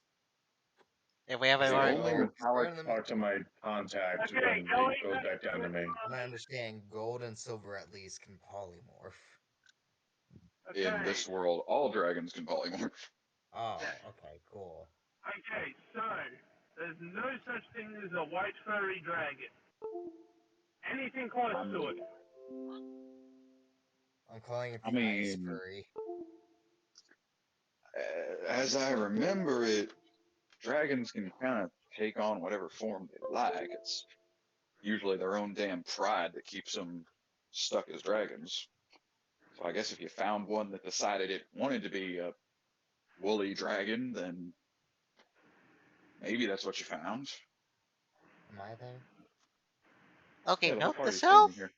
If we have The a only Gold, metallic talk to my contact Okay, when going it goes back down to me. and I understand gold and silver at least can polymorph. Okay. In this world, all dragons can polymorph. Oh, okay, cool. Okay, so there's no such thing as a white furry dragon. Anything close to it. I'm calling it I the ice mean- furry. As I remember it, dragons can kind of take on whatever form they like. It's usually their own damn pride that keeps them stuck as dragons. So I guess if you found one that decided it wanted to be a woolly dragon, then maybe that's what you found. Am I there? Okay, Yeah, the whole note to party's self. standing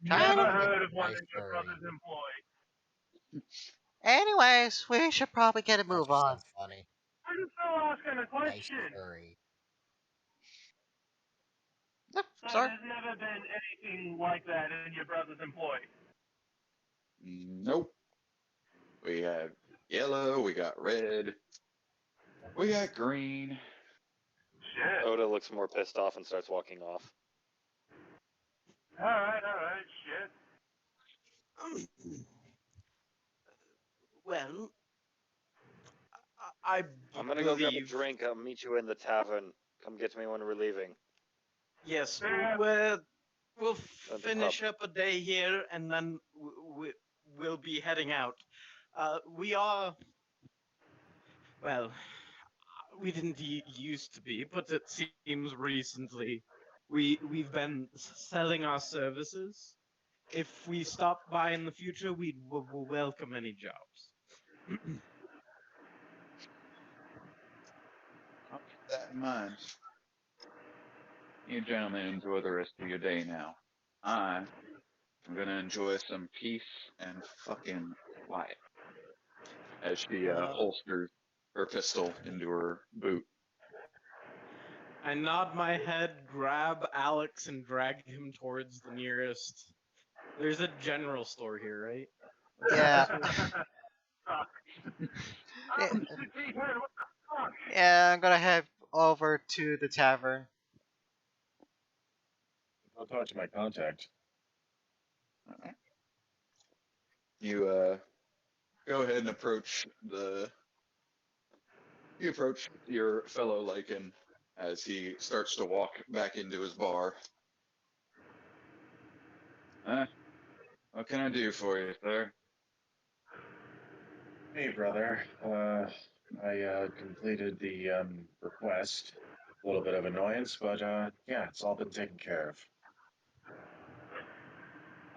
here. Try Never to. heard of one Ice in your furry. brother's employ. Anyways, we should probably get a That move just on. sounds funny. I'm still asking a Ice question. furry. Yep, So sorry. there's never been anything like that in your brother's employ. Nope. We have yellow, we got red, we got green. Shit. Oda looks more pissed off and starts walking off. Alright, shit. Well, I I'm gonna go grab a believe- drink. I'll meet you in the tavern. Come get me when we're leaving. Yes, Yeah. we'll At the finish up a day here, and then we'll be heading out. We are, well, we didn't used to be, but it seems recently we've been selling our services. If we stop by in the future, we'll welcome any jobs. I'll keep that in mind. You gentlemen enjoy the rest of your day now. I'm gonna enjoy some peace and fucking quiet. As she holsters her pistol into her boot. I nod my head, grab Alex, and drag him towards the nearest. There's a general store here, right? Yeah. Fuck. Yeah. Oh, shit, what the fuck? Yeah, I'm gonna head over to the tavern. I'll talk to my contact. You go ahead and approach your fellow Lycan as he starts to walk back into his bar. What can I do for you, sir? Hey, brother. I completed the request. A little bit of annoyance, but yeah, it's all been taken care of.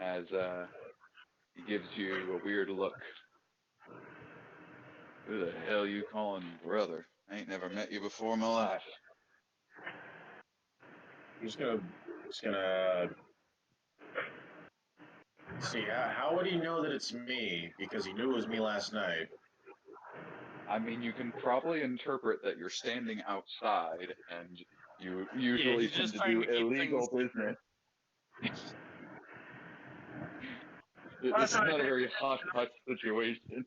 As he gives you a weird look. Who the hell you calling brother? I ain't never met you before in my life. I'm just gonna see. How would he know that it's me? Because he knew it was me last night. I mean, you can probably interpret that you're standing outside and you usually he's tend just to trying do to keep illegal things business. This is not a very hot situation.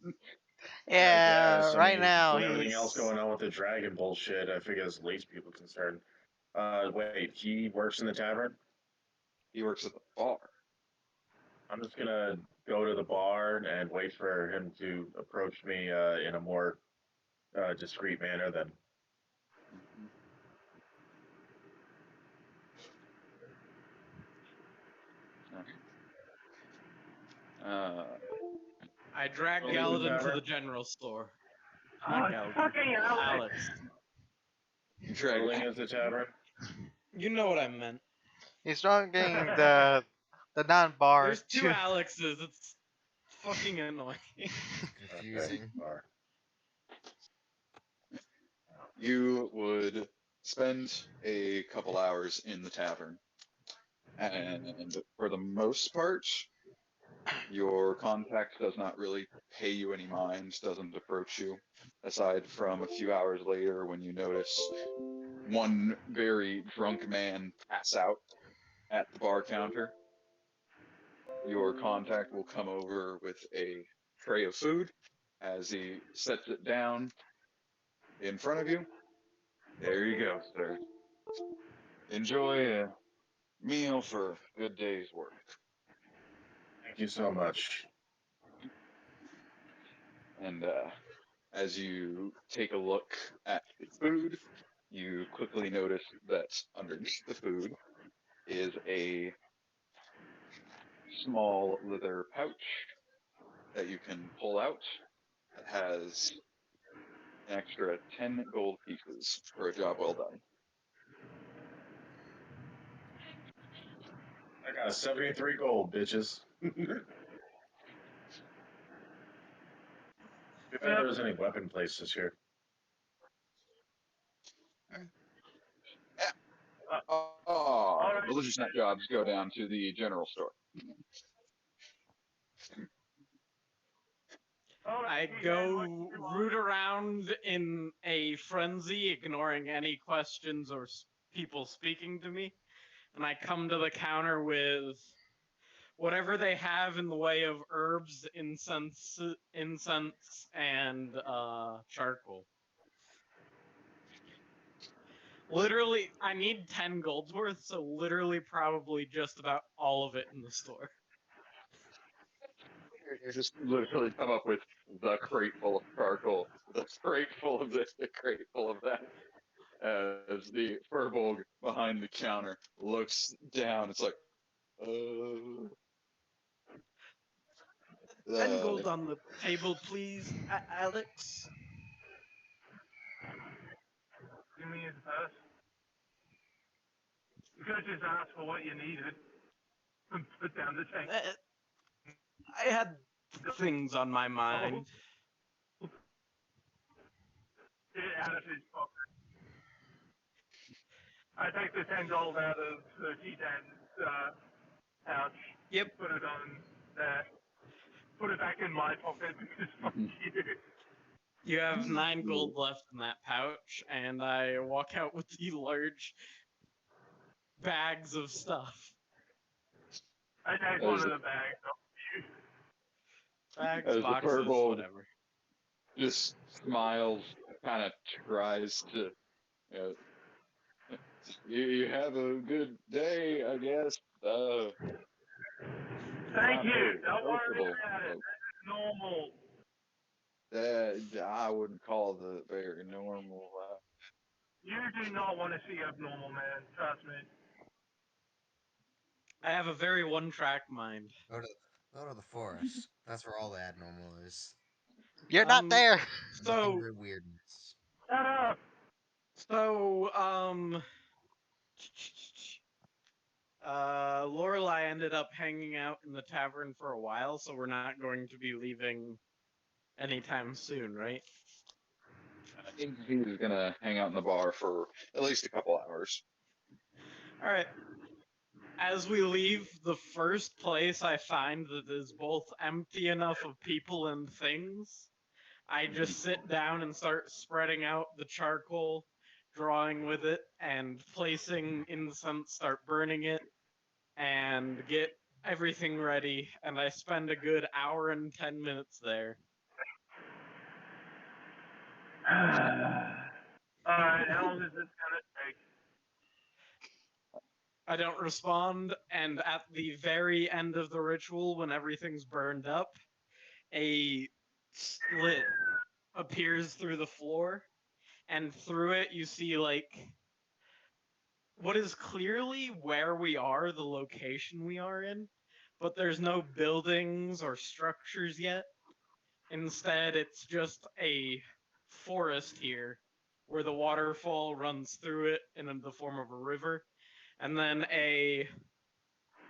Yeah, I right mean, now with everything else he's. going on with the dragon bullshit, I figure as least people concerned. Wait, he works in the tavern? He works at the bar. I'm just gonna go to the bar and wait for him to approach me in a more discreet manner then. I drag Well, Galadin to whatever. the general store. Oh, Not it's Galadin. fucking Alex. You drag Rolling is the tavern? You know what I meant. He's dragging the non-bar There's two to. Alexes. It's fucking annoying. Confusing. Bar. You would spend a couple hours in the tavern. And for the most part, your contact does not really pay you any mind, doesn't approach you, aside from a few hours later when you notice one very drunk man pass out at the bar counter. Your contact will come over with a tray of food as he sets it down in front of you. There you go, sir. Enjoy a meal for a good day's work. Thank you so much. And as you take a look at the food, you quickly notice that underneath the food is a small leather pouch that you can pull out that has an extra 10 gold pieces for a job well done. I got 73 gold, bitches. If there's any weapon places here. Religious nut jobs go down to the general store. I go root around in a frenzy, ignoring any questions or people speaking to me, and I come to the counter with whatever they have in the way of herbs, incense, and charcoal. Literally, I need 10 gold's worth, so literally probably just about all of it in the store. You just literally come up with the crate full of charcoal, the crate full of this, the crate full of that. As the Furbolg behind the counter looks down, it's like, 10 gold on the table, please, Alex. Give me his purse. You could have just asked for what you needed and put down the tank. I had things on my mind. Get it out of his pocket. I take the 10 gold out of G10's pouch. Yep. Put it on there. Put it back in my pocket because fuck you. You have 9 gold left in that pouch, and I walk out with the large bags of stuff. I take one of the bags off you. Bags, as boxes, the Furbolg whatever. just smiles kind of tries to, you know, you have a good day, I guess. Thank Not you. very Don't worry sociable. about it. Folks. This is normal. I wouldn't call the very normal. You do not want to see abnormal, man. Trust me. I have a very one-track mind. Go to the forest. That's where all the abnormal is. You're not there. So, Weird weirdness. Shut up. so, Lorelai ended up hanging out in the tavern for a while, so we're not going to be leaving anytime soon, right? He's gonna hang out in the bar for at least a couple hours. All right. As we leave, the first place I find that is both empty enough of people and things, I just sit down and start spreading out the charcoal, drawing with it, and placing incense, start burning it, and get everything ready. And I spend a good hour and 10 minutes there. Alright, how long is this gonna take? I don't respond, and at the very end of the ritual, when everything's burned up, a slit appears through the floor, and through it you see like what is clearly where we are, the location we are in, but there's no buildings or structures yet. Instead, it's just a forest here where the waterfall runs through it in the form of a river, and then a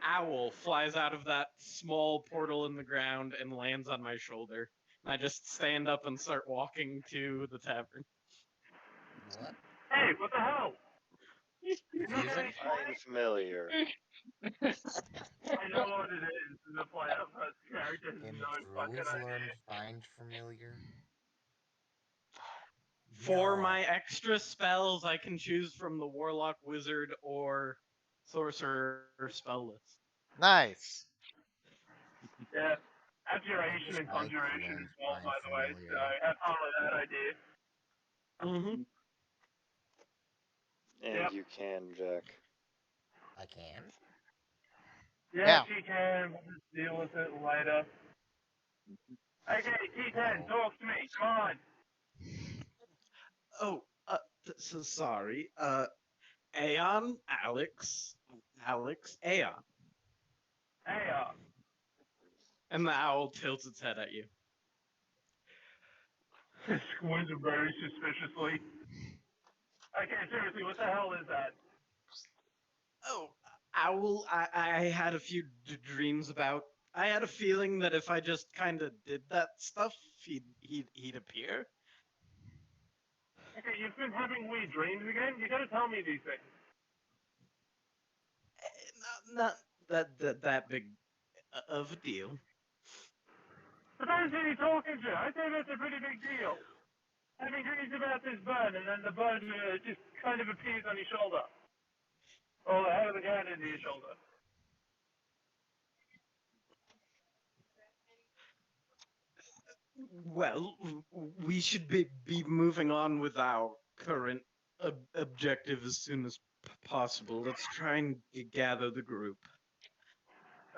owl flies out of that small portal in the ground and lands on my shoulder. And I just stand up and start walking to the tavern. What? Hey, what the hell? You're not Confusing? gonna Find familiar. I know what it is. The player first character has no fucking Improve, learn, idea. find familiar. For No. my extra spells, I can choose from the Warlock, Wizard, or Sorcerer spell list. Nice. Yeah. Abjuration and Like to conjuration learn, as well, find by the way, familiar. so have fun with that idea. Mm-hmm. And Yep. you can, Jack. I can. Yeah, she can. We'll just deal with it later. Okay, T10, talk to me. Come on. Oh, so sorry. Aeon, Alex, Aeon. Hey, And the owl tilts its head at you. squints very suspiciously. Okay, seriously, what the hell is that? Oh, owl, I had a few dreams about. I had a feeling that if I just kind of did that stuff, he'd appear. Okay, you've been having weird dreams again? You gotta tell me these things. Not that big of a deal. Depends who you're talking to. I say that's a pretty big deal. Having dreams about this bird, and then the bird just kind of appears on your shoulder. Or the head of the cat into your shoulder. Well, we should be moving on with our current objective as soon as possible. Let's try and gather the group.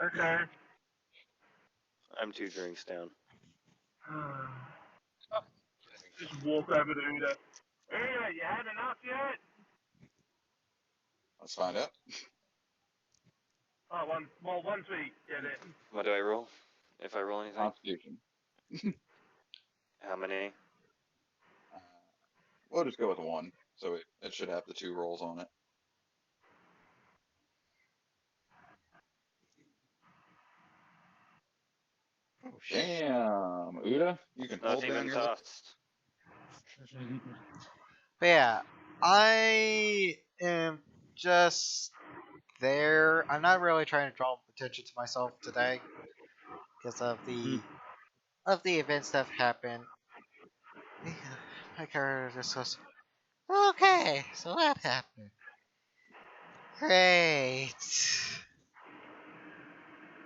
Okay. I'm 2 drinks down. Just walk over to Uda. Uda, you had enough yet? Let's find out. Oh, once we get it. What do I roll? If I roll anything? Constitution. How many? We'll just go with 1, so it should have the 2 rolls on it. Oh shit. Damn, Uda, you can Not hold down even your. tossed. But yeah, I am just there. I'm not really trying to draw attention to myself today because of the events that have happened. My character just goes, okay, so that happened. Great.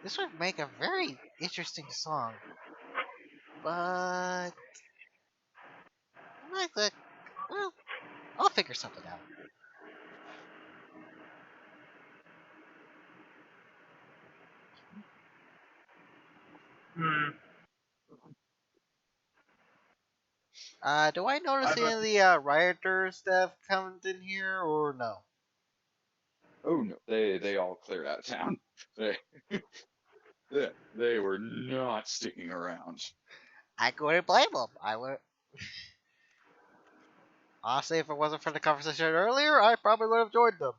This would make a very interesting song, but I'm not Well, I'll figure something out. Do I notice any of the rioters that have come in here, or no? Oh no, they all cleared out of town. They they were not sticking around. I couldn't blame them. I would. Honestly, if it wasn't for the conversation earlier, I probably would have joined them.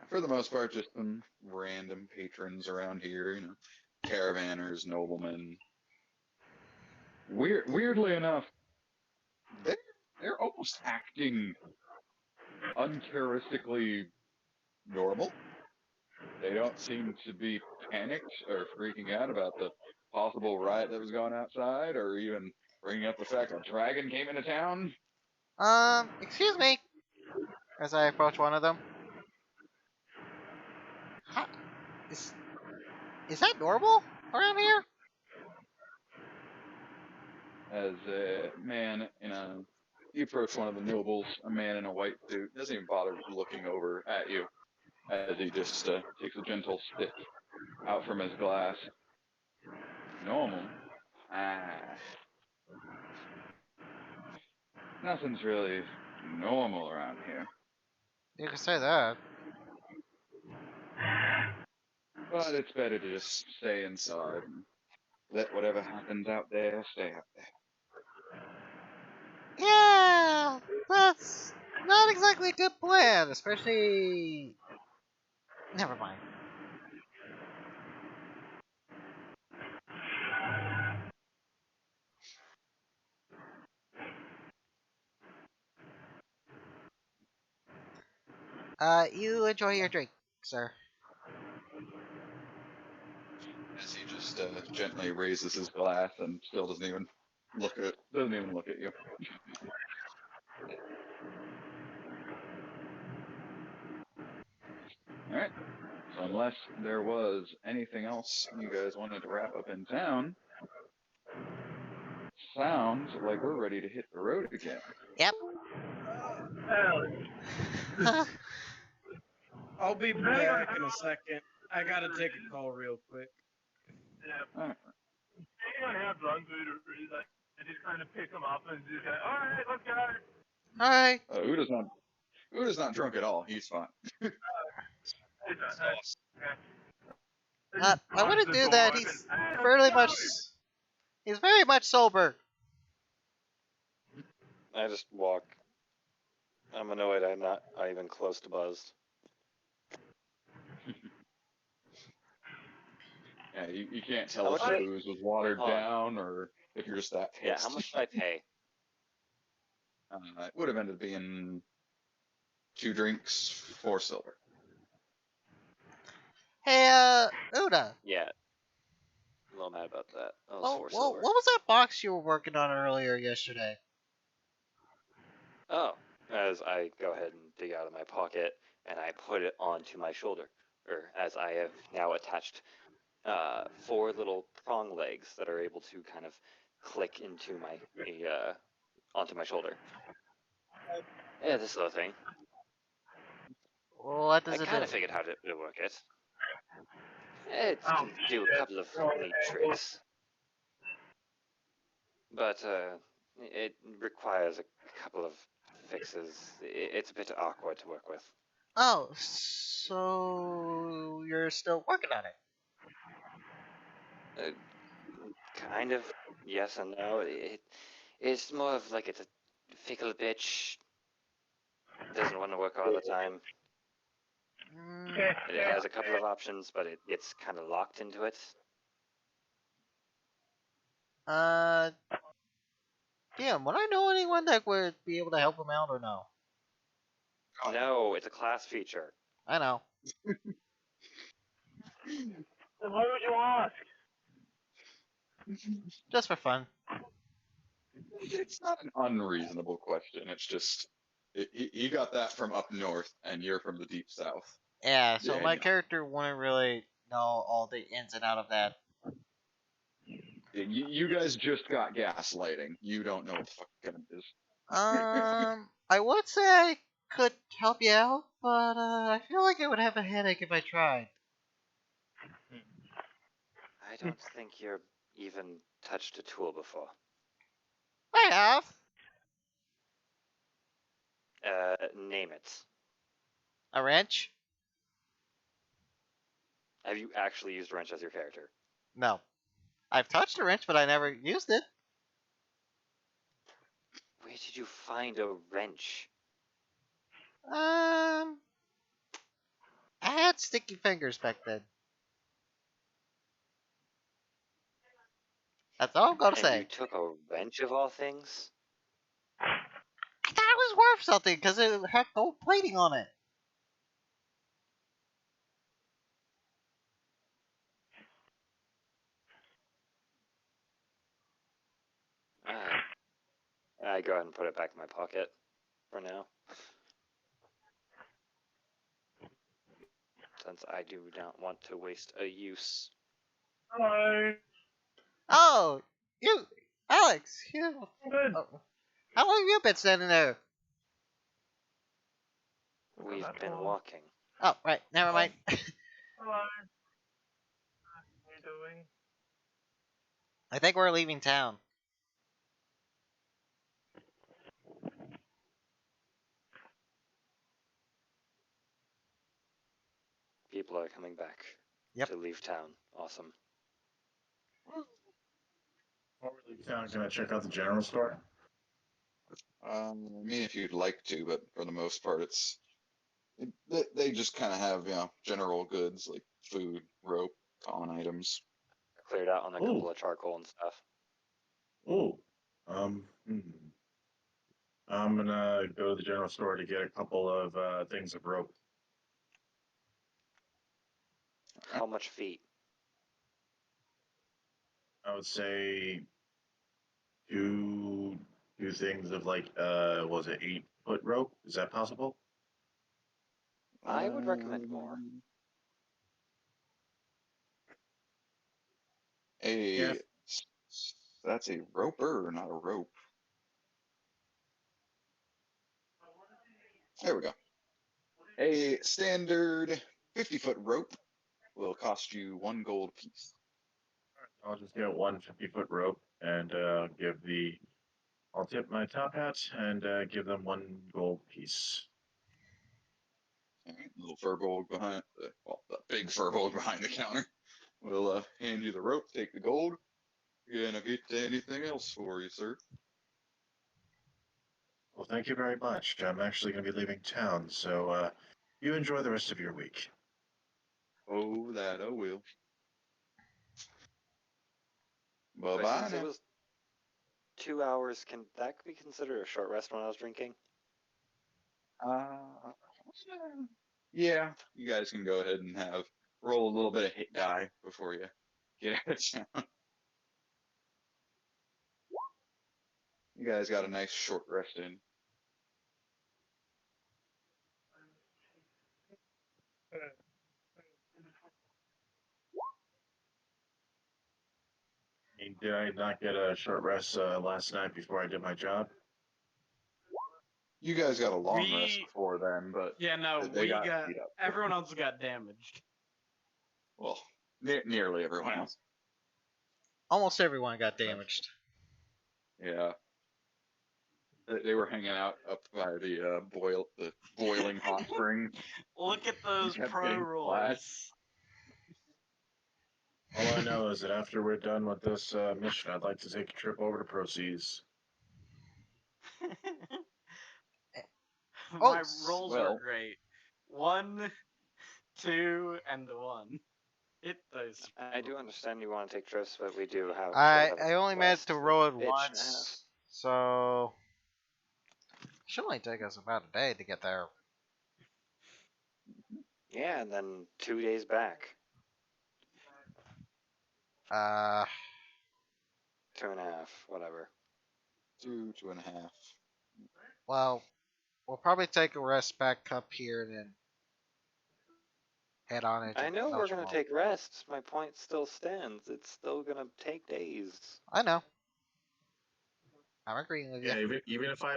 For the most part, just some random patrons around here, you know, caravanners, noblemen. Weirdly enough, they're almost acting uncharacteristically normal. They don't seem to be panicked or freaking out about the possible riot that was going outside, or even bringing up the fact a dragon came into town. Excuse me. As I approach one of them. How, is that normal around here? As a man in a, you approach one of the nobles, a man in a white suit, doesn't even bother looking over at you, as he just takes a gentle stick out from his glass. Normal? Ah, nothing's really normal around here. You can say that. But it's better to just stay inside and let whatever happens out there stay out there. Yeah, that's not exactly a good plan, especially. Never mind. You enjoy your drink, sir. As he just gently raises his glass and still doesn't even look at you. All right. So unless there was anything else you guys wanted to wrap up in town, sounds like we're ready to hit the road again. Yep. I'll be back in a second. I gotta take a call real quick. Yeah. All right. I don't have drunk food, or like, I just kind of pick them up and just like, all right, let's go. Hi. Uda's not drunk at all. He's fine. I wouldn't do that. He's fairly much. He's very much sober. I just walk. I'm annoyed I'm not even close to buzzed. Yeah, you can't tell if the booze was watered down or if you're just that pissed. Yeah, how much did I pay? It would have ended up being 2 drinks, 4 silver. Hey, Uda. Yeah. A little mad about that. That was Well, 4 silver. what was that box you were working on earlier yesterday? Oh, as I go ahead and dig out of my pocket and I put it onto my shoulder, or as I have now attached 4 little prong legs that are able to kind of click into my onto my shoulder. Yeah, this little thing. What does I it kind do? of figured how to work it. It can do a couple of neat tricks, but it requires a couple of fixes. It's a bit awkward to work with. Oh, so you're still working on it? Kind of yes and no. It's more of like it's a fickle bitch. Doesn't want to work all the time. It has a couple of options, but it gets kind of locked into it. Damn, would I know anyone that would be able to help him out or no? No, it's a class feature. I know. Then why would you ask? Just for fun. It's not an unreasonable question. It's just you got that from up north, and you're from the deep south. Yeah, so Yeah, my yeah. character wouldn't really know all the ins and out of that. You guys just got gaslighting. You don't know what the fuck it is. I would say I could help you out, but I feel like I would have a headache if I tried. I don't think you're even touched a tool before. I have. Name it. A wrench? Have you actually used a wrench as your character? No. I've touched a wrench, but I never used it. Where did you find a wrench? I had sticky fingers back then. That's all I'm gonna And say. you took a wrench of all things? I thought it was worth something because it had gold plating on it. I go ahead and put it back in my pocket for now. Since I do not want to waste a use. Hello. Oh, you, Alex, you. I'm good. Oh, how long have you been standing there? We've been walking. Oh, right, never mind. Hello. How are you doing? I think we're leaving town. People are coming back Yep. to leave town. Awesome. While we're leaving town, can I check out the general store? I mean, if you'd like to, but for the most part, they just kind of have general goods like food, rope, common items. Cleared out on a couple of charcoal and stuff. Ooh. Hmm. I'm gonna go to the general store to get a couple of things of rope. How much feet? I would say two things of like was it 8-foot rope? Is that possible? I would recommend more. Yeah. That's a roper, not a rope. There we go. A standard 50-foot rope will cost you 1 gold piece. I'll just get one 50-foot rope and I'll tip my top hat and give them 1 gold piece. All right, little furbolg behind the big furbolg behind the counter. We'll hand you the rope, take the gold. Gonna get anything else for you, sir? Well, thank you very much. I'm actually going to be leaving town, so you enjoy the rest of your week. Oh, that I will. Bye But bye. since it was 2 hours, can that be considered a short rest when I was drinking? Yeah, you guys can go ahead and roll a little bit of hit die before you get out of town. You guys got a nice short rest in. Did I not get a short rest last night before I did my job? You guys got a long rest before then, but Yeah, no, they we got got beat up. everyone else got damaged. Well, nearly everyone else. Almost everyone got damaged. Yeah. They were hanging out up by the boiling hot spring. Look at those Kept pro getting rolls. All I know is that after we're done with this mission, I'd like to take a trip over to Proceeds. My rolls are great. 1, 2, and 1. It does. I do understand you want to take trips, but we do have. I only managed to roll it Bitch once, so it should only take us about a day to get there. Yeah, and then 2 days back. 2.5. 2.5, whatever. 2.5. Well, we'll probably take a rest back up here then. head on into I know we're gonna Belchmont. take rests. My point still stands. It's still gonna take days. I know. I'm agreeing with Yeah, you. even if I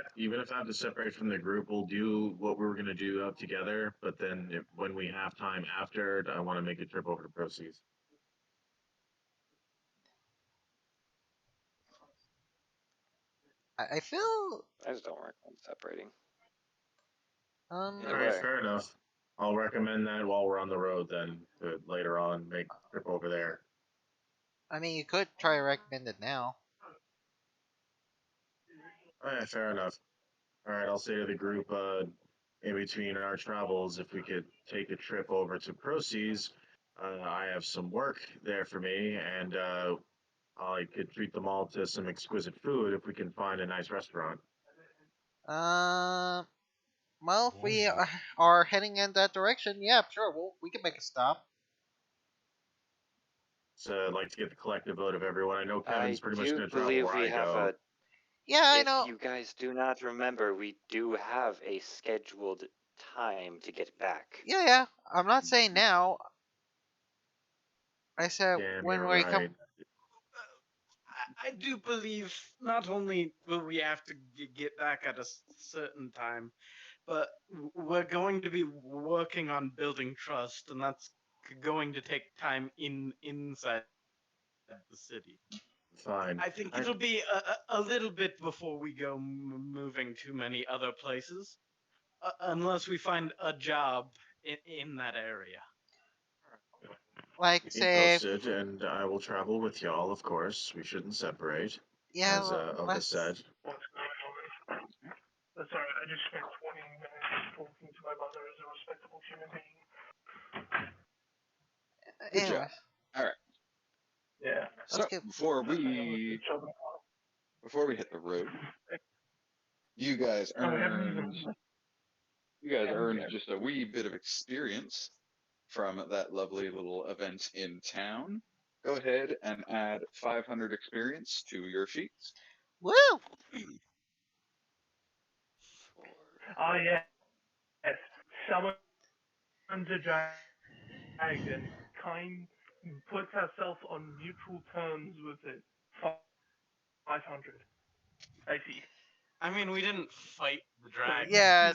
have to separate from the group, we'll do what we were gonna do up together. But then when we have time after, I want to make a trip over to Proceeds. I feel I just don't recommend separating. um Either All right, way. fair enough. I'll recommend that while we're on the road, then to later on make a trip over there. I mean you could try to recommend it now. All right, fair enough. All right, I'll say to the group, in between our travels, if we could take a trip over to Proceeds, I have some work there for me, and I could treat them all to some exquisite food if we can find a nice restaurant. Uh, well, if we are heading in that direction, yeah, sure, we can make a stop. So I'd like to get the collective vote of everyone. I know Kevin's I pretty much do going to travel believe where we I have go. a. Yeah, I If know. you guys do not remember, we do have a scheduled time to get back. Yeah. I'm not saying now. I said Damn, when you're we right. come. I do believe not only will we have to get back at a certain time, but we're going to be working on building trust, and that's going to take time inside the city. Fine. I think it'll be a little bit before we go moving to many other places, unless we find a job in that area. Like, Keep say, posted, and I will travel with y'all, of course. We shouldn't separate, yeah, as Oka said. What's going on? That's alright, I just spent 20 minutes talking to my mother as a respectable human being. Good anyways, job. All right. Yeah. So let's get. before we hit the road, you guys earned just a wee bit of experience from that lovely little event in town. Go ahead and add 500 experience to your sheets. Woo! Oh, yeah. Yes. Summons a dragon. Puts herself on mutual terms with it. 500. I see. I mean, we didn't fight the dragon. Yeah,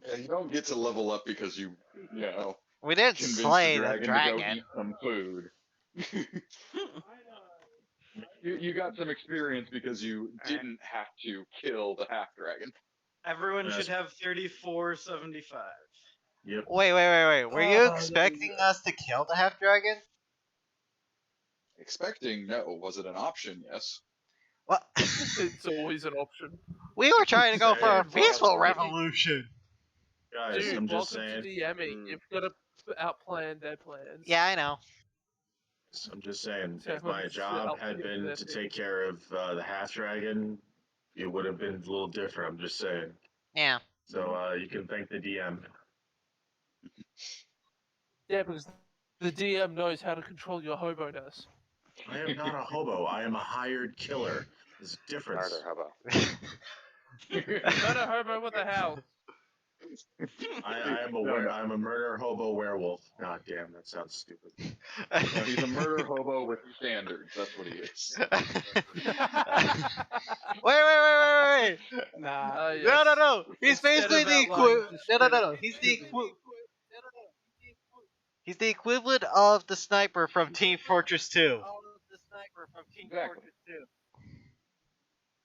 Yeah, you don't get to level up because you we didn't convince the slay the dragon to go dragon. eat some food. You got some experience because you didn't have to kill the half dragon. Everyone Yes. should have 3475. Yep. Wait. Were you expecting us to kill the half dragon? Expecting, no. Was it an option? Yes. Well, It's always an option. we were trying to go for a Dude, peaceful welcome to revolution. Guys, Dude, I'm just welcome saying. to DMing. You've got to outplan their plans. Yeah, I know. I'm just saying. So If my it's job out had there been for to their take care of the half dragon, it would have been a little different. I'm just saying. Yeah. So you can thank the DM. Yeah, because the DM knows how to control your hobo-ness. I am not a hobo. I am a hired killer. There's a difference. Murder hobo. Not a hobo with a house. I'm a murder hobo werewolf. God damn, that sounds stupid. No, he's a murder hobo with standards. That's what he is. Wait. Nah. Yes. No. He's Instead basically of the outlining No. He's the equivalent of the sniper from Team Fortress 2. Exactly.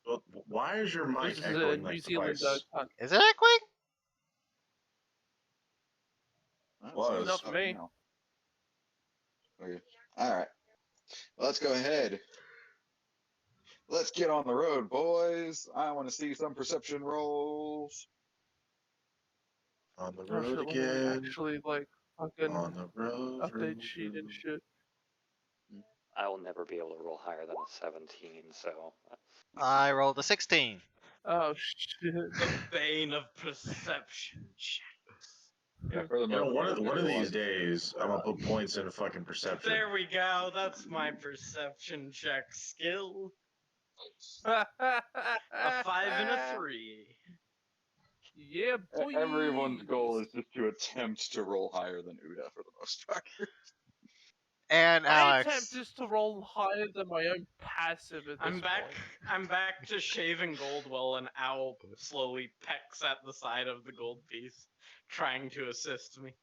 Well, why is your mic This is a echoing New like Zealand twice? hunt. Is it quick? Was. Not for me. Okay. All right. Let's go ahead. Let's get on the road, boys. I want to see some perception rolls. On the Gosh, road let me again. actually, like, fucking On the road. update sheet and shit. I will never be able to roll higher than a 17, so. I rolled a 16. Oh, shit. The bane of perception checks. Yeah, for the You know, most one of these days, I'm gonna put points into fucking perception. There we go. That's my perception check skill. A 5 and a 3. Yeah, Hey, boy. Everyone's goal is just to attempt to roll higher than Uda for the most part. And My attempt Alex. is to roll higher than my own passive at this I'm back. point. I'm back to shaving gold while an owl slowly pecks at the side of the gold piece, trying to assist me.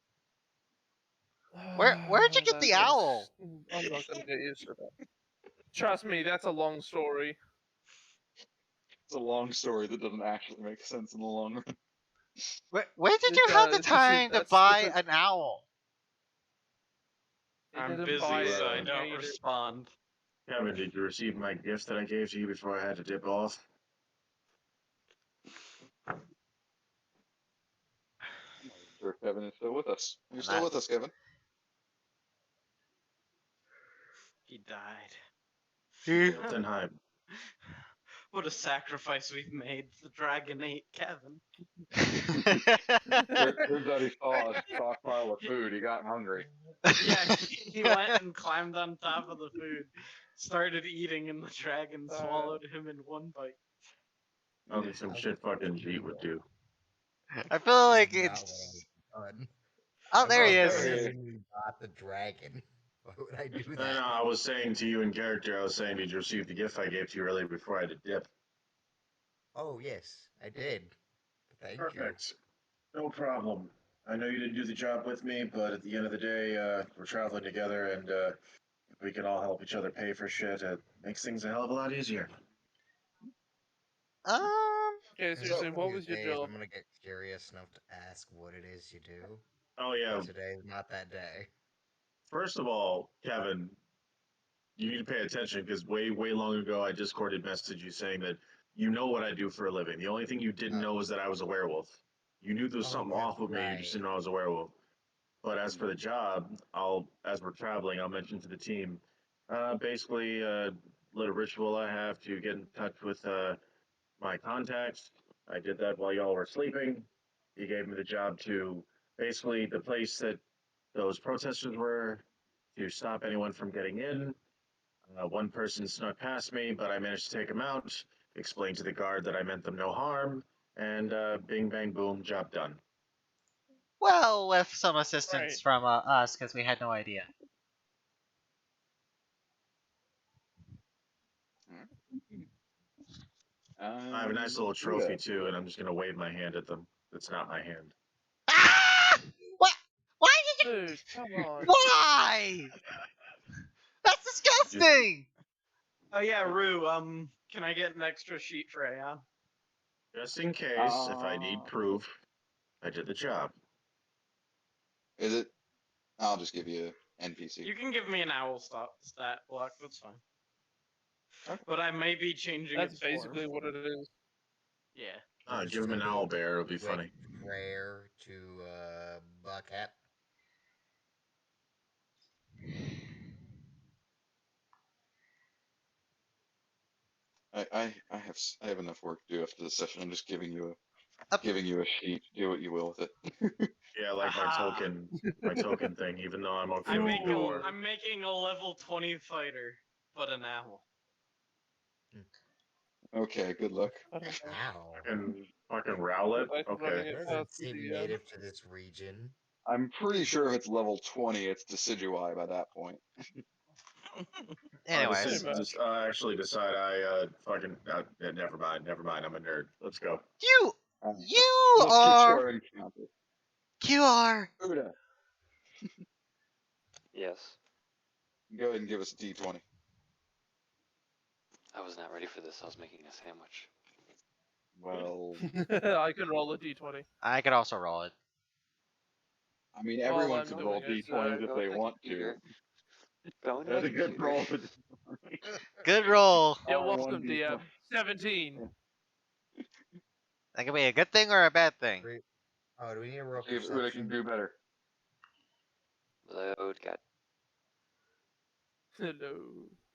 Where'd you get the owl? I'm not gonna get used to that. Trust me, that's a long story. It's a long story that doesn't actually make sense in the long run. Where did you have the time to buy an owl? I'm busy, so I don't respond. Kevin, did you receive my gifts that I gave to you before I had to dip off? Sure, Kevin is still with us. You're still with us, Kevin. He died. Jotunheim. What a sacrifice we've made. The dragon ate Kevin. Turns out he saw a stockpile of food. He got hungry. Yeah, he went and climbed on top of the food, started eating, and the dragon swallowed him in one bite. Only some shit fucking Jeet would do. I feel like it's. Oh, there he is. Not the dragon. Why would I do that? No, I was saying to you in character, I was saying, did you receive the gift I gave to you earlier before I had to dip? Oh, yes, I did. Thank Perfect. No problem. I know you didn't do the job with me, but at the end of the day, we're traveling together, and if we can all help each other pay for shit, it makes things a hell of a lot easier. Okay, seriously, what was your job? I'm gonna get curious enough to ask what it is you do. Oh, yeah. But today's not that day. First of all, Kevin, you need to pay attention because way long ago I Discorded messaged you saying that you know what I do for a living. The only thing you didn't know was that I was a werewolf. You knew there was something off with me, you just didn't know I was a werewolf. But as for the job, as we're traveling, I'll mention to the team, basically a little ritual I have to get in touch with my contacts. I did that while y'all were sleeping. He gave me the job to basically the place that those protesters were to stop anyone from getting in. One person snuck past me, but I managed to take him out, explain to the guard that I meant them no harm, and bing, bang, boom, job done. Well, with some assistance from us, because we had no idea. I have a nice little trophy, too, and I'm just going to wave my hand at them. It's not my hand. Ah! What? Why did you... Dude, come on. Why? That's disgusting! Oh yeah, Rue, can I get an extra sheet for Aeon? Just in case, if I need proof, I did the job. Is it? I'll just give you an NPC. You can give me an owl stat block, that's fine. Okay. But I may be changing That's its basically form. what it is. Yeah. Give him an owl bear, it'll be funny. Prayer to Buckhat. I have enough work to do after this session. I'm just giving you a sheet. Do what you will with it. Yeah, like my token thing. Even though I'm okay with it. I'm making a level 20 fighter, but an owl. Okay, good luck. Ow. Fucking Rowlet? Okay. That doesn't seem native to this region. I'm pretty sure if it's level 20, it's Decidueye by that point. Anyways. I actually decide never mind, I'm a nerd. Let's go. You are... You are... Uda. Yes. Go ahead and give us a D20. I was not ready for this. I was making a sandwich. Well... I can roll a D20. I could also roll it. I mean, everyone can roll D20s if they want to. That's a good roll. Good roll. You're welcome, DM. 17. That could be a good thing or a bad thing. Oh, do we need a roll? See if Uda can do better. Load, God. Hello.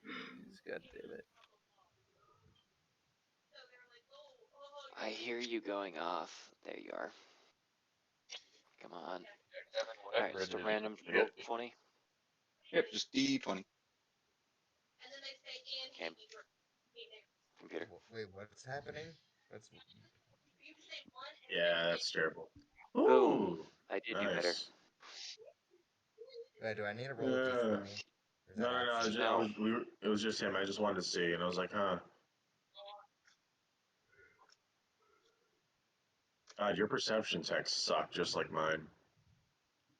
Please, God damn it. I hear you going off. There you are. Come on. Alright, just a random 20. Yep, just D20. Okay. Computer. Wait, what's happening? Yeah, that's terrible. Boom. Ooh, I did do better. nice. Wait, do I need to roll a d20? Or is No, that no, no. optional? It was just him. I just wanted to see, and I was like, huh. God, your perception checks suck just like mine.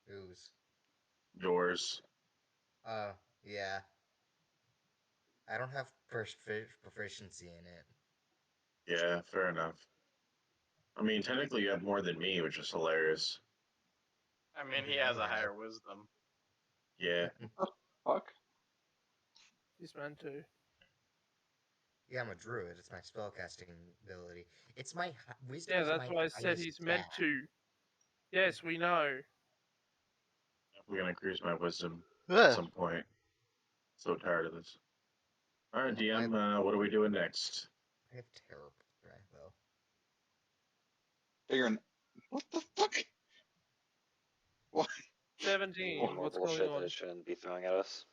Whose? Yours. Oh, yeah. I don't have proficiency in it. Yeah, fair enough. I mean, technically you have more than me, which is hilarious. I mean, he has a higher wisdom. Yeah. Fuck. He's meant to. Yeah, I'm a druid. It's my spellcasting ability. It's my wisdom. Yeah, is that's my why I said highest he's meant stat. to. Yes, we know. We're gonna increase my wisdom at Ugh. some point. So tired of this. Alright, My- DM, what are we doing next? I have terrible strength, though. Figuring, what the fuck? What? 17. More What's bullshit going that on? it shouldn't be throwing at us.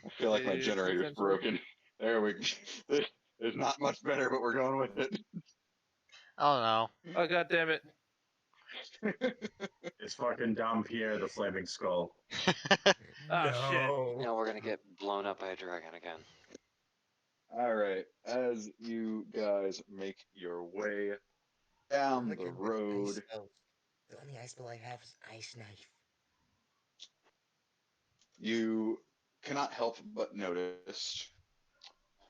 I feel like my It's generator's defensive. broken. There we go. There's not much better, but we're going with it. Oh no. Oh, god damn it. It's fucking Dom Pierre the Flaming Skull. Ah, shit. Now we're gonna get blown up by a dragon again. Alright, as you guys make your way down the road, The only ice spell I have is Ice Knife. you cannot help but notice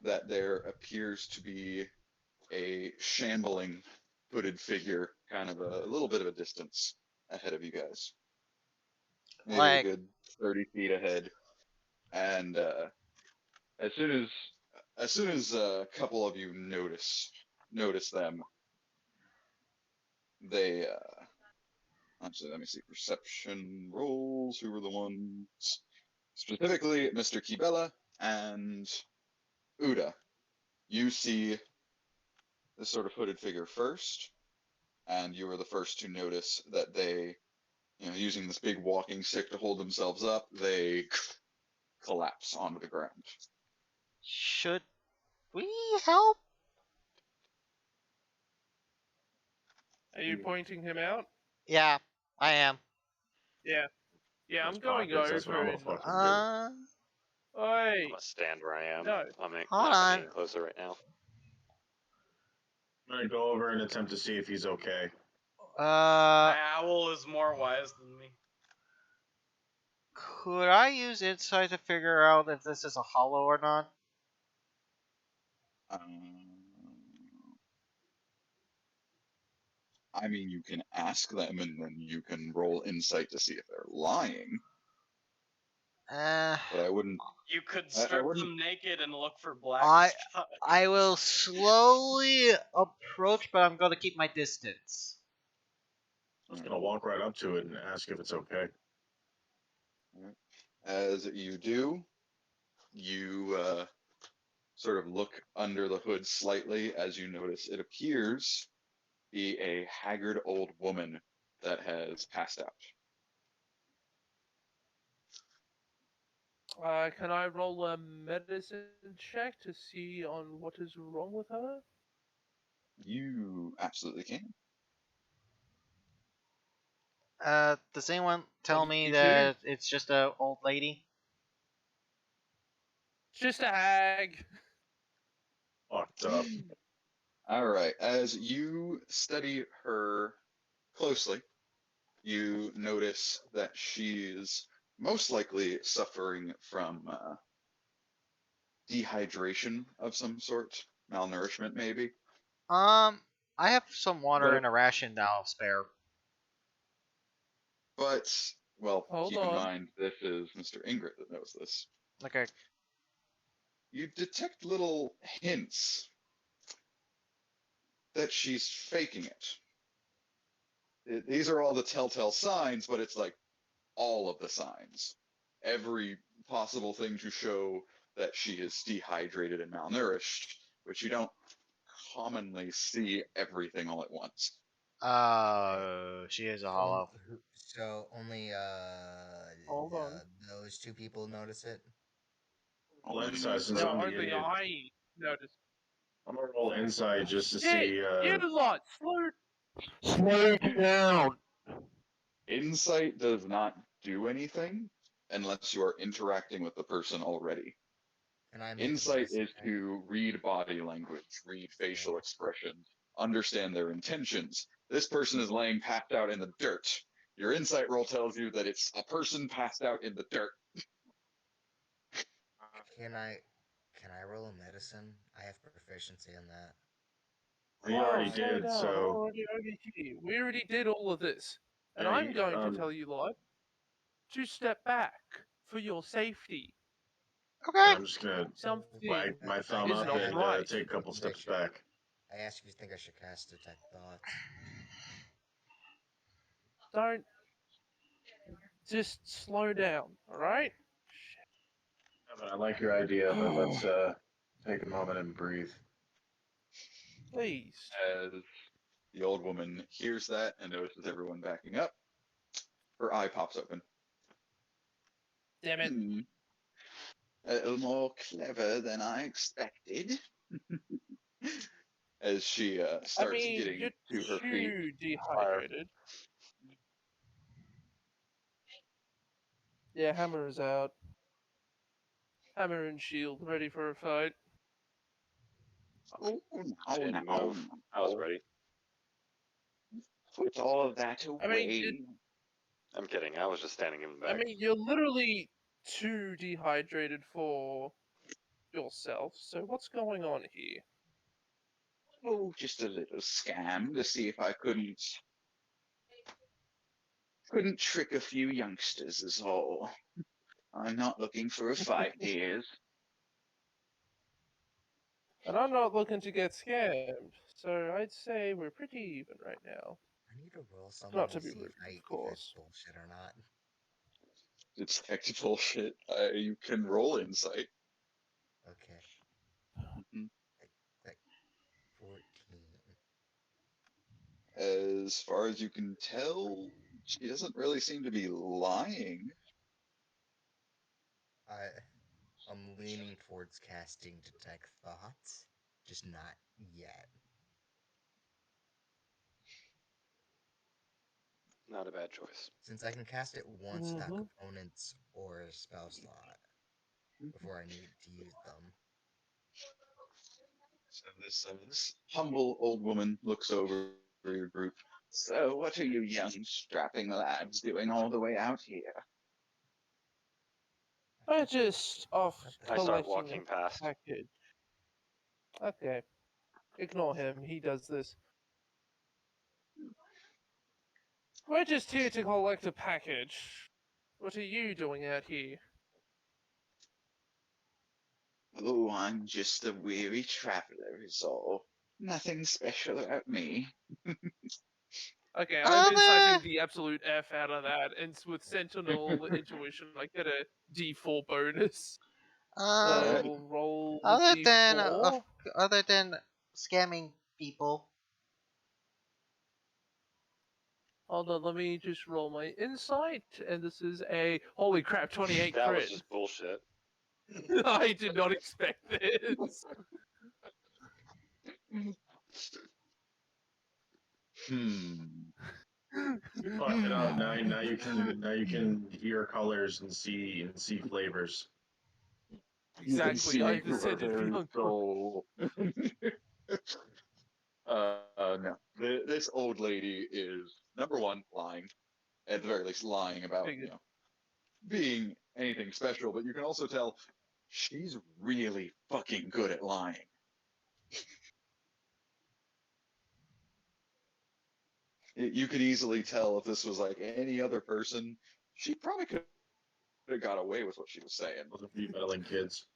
that there appears to be a shambling hooded figure kind of a little bit of a distance ahead of you guys. Maybe a Like, good 30 feet ahead. And as soon as a couple of you notice them, they actually, let me see, perception rolls. Who were the ones? Specifically, Mr. Kibella and Uda. You see this sort of hooded figure first, and you were the first to notice that they, using this big walking stick to hold themselves up, they collapse onto the ground. should we help? Are you pointing him out? Yeah, I am. Yeah. Yeah, I'm Those going pockets, that's what over I'm and... gonna fucking Oi! I'm gonna stand where I am. No. I'm Hold not on. getting closer right now. I'm gonna go over and attempt to see if he's okay. My owl is more wise than me. Could I use insight to figure out if this is a hollow or not? I mean, you can ask them, and then you can roll insight to see if they're lying. But I wouldn't. You could I strip wouldn't. them naked and look for black spots. I will slowly approach, but I'm going to keep my distance. I was gonna walk right up to it and ask if it's okay. As you do, you sort of look under the hood slightly as you notice it appears be a haggard old woman that has passed out. Can I roll a medicine check to see on what is wrong with her? You absolutely can. Does anyone tell me 22? that it's just an old lady? Just a hag. Fucked up. All right. As you study her closely, you notice that she's most likely suffering from dehydration of some sort, malnourishment maybe. I have some water But- and a ration now spare. But, well, Hold keep in on. mind, this is Mr. Ingrid that knows this. Okay. You detect little hints that she's faking it. These are all the telltale signs, but it's like all of the signs. Every possible thing to show that she is dehydrated and malnourished, which you don't commonly see everything all at once. She is a hollow. So only Hold on. those two people notice it. Roll insight since No, I'm the only idiot. I noticed. I'm gonna roll insight just to Shit! see. You lot! Slow Slow down. Insight does not do anything unless you are interacting with the person already. Can I make a Insight medicine is check? to read body language, read facial Yeah. expressions, understand their intentions. This person is laying passed out in the dirt. Your insight roll tells you that it's a person passed out in the dirt. Can I roll a medicine? I have proficiency in that. We Oh, already slow did, down. so We already did all of this. And Yeah, I'm going to tell you, Lord, to step back for your safety. Okay. I'm just gonna Something wag my thumb is up not and right. take a couple steps back. I asked if you think I should cast Detect Thoughts. Don't. Just slow down, alright? I like your idea, but let's take a moment and breathe. Please. As the old woman hears that and notices everyone backing up, her eye pops open. Damn it. A little more clever than I expected. As she starts getting you're to her feet. too dehydrated. Yeah, hammer is out. Hammer and shield ready for a fight. Oh, I didn't move. I was ready. Put all of that away. I'm kidding. I was just standing in the back. You're literally too dehydrated for yourself, so what's going on here? Oh, just a little scam to see if I couldn't trick a few youngsters is all. I'm not looking for a fight, dears. And I'm not looking to get scammed, so I'd say we're pretty even right now. I need to roll something Not to to be see rude, if of it's course. bullshit or not. It's detect bullshit. You can roll insight. Okay. Mhm. Like 14. As far as you can tell, she doesn't really seem to be lying. I'm leaning towards casting Detect Thoughts, just not yet. Not a bad choice. Since I can cast it once without components or a spell slot before I need to use them. So this humble old woman looks over your group. So what are you young, strapping lads doing all the way out here? We're just off I start collecting walking a past. package. Okay. Ignore him, he does this. We're just here to collect a package. What are you doing out here? Oh, I'm just a weary traveler, is all. Nothing special about me. Okay, I'm inciting the absolute F out of that, and with Sentinel Intuition, I get a D4 bonus. So we'll roll other D4. other than scamming people. Hold on, let me just roll my insight, and this is a holy crap 28 That crit. was just bullshit. I did not expect this. Fuck it up. Now you can hear colors and see flavors. Exactly, I descended very beyond. soul. No. This old lady is number one lying, at the very least lying about being anything special. But you can also tell she's really fucking good at lying. You could easily tell if this was like any other person, she probably could have got away with what she was saying. Those are few meddling kids.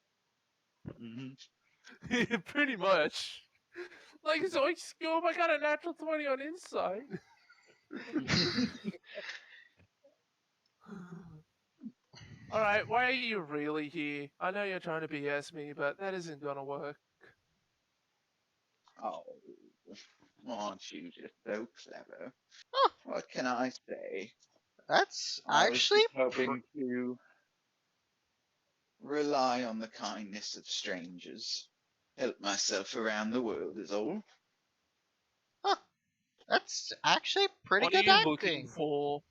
Pretty much. Like, so I got a natural 20 on insight. Alright, why are you really here? I know you're trying to BS me, but that isn't gonna work. Oh, aren't you just so clever? Huh. What can I say? That's I was actually just hoping to rely on the kindness of strangers. Help myself around the world is all. Huh. That's actually pretty What good are you acting. looking for?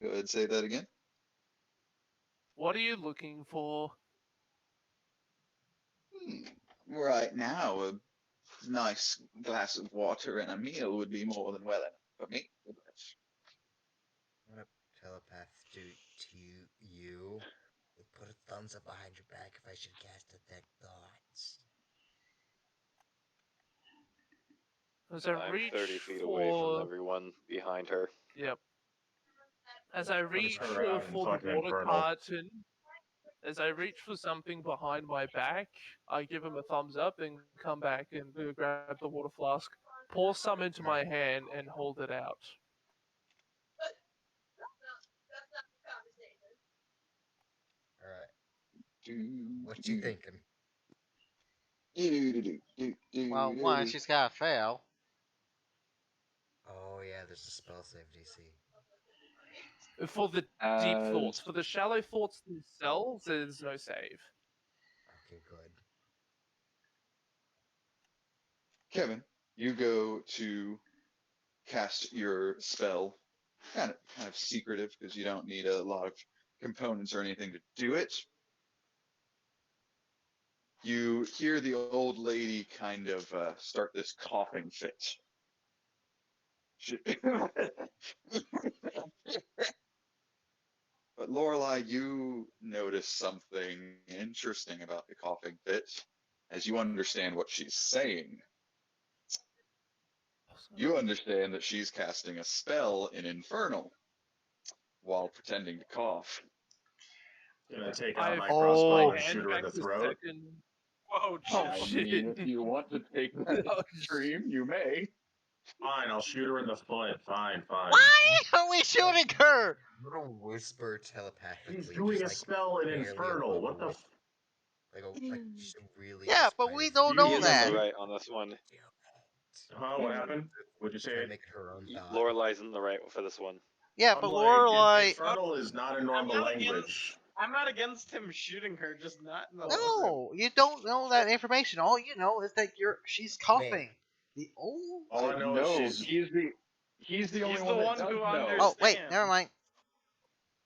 Go ahead and say that again. What are you looking for? Right now, a nice glass of water and a meal would be more than well enough for me. I'm gonna telepath to you. Put a thumbs up behind your back if I should cast detect thoughts. As I I'm reach 30 feet for... away from everyone behind her. Yep. As I reach turn around and for the fucking water infernal. carton, as I reach for something behind my back, I give him a thumbs up, then come back and grab the water flask, pour some into my hand, and hold it out. Alright. What you thinking? Well, one, she's gotta fail. Oh yeah, there's a spell save DC. For the deep thoughts, for the shallow thoughts themselves, there's no save. Okay, good. Kevin, you go to cast your spell, kind of secretive because you don't need a lot of components or anything to do it. You hear the old lady kind of start this coughing fit. But Lorelai, you notice something interesting about the coughing fit as you understand what she's saying. You understand that she's casting a spell in Infernal while pretending to cough. Gonna take out my Oh. crossbow My and hand shoot her in back the a throat. second. Whoa, Oh, I shit. mean, if you want to take that Oh, extreme, you may. Fine, I'll shoot her in the foot. Fine. Why are we shooting her? Little whisper telepathically. He's doing just, a like, spell in barely Infernal. above What the? like just really. Yeah, just but kind we of don't He know is that. in the right on this one. Huh? What happened? What'd you Try to say? make it her own thought. Lorelai's in the right for this one. Yeah, I'm but like, Lorelai. Infernal is not a I'm normal not language. I'm not against him shooting her, just not in the No, you don't know that information. All you know is that she's coughing. The old. All I know no, is she's. he's the only He's one the that one does who know. understands. Oh wait, never mind.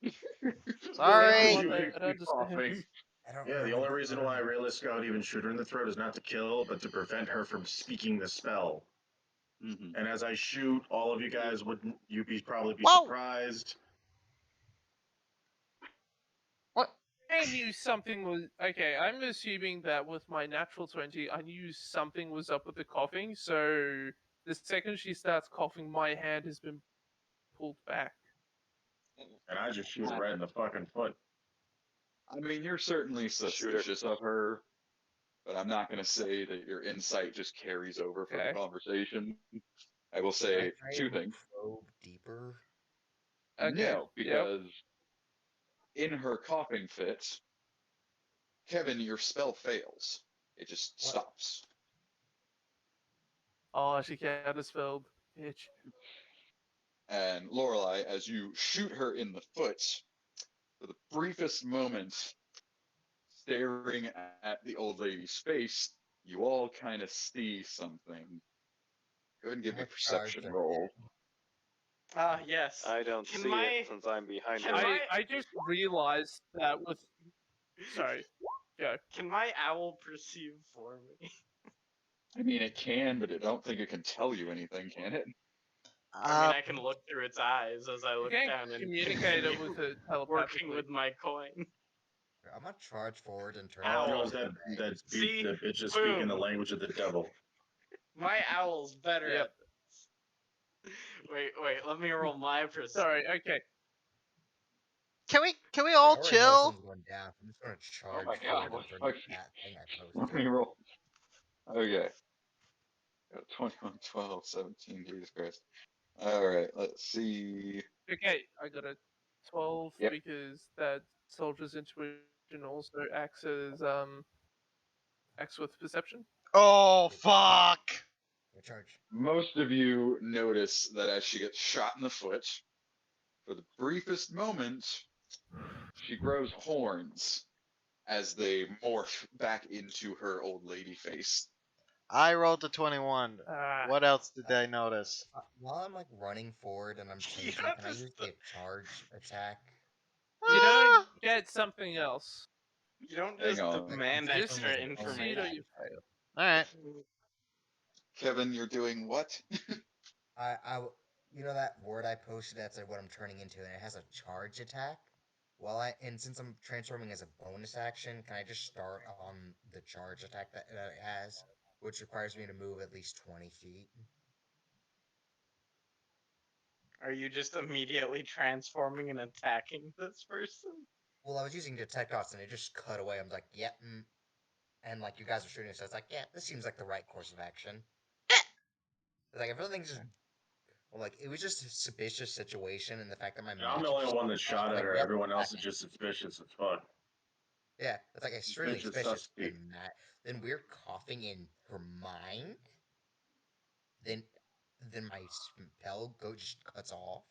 There's Sorry. anyone You that make me coughing. understands. Yeah, the only reason why I realistically I would even shoot her in the throat is not to kill, but to prevent her from speaking the spell. Mm-hmm. And as I shoot, all of you guys would probably be Whoa! surprised. What? I knew something was okay. I'm assuming that with my natural 20, I knew something was up with the coughing. So the second she starts coughing, my hand has been pulled back. And I just shoot her right in the fucking foot. I mean, you're certainly suspicious of her, but I'm not going to say that your insight just carries over from the conversation. I will say two things. Probe deeper. Okay. No, because in her coughing fit, Kevin, your spell fails. It just stops. Oh, she counterspelled, bitch. And Lorelai, as you shoot her in the foot, for the briefest moment, staring at the old lady's face, you all kind of see something. Go ahead and give me a perception roll. Ah, yes. I don't see it since I'm behind her. I just realized that with. Sorry. Go. Can my owl perceive for me? I mean, it can, but I don't think it can tell you anything, can it? I mean, I can look through its eyes as I look down and communicate it with it telepathically. working with my coin. I'm gonna charge forward and turn. All I know is that bitch is speaking the language of the devil. My owl's better at this. Wait, let me roll my perception. Sorry, okay. Can we all chill? Going down. I'm just gonna charge Oh my god, forward and what turn that thing I Let posted. me roll. Okay. 21, 12, 17, Jesus Christ. Alright, let's see. Okay, I got a 12 Yep. because that soldier's intuition also acts as acts with perception. Oh fuck! Charge. Most of you notice that as she gets shot in the foot, for the briefest moment, she grows horns as they morph back into her old lady face. I rolled a 21. Ah. What else did I notice? While I'm like running forward and I'm You changing, have can I to use the charge attack? You don't get something else. You don't Hang just on. demand Just extra succeed succeed or information. you fail. Alright. Kevin, you're doing what? You know that word I posted that's like what I'm turning into, and it has a charge attack. And since I'm transforming as a bonus action, can I just start on the charge attack that it has, which requires me to move at least 20 feet? Are you just immediately transforming and attacking this person? Well, I was using detect dots, and it just cut away. I'm like, yep, and like you guys are shooting, so it's like, yeah, this seems like the right course of action. Like everything's just, well, like it was just a suspicious situation, and the fact that my I'm the magic only one that shot at like, her. yep, Everyone else is attack. just suspicious as fuck. Yeah, it's like extremely Suspicious suspicious. suspect. Then we're coughing in her mind. Then my spell just cuts off.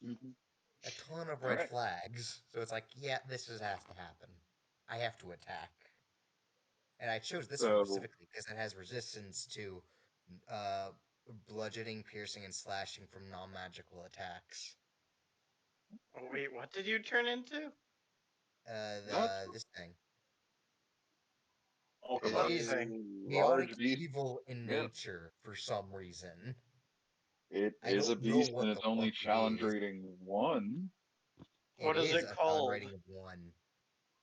A ton of red Alright. flags. So it's like, yeah, this has to happen. I have to attack. And I chose this one So- specifically because it has resistance to bludgeoning, piercing, and slashing from non-magical attacks. Oh, wait, what did you turn into? This thing. Oh, come It on. is thing? chaotic large beast. evil in Yeah. nature for some reason. It I is a don't know beast what and it's the only fuck it challenge is. rating 1. What It is is it a called? rating of 1.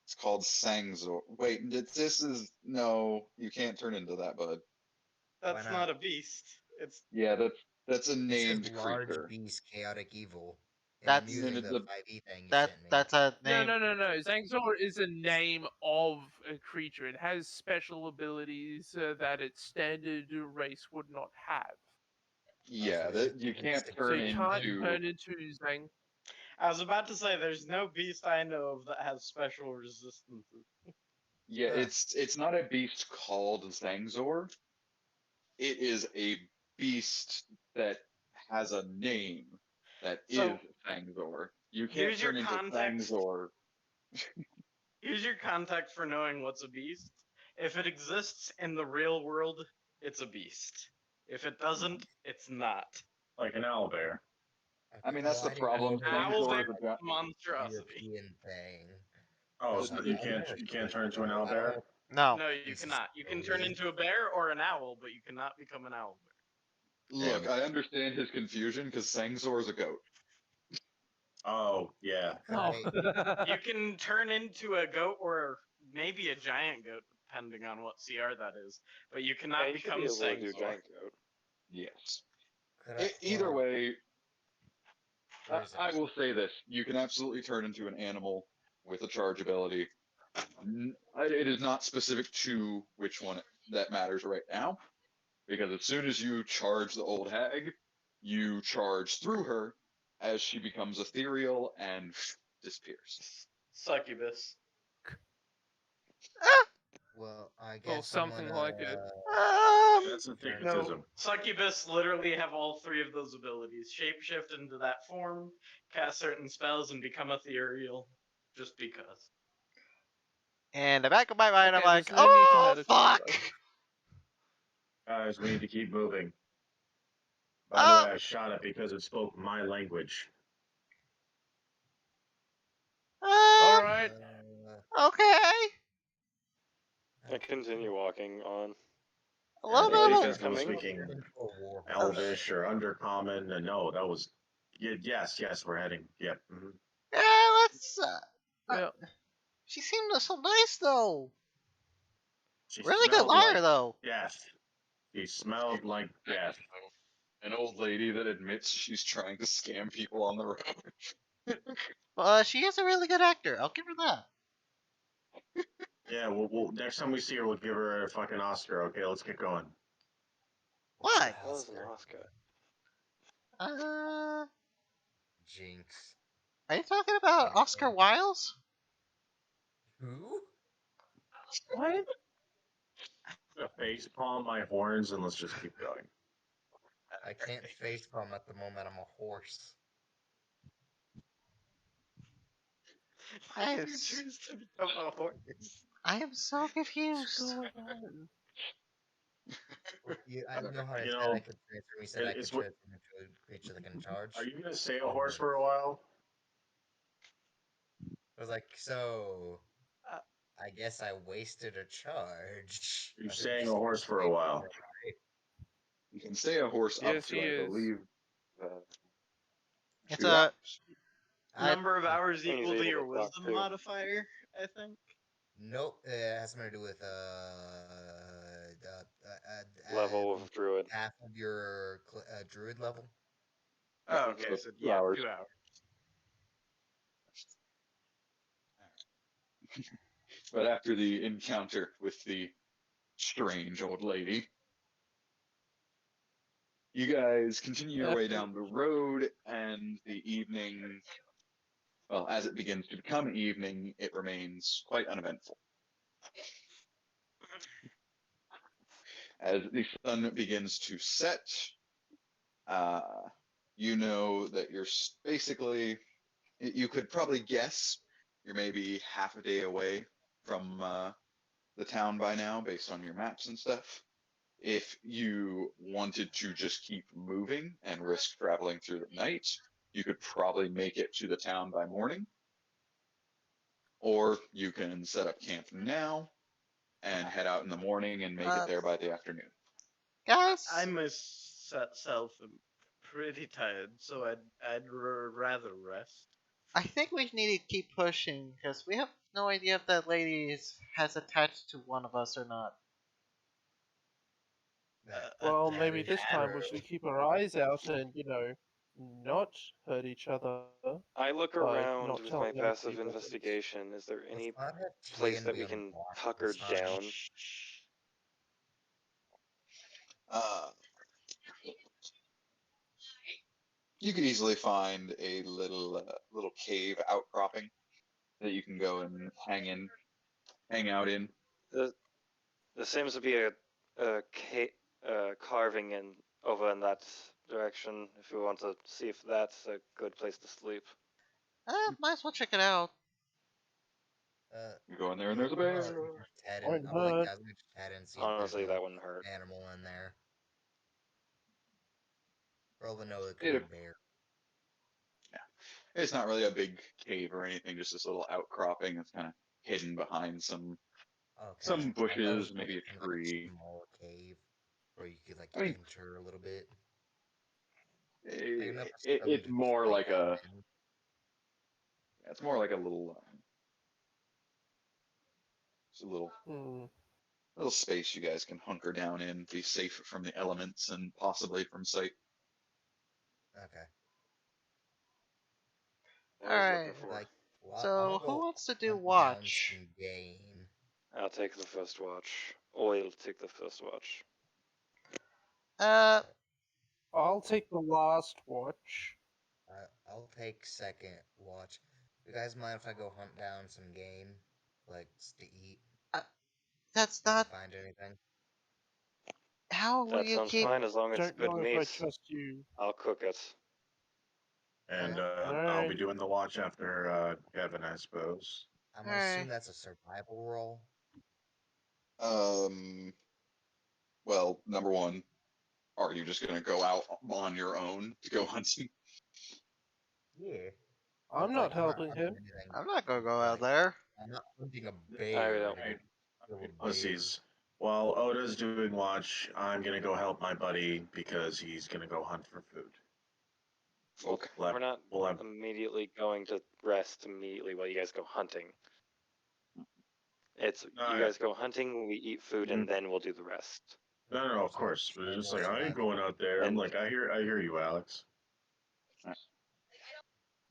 It's called Sangzor. Wait, this is no, you can't turn into that, bud. That's Why not not? a beast. It's Yeah, that's a It named says large creature. beast, chaotic evil. And I'm That's- using And the it's 5e thing you That sent me. that's a No, name. no. Zangzor is a name of a creature. It has special abilities that its standard race would not have. yeah, so it's that just you a can't beast So turn you extreme. can't into. turn into Zang. I was about to say there's no beast I know of that has special resistances. Yeah, Huh. it's not a beast called Zangzor. It is a beast that has a name that So, is Zangzor. You can't here's your turn into context. Zangzor. Here's your context for knowing what's a beast. If it exists in the real world, it's a beast. If it doesn't, it's not. Like an owlbear. I mean, that's the I didn't problem. know that Zangzor Owlbear is a is giant. a monstrosity. European thing. Oh, Because so The- you I've can't never you can't seen turn into an I don't owlbear? know No. No, you This is cannot. You can turn slowly. into a bear or an owl, but you cannot become an owlbear. Look, Damn it. I understand his confusion because Sangzor is a goat. Oh, yeah. No. You can turn into a goat or maybe a giant goat, depending on what CR that is. But you cannot Yeah, you should become be able to do Sangzor. giant goat. Yes. Could I, Either well, way, where is it? I will say this: you can absolutely turn into an animal with a charge ability. It is not specific to which one that matters right now, because as soon as you charge the old hag, you charge through her as she becomes ethereal and disappears. Succubus. Well, I Or guess something like it. That's a Turn- thickism. Succubus literally have all three of those abilities. Shapeshift into that form, cast certain spells, and become ethereal. Just because. And the back of my mind, I'm Okay, like, there's no need to oh meditate, fuck! though. Guys, we need to keep moving. By the Oh. way, I shot it because it spoke my language. Alright. Okay. I continue walking on. A little Yeah, bit you of guys a, coming? Speaking Elvish or Undercommon, and no, that was. Yes, we're heading. Yep. Mhm. yeah. Let's. Yeah. She seemed so nice though. She Really good smelled liar like though. death. She smelled like death. An old lady that admits she's trying to scam people on the road. She is a really good actor. I'll give her that. Yeah, we'll next time we see her, we'll give her a fucking Oscar. Okay, let's get going. Why? Hell is an Oscar. Jinx. Are you talking about Oscar Wilde? Who? What? A face palm my horns, and let's just keep going. I can't facepalm at the moment. I'm a horse. Why I did you choose to become a horse? am so confused. I know how I You said know, I could transfer. We said I could it's what. transfer into a creature that can charge. Are you gonna say a Or horse what? for a while? I was like, so Uh, I guess I wasted a charge. You're I saying a just horse for a wait while. for it. You can stay a horse up Yes, to, he I is. believe, It's 2 a. hours. I Number of hours And he's equal to able your to talk wisdom too. modifier, I think. Nope, it has something to do with Level of druid. half of your druid level. Oh, okay, So so 2 yeah, hours. 2 hours. But after the encounter with the strange old lady, you guys continue your way down the road, and the evening, well, as it begins to become evening, it remains quite uneventful. As the sun begins to set, uh, you know that you're basically, you could probably guess you're maybe half a day away from the town by now, based on your maps and stuff. If you wanted to just keep moving and risk traveling through the night, you could probably make it to the town by morning. Or you can set up camp now and head out in the morning and make it there by the afternoon. Guys, I myself am pretty tired, so I'd rather rest. I think we need to keep pushing because we have no idea if that lady has attached to one of us or not. Well, That maybe is this time we true. should keep our eyes out and, not hurt each other. I look by around not with my telling other passive people things. investigation. Is there any Let's not have place Tian that be we can unblocked hunker this time. down? You could easily find a little cave outcropping that you can go and hang out in. There seems to be a carving over in that direction. If we want to see if that's a good place to sleep. Might as well check it out. You go in there and there's a I'm gonna bear. just head Why in. I'm like, not? guys, let me just head in and see if Honestly, there's that an wouldn't hurt. animal in there. For all we know, it could It- be a bear. It's not really a big cave or anything, just this little outcropping that's kind of hidden behind some Okay. I thought it bushes, was maybe a kind of tree. like a small cave where you could like I mean, enter a little bit. Like enough for someone it's to more like hide a in. it's more like a little it's a Hmm. little space you guys can hunker down in, be safe from the elements and possibly from sight. Okay. What I was Alright. looking for. Like, well, I'm So, gonna who go wants to do hunt down watch? some game. I'll take the first watch. I'll take the first watch. I'll take the last watch. I'll take second watch. You guys mind if I go hunt down some game, like to eat? That's If I not. find anything. How will That you sounds keep? fine as long as it's Don't good know if I meat. trust you. I'll cook it. And Okay. I'll be Alright. doing the watch after Kevin, I suppose. I'm gonna assume that's a survival roll. Well, number one, are you just gonna go out on your own to go hunting? Yeah. I'm not helping him. I'm not gonna go out there. I'm not hunting a I bear. don't. to go kill a bear. Pussies. While Oda's doing watch, I'm gonna go help my buddy because he's gonna go hunt for food. Okay. We're not We'll have immediately going to rest immediately while you guys go hunting. It's No, you guys go hunting, we eat food, and then we'll do the rest. No, of course. But it's just like I ain't going out there. I'm And- like, I hear you, Alex.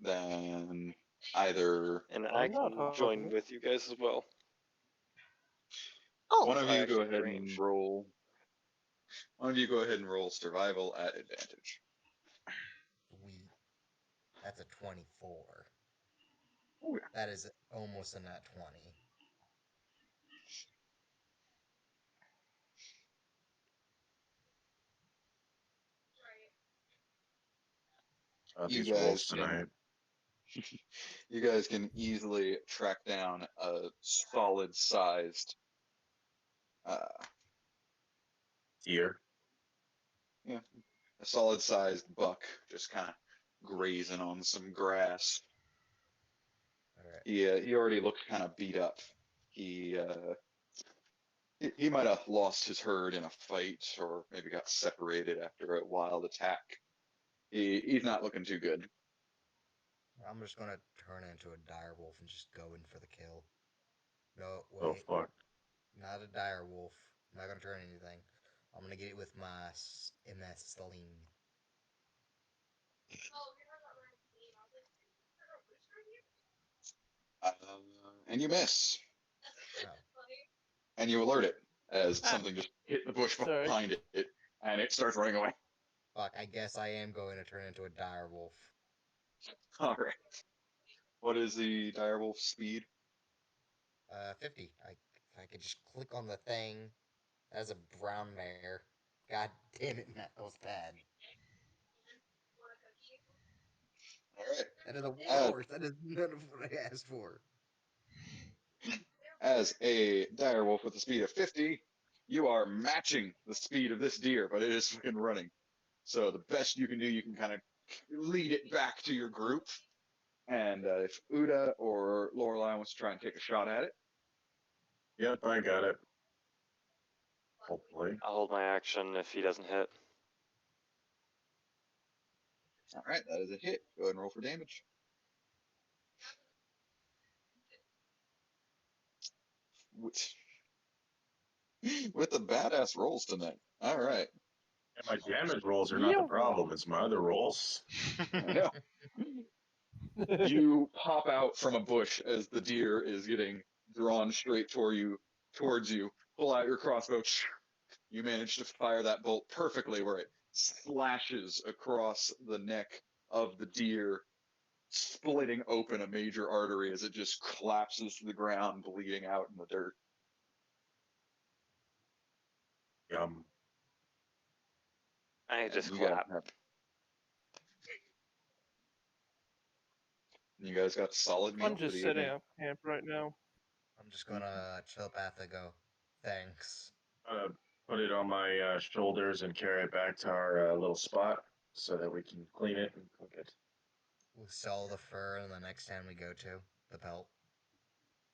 Then either And I I'm not can join hungry. with you guys as well. Oh, one of you go actually ahead range. and roll. One of you go ahead and roll survival at advantage. Sweet. That's a 24. Oh, yeah. That is almost a nat 20. These guys wolves can- tonight. You guys can easily track down a solid-sized Deer. yeah, a solid-sized buck just kind of grazing on some grass. Alright. He already looked kind of beat up. He might have lost his herd in a fight, or maybe got separated after a wild attack. He's not looking too good. I'm just gonna turn into a dire wolf and just go in for the kill. No, Oh wait. fuck. Not a dire wolf. I'm not gonna turn anything. I'm gonna get it with my MS sling. And you miss, Oh. and you alert it as something just hit the bush Sorry. behind it, and it starts running away. Fuck, I guess I am going to turn into a dire wolf. All right. What is the direwolf speed? 50. I could just click on the thing. That's a brown mare. God damn it, that was bad. All right. That is a warhorse. That is none of what I asked for. As a direwolf with a speed of 50, you are matching the speed of this deer, but it is fucking running. So the best you can do, you can kind of lead it back to your group. And if Uda or Lorelei wants to try and take a shot at it, Yep, I got it. Hopefully. I'll hold my action if he doesn't hit. all right, that is a hit. Go ahead and roll for damage. With the badass rolls tonight. All right. And my damage rolls are not the problem, it's my other rolls. I know. You pop out from a bush as the deer is getting drawn straight towards you. Pull out your crossbow. You manage to fire that bolt perfectly where it slashes across the neck of the deer, splitting open a major artery as it just collapses to the ground, bleeding out in the dirt. Yum. I just You guys clap. You guys got solid meal I'm for just the setting evening. up camp right now. I'm just gonna telepathically go. Thanks. Put it on my shoulders and carry it back to our little spot so that we can clean it and cook it. We'll sell the fur and the next time we go to the pelt.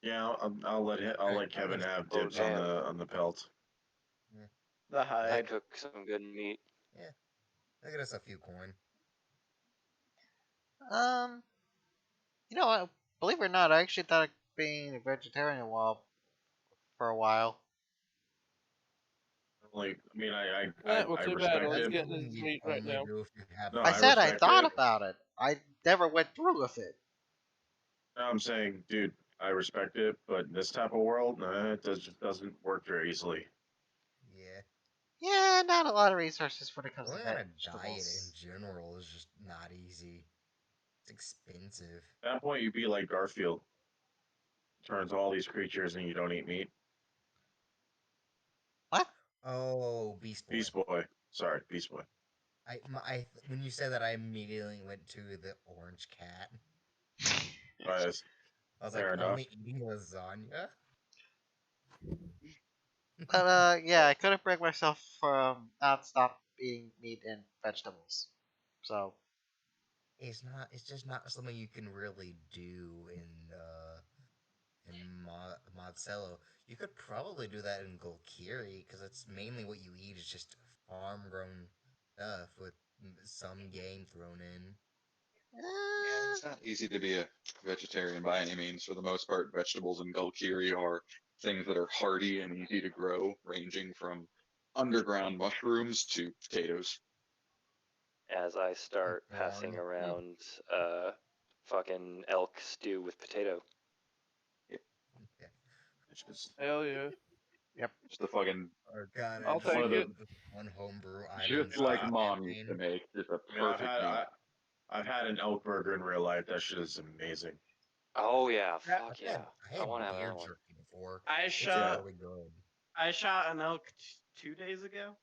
Yeah, I'll let Kevin have Oh, dibs on damn. the pelt. The I hide. cook some good meat. Yeah. Look at us a few coin. You know what? Believe it or not, I actually thought of being a vegetarian for a while. Like, I mean, I Well, too bad. respect Let's it. get into this You meat right only now. do if you have. No, I I said I respect thought it. about it. I never went through with it. No, I'm saying, dude, I respect it, but in this type of world, it just doesn't work very easily. Yeah. Yeah, not a lot of resources when it comes to Going on a diet in vegetables. general is just not easy. It's expensive. At that point, you'd be like Garfield. Turns all these creatures and you don't eat meat. What? Oh, Beast Boy. Beast Boy. Sorry, Beast Boy. When you said that, I immediately went to the orange cat. But I was fair like, enough. only eating lasagna? But yeah, I couldn't bring myself from not stop eating meat and vegetables. So It's just not something you can really do in Monticello. You could probably do that in Golkiri, because it's mainly what you eat is just farm grown stuff with some game thrown in. Yeah, it's not easy to be a vegetarian by any means. For the most part, vegetables in Gulkiri are things that are hardy and easy to grow, ranging from underground mushrooms to potatoes. As I start passing Corn. around fucking elk stew with potato. Okay. It's just, Hell yeah. just the fucking, Or God, I'll I just take one of it. the, one homebrew item. just like mom used to make, just a I mean, perfect meal. I've had an elk burger in real life. That shit is amazing. Oh yeah, Yeah, fuck yeah. I had want to have deer another one. jerky before. I It's shot really good. I shot an elk 2 days ago.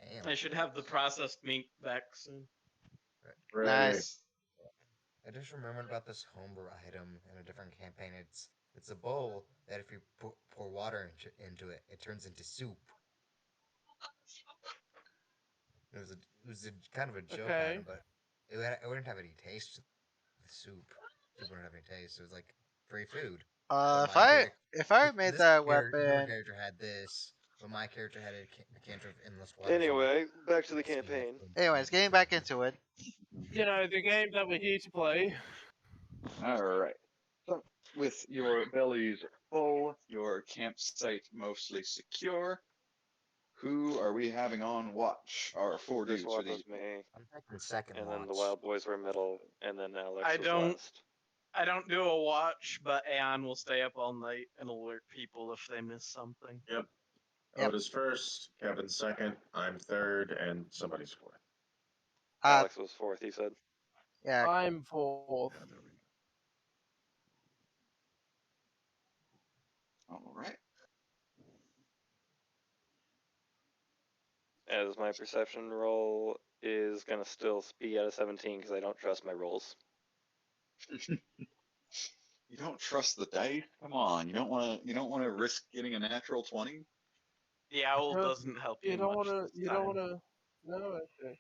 Damn. I should have the processed meat back soon. Right. nice. I just remembered about this homebrew item in a different campaign. It's a bowl that if you pour water into it, it turns into soup. It was kind of a joke Okay. item, but it wouldn't have any taste to the soup. Soup wouldn't have any taste. So it was like free food. But If my I character, if I made that your weapon, character had this, but my character had a cantrip of endless water. Anyway, back to the so campaign. anyways, getting back into it. You know, the game that we're here to play. All right. So, with your bellies full, your campsite mostly secure, who are we having on watch? Our four First dudes for watch the was me, I'm taking second and watch. then the Wild Boys were middle, and then Alex I was don't- last. I don't do a watch, but Aeon will stay up all night and alert people if they miss something. Yep. Yep. Otis first, Kevin second, I'm third, and somebody's fourth. Alex was fourth, he said. Yeah. I'm fourth. All right. As my perception roll is gonna still be at a 17 because I don't trust my rolls. You don't trust the dice? Come on, you don't want to risk getting a natural 20? The owl No, doesn't help you, You don't much wanna. this You time. don't wanna. No, okay.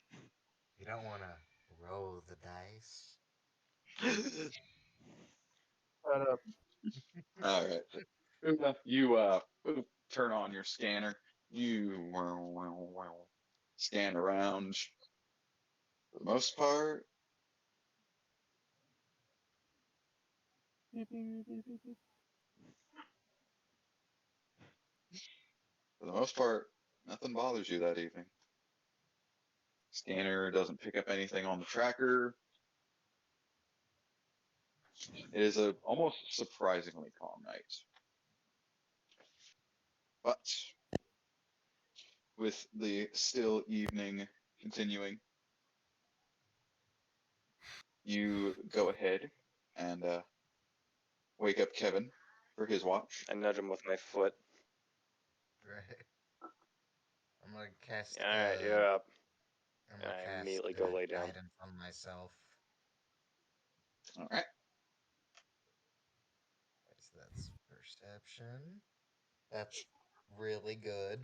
You don't want to roll the dice. Shut up. All right. You turn on your scanner. You scan around. For the most part, nothing bothers you that evening. Scanner doesn't pick up anything on the tracker. It is a almost surprisingly calm night. But with the still evening continuing, you go ahead and wake up Kevin for his watch. I nudge him with my foot. Right. I'm gonna cast. Alright, you're up. I'm And gonna I cast immediately go lay down. guidance on myself. All right. So that's perception. That's really good.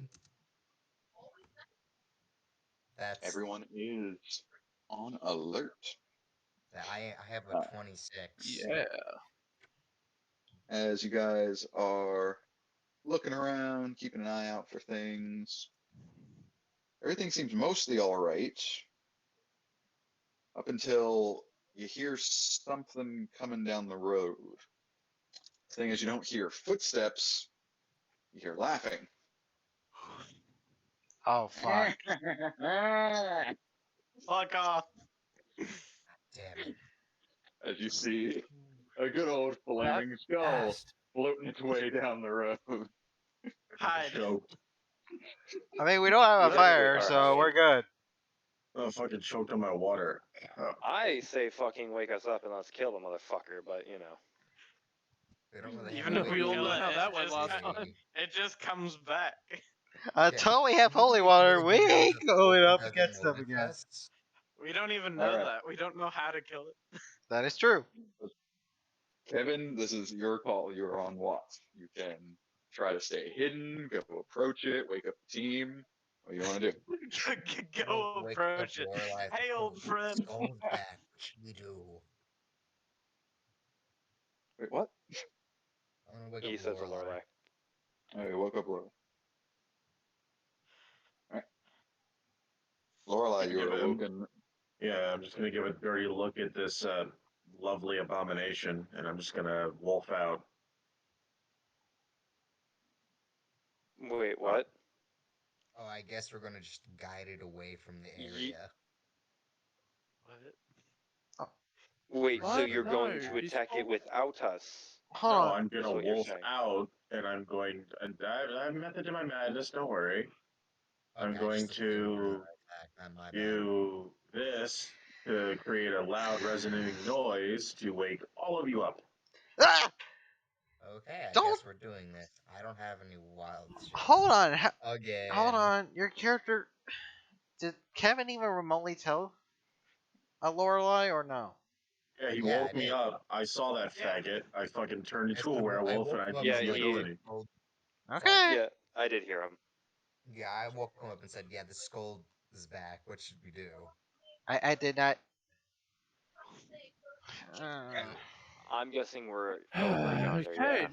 That's Everyone is on alert. I have a 26. Yeah. As you guys are looking around, keeping an eye out for things, everything seems mostly all right up until you hear something coming down the road. The thing is, you don't hear footsteps, you hear laughing. Oh fuck. Fuck off. Damn it. As you see a good old flaming skull Fast. floating its way down the road. Hide. Choked. I mean, we don't have a Yeah, fire, alright. so we're good. Oh, fucking choked on my water. Oh. I say fucking wake us up and let's kill the motherfucker, but you know. We don't really Even have if a we way to all do know it. how that went Just last a- time. It just comes back. Until we have holy water, we ain't going up against them with again. us. We don't even know Alright. that. We don't know how to kill it. That is true. Kevin, this is your call. You're on watch. You can try to stay hidden, go approach it, wake up the team. What do you want to do? Go Wake approach up it. Lorelei, Hey, old friend. Skull's back. What should we do? Wait, what? I'm gonna wake He up says to Lorelei. Lorelei. Okay, woke up Lorelei. Alright. Lorelei, you were Give him- awoken. Yeah, I'm just gonna give a dirty look at this lovely abomination, and I'm just gonna wolf out. Wait, what? Oh, I guess we're gonna just guide it away from the area. What? Wait, so What? you're going to No, attack it he's- without us? Hold No, on. I'm That's gonna what you're wolf saying. out, and I'm going. And I have method to my madness. Don't worry. I'm Okay, going just assumed we were to gonna attack, not my bad. do this to create a loud resonating noise to wake all of you up. Ah! Okay, I Don't- guess we're doing this. I don't have any wild shit. Hold on. Again. Hold on. Your character. Did Kevin even remotely tell a Lorelei or no? Yeah, he Yeah, woke I me did. up. I saw that Yeah. faggot. I fucking turned Yes, into a I werewolf, woke and I him up used Yeah, the he- ability. Okay. Yeah, I did hear him. Yeah, I woke him up and said, yeah, the is back. What should we do? I did not. I'm guessing we're over here. Okay. Yeah.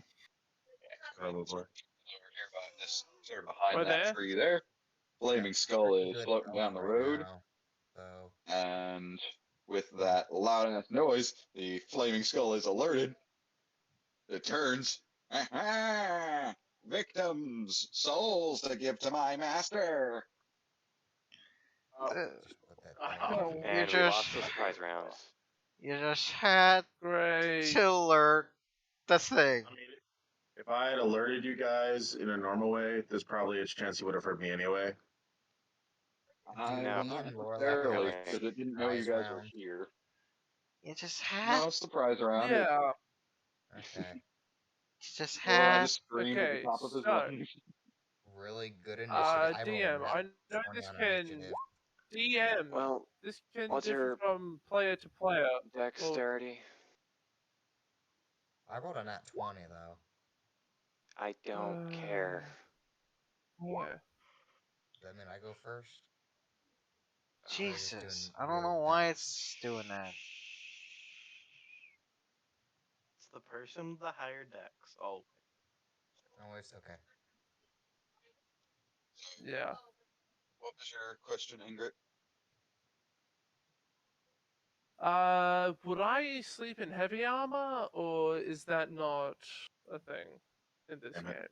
Probably. They're behind We're that there. tree there. Flaming Skull Pretty is good floating down the right road, now, so and with that loud enough noise, the Flaming Skull is alerted. It turns. Aha! Victims, souls to give to my master. just put that down. Oh, You And we just lost the surprise rounds. you just had great. to alert the thing. I mean, if I had alerted you guys in a normal way, there's probably a chance you would have heard me anyway. I No. not Me and Lorelai necessarily, Okay. because it didn't know you surprise guys were round. here. You just had. No surprise around. Yeah. Okay. You just Lorelai had. just screamed at the Okay. top of his So, lungs. Really good initiative. I rolled a DM, nat I know 20 this on can initiative. DM. Well, This can what's differ your from player to player. dexterity? I rolled a nat 20 though. I don't care. Yeah. Does that mean I go first? Or are we just Jesus, doing I don't know your why dex? it's doing that. It's the person with the higher dex. Oh, Oh, it's okay. Yeah. What was your question, Ingrid? Would I sleep in heavy armor, or is that not a thing in this Damn it. game?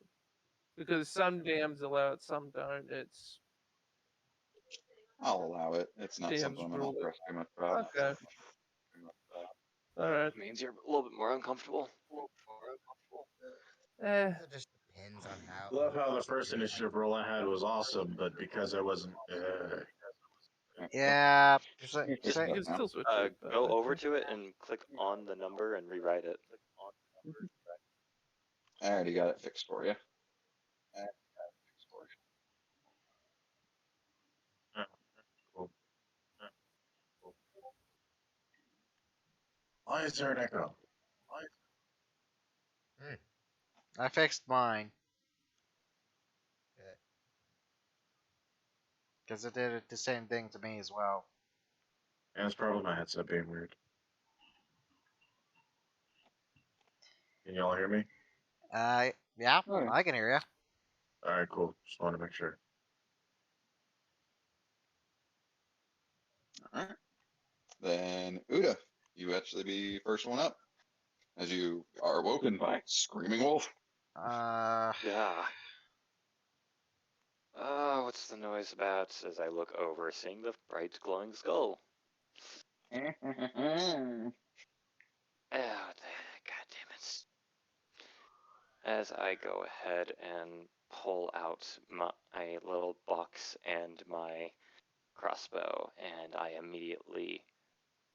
Because some DMs allow it, some don't. It's I'll allow it. It's not DM's something I'm gonna rule. press too much about. Okay. Alright. Means you're a little bit more uncomfortable. Eh. It just depends on how. Love how the first initiative roll I had was awesome, but because I wasn't. Yeah. Just You can still switch it. but go okay. over to it and click on the number and rewrite it. I already got it fixed for you. Why is there an echo? I fixed mine. Okay. Because it did the same thing to me as well. And it's probably my headset being weird. Can y'all hear me? Yeah, Alright. I can hear you. Alright, cool. Just wanted to make sure. Alright. Then Uda, you actually be first one up. As you are awoken by Screaming Wolf. Yeah. What's the noise about? As I look over, seeing the bright glowing skull. Oh, god damn it. As I go ahead and pull out my little box and my crossbow, and I immediately,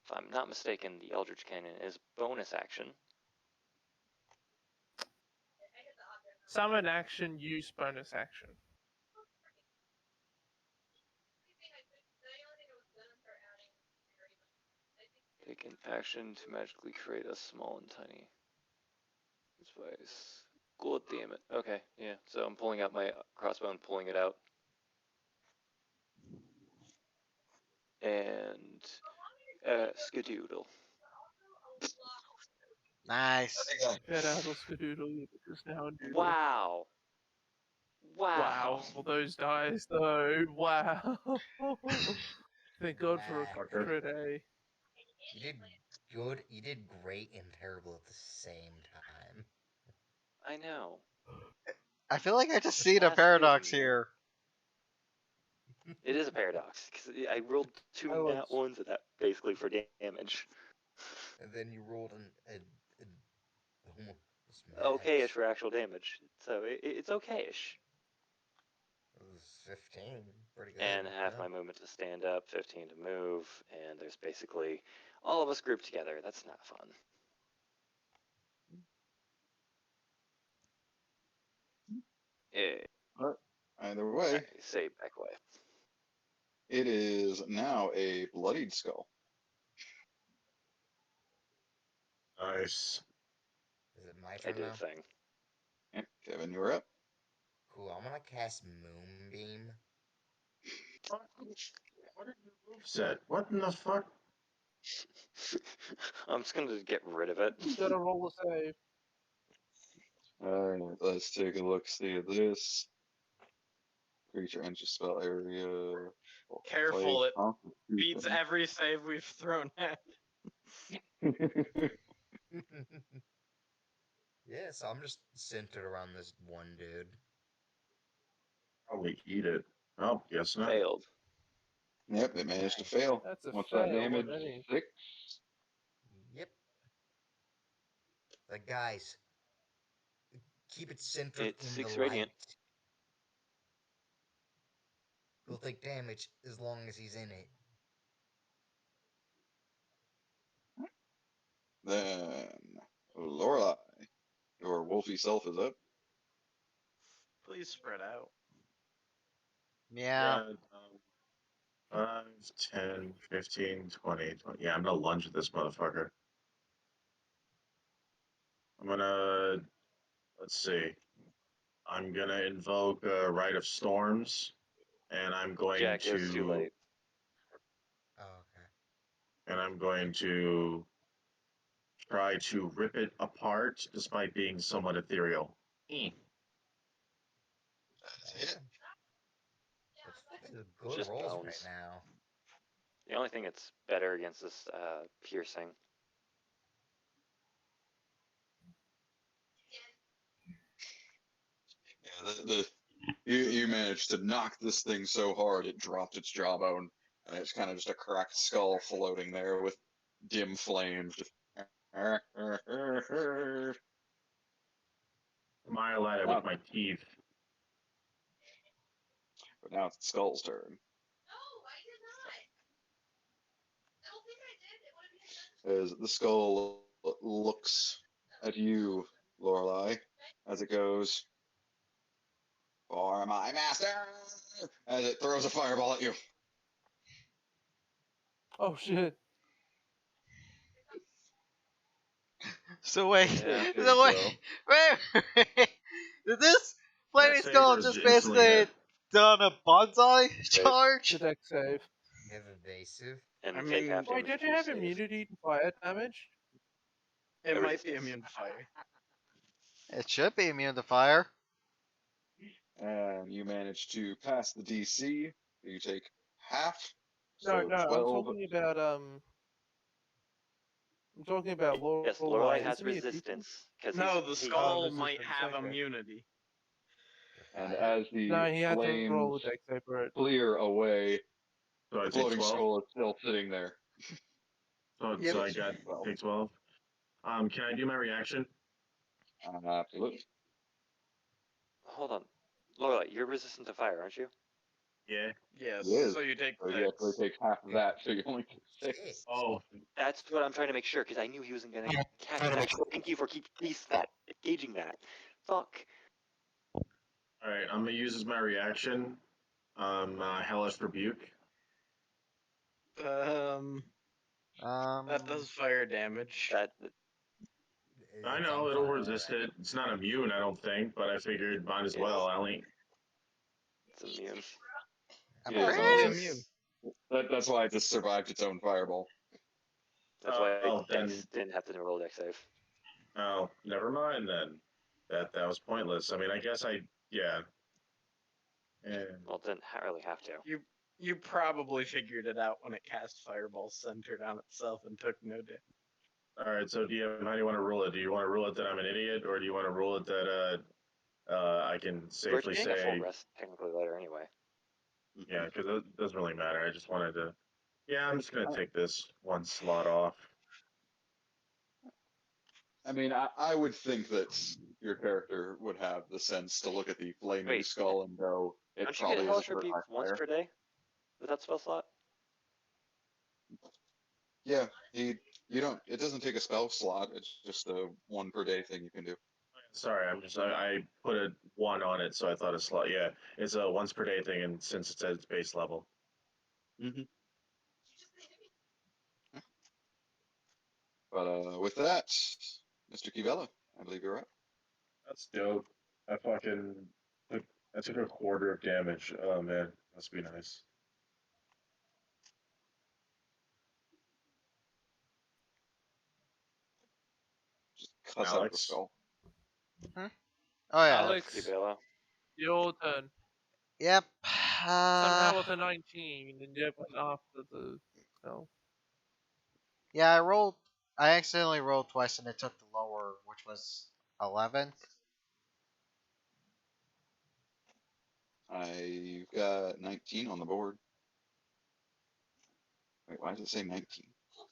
if I'm not mistaken, the Eldritch Cannon is bonus action. Summon action, use bonus action. Take an action to magically create a small and tiny device. God damn it. Okay, yeah. So I'm pulling out my crossbow and pulling it out. And skadoodle. Nice. Get out of Skadoodle, you just now do. Wow. Wow, those dice though. Wow. Thank God for a Fucker. crit A. You did good. You did great and terrible at the same time. I know. I feel like I just see the That's paradox crazy. here. It is a paradox because I rolled two nat ones at that basically for damage. And then you rolled an Okay-ish for actual damage, so it's okay-ish. It was 15. Pretty good. And half yeah. my movement to stand up, 15 to move, and there's basically all of us grouped together. That's not fun. But either way, I say back away. it is now a bloodied skull. Nice. Is it my I turn did now? a thing. Yeah, Kevin, you're up. Cool. I'm gonna cast Moonbeam. What did your move set? What in the fuck? I'm just gonna get rid of it. You gotta roll a save. Alright, let's take a look, see at this. Creature enters spell area. Careful, it beats Constitution. every save we've thrown at. Yeah, so I'm just centered around this one dude. Probably eat it. Oh, guess not. Failed. Yep, it managed to fail. That's a What's fail. that damage? What any? 6? Yep. But guys, keep it centered It's in 6 the radiant. light. He'll take damage as long as he's in it. Then, Lorelei, your wolfy self is up. Please spread out. Yeah. 5, 10, 15, 20, 20. Yeah, I'm gonna lunge at this motherfucker. I'm gonna, let's see. I'm gonna invoke Rite of Storms, and I'm going Jack, it was too late. Oh, okay. and I'm going to try to rip it apart, despite being somewhat ethereal. Hit. That's good Just rolls bones. right now. The only thing that's better against this piercing. Yeah, you managed to knock this thing so hard it dropped its jawbone, and it's kind of just a cracked skull floating there with dim flames. Just Mile at it with my teeth. But now it's the skull's turn. As the skull looks at you, Lorelei, as it goes, "For my master!" as it throws a fireball at you. Oh shit. So wait, Yeah. so wait. Did this flaming That skull saber's just instantly basically hit. done a bonsai charge? The deck save. Have evasive. And I take mean, half Why damage don't if you have save. immunity to fire damage? It Or might be resistance. immune to fire. It should be immune to fire. And you manage to pass the DC. You take half. No, So no, 12. I'm talking about Lorelei. Yes, Lorelei has Isn't he a thief? resistance. Cause No, the he's skull resistance, might have okay. immunity. And as the No, he had to roll flames a deck save for it. clear away, So I the take floating 12. skull is still sitting there. So, Yep. so I got take 12. Can I do my reaction? Absolutely. Hold on. Lorelei, you're resistant to fire, aren't you? Yeah. Yes, Yes. so you take So you actually 6. take half of that, so you only take 6. Oh, That's what I'm trying to make sure, because I knew he wasn't gonna cast that. Thank you for gauging that. Fuck. all right. I'm gonna use as my reaction. Hellish Rebuke. That does fire damage. That I know it'll resist it. It's not immune, I don't think, but I figured might as well. I only. it's immune. Yeah, Probably so immune. that's why it just survived its own fireball. That's why then- Dex didn't have to roll dex save. Oh, never mind then. That was pointless. I mean, I guess yeah. Well, it didn't really have to. You probably figured it out when it cast fireball centered on itself and took no damage. All right. So, how do you want to rule it? Do you want to rule it that I'm an idiot, or do you want to rule it that I can We're safely getting a full say, rest technically later anyway. yeah, because it doesn't really matter. I just wanted to. Yeah, I'm just gonna take this one slot off. I mean, I would think that your character would have the sense to look at the flaming Wait. skull and go, it Don't you probably get is Hellish hurt Rebuke by once fire. per day? With that spell slot? Yeah, you don't. It doesn't take a spell slot. It's just a 1 per day thing you can do. Sorry, I put a 1 on it, so I thought a slot. Yeah, it's a once per day thing, and since it's at its base level. Mm-hmm. But with that, Mr. Kivella, I believe you're up. That's dope. I took a quarter of damage. Oh man, must be nice. Toss out the Alex. skull. Oh yeah. Alex, Skibella. your turn. Yep. Somehow with a 19, and you went after the spell. Yeah, I rolled. I accidentally rolled twice, and it took the lower, which was 11. I've got 19 on the board. Wait, why does it say 19? What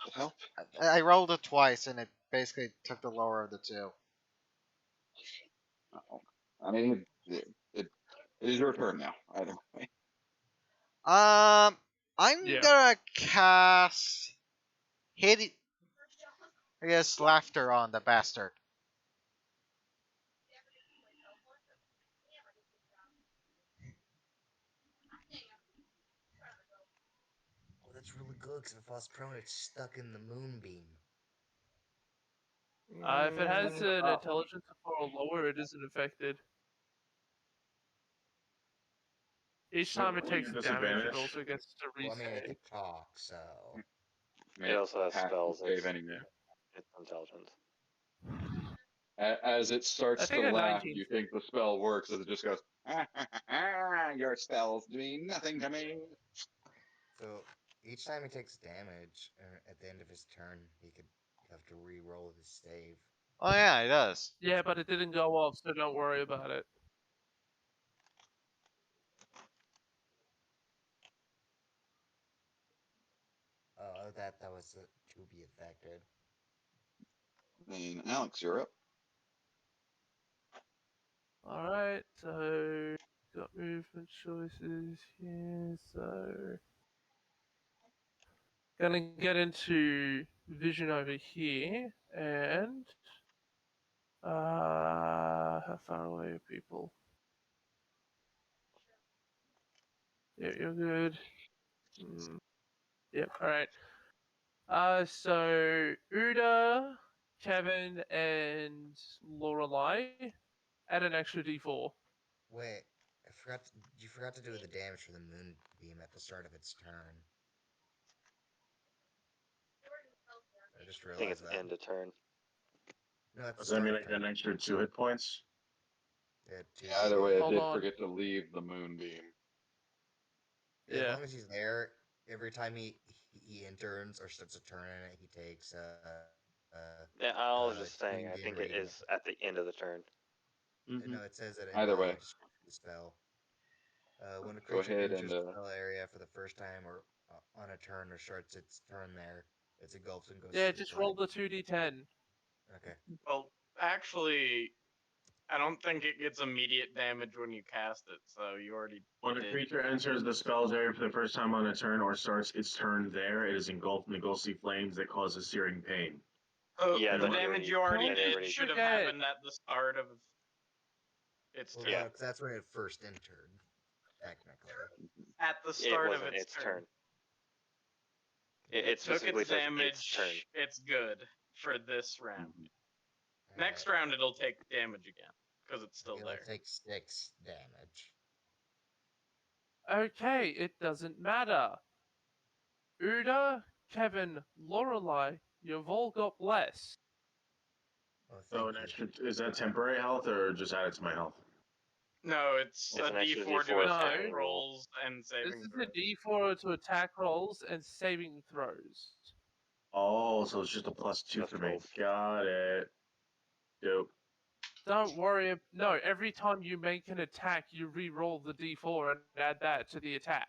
the hell? I rolled it twice, and it basically took the lower of the two. Oh. I mean, it is your turn now. Either way. I'm Yeah. gonna cast hideous laughter on the bastard. Oh, that's really good, because if it falls prone, it's stuck in the moonbeam. If it has an intelligence of 4 or lower, it isn't affected. Each time it Will you takes damage, it disadvantage? also gets to Well, I mean, it resave. can talk, so... I mean, It also has has to spells. save anyway. It's intelligent. As it starts I to think a laugh, 19. you think the spell works as it just goes, your spells mean nothing to me. So, each time he takes damage, at the end of his turn, he could have to re-roll his save. Oh yeah, it does. Yeah, but it didn't go off, so don't worry about it. That was to be affected. And Alex, you're up. Alright, so got movement choices here, so gonna get into vision over here, and how far away are people? Yeah, you're good. Yep, alright. So Uda, Kevin, and Lorelai add an extra d4. Wait, you forgot to do the damage for the moonbeam at the start of its turn. I just I think realized it's that. end of turn. No, at the Does that start mean of I get turn. an extra 2 hit points? Yeah, Either way, it Hold did on. forget to leave the moonbeam. As Yeah. long as he's there, every time he enters or starts a turn in it, he takes Yeah, I was just saying, I in-game think it radiant. is at the end of the turn. Mm-hmm. No, it says it in Either the way. description of the spell. When a Go creature ahead enters and the spell area for the first time or on a turn or starts its turn there, it's engulfed and goes Yeah, to just flame. roll the 2d10. Okay. Well, actually, I don't think it gets immediate damage when you cast it, so you already When a did. creature enters the spell's area for the first time on a turn or starts its turn there, it is engulfed in the ghostly flames that causes searing pain. Oh, Yeah, the then you damage already- you already Don't did already should did have that. happened at the start of its Well, turn. Yeah. that's when it first entered, technically. At the It start of wasn't its turn. It Took specifically its says damage. its turn. It's good for this round. Alright. Next round, it'll take damage again because it's still It'll there. take 6 damage. Okay, it doesn't matter. Uda, Kevin, Lorelai, you've all got less. Oh, So thank an you. extra, is that temporary health or just added to my health? No, it's It's a an extra D4 to D4 attack saving roll. rolls and This saving is throws. a d4 to attack rolls and saving throws. Oh, so it's just a +2 Just for me. rolls. Got it. Dope. Don't worry. No, every time you make an attack, you re-roll the d4 and add that to the attack.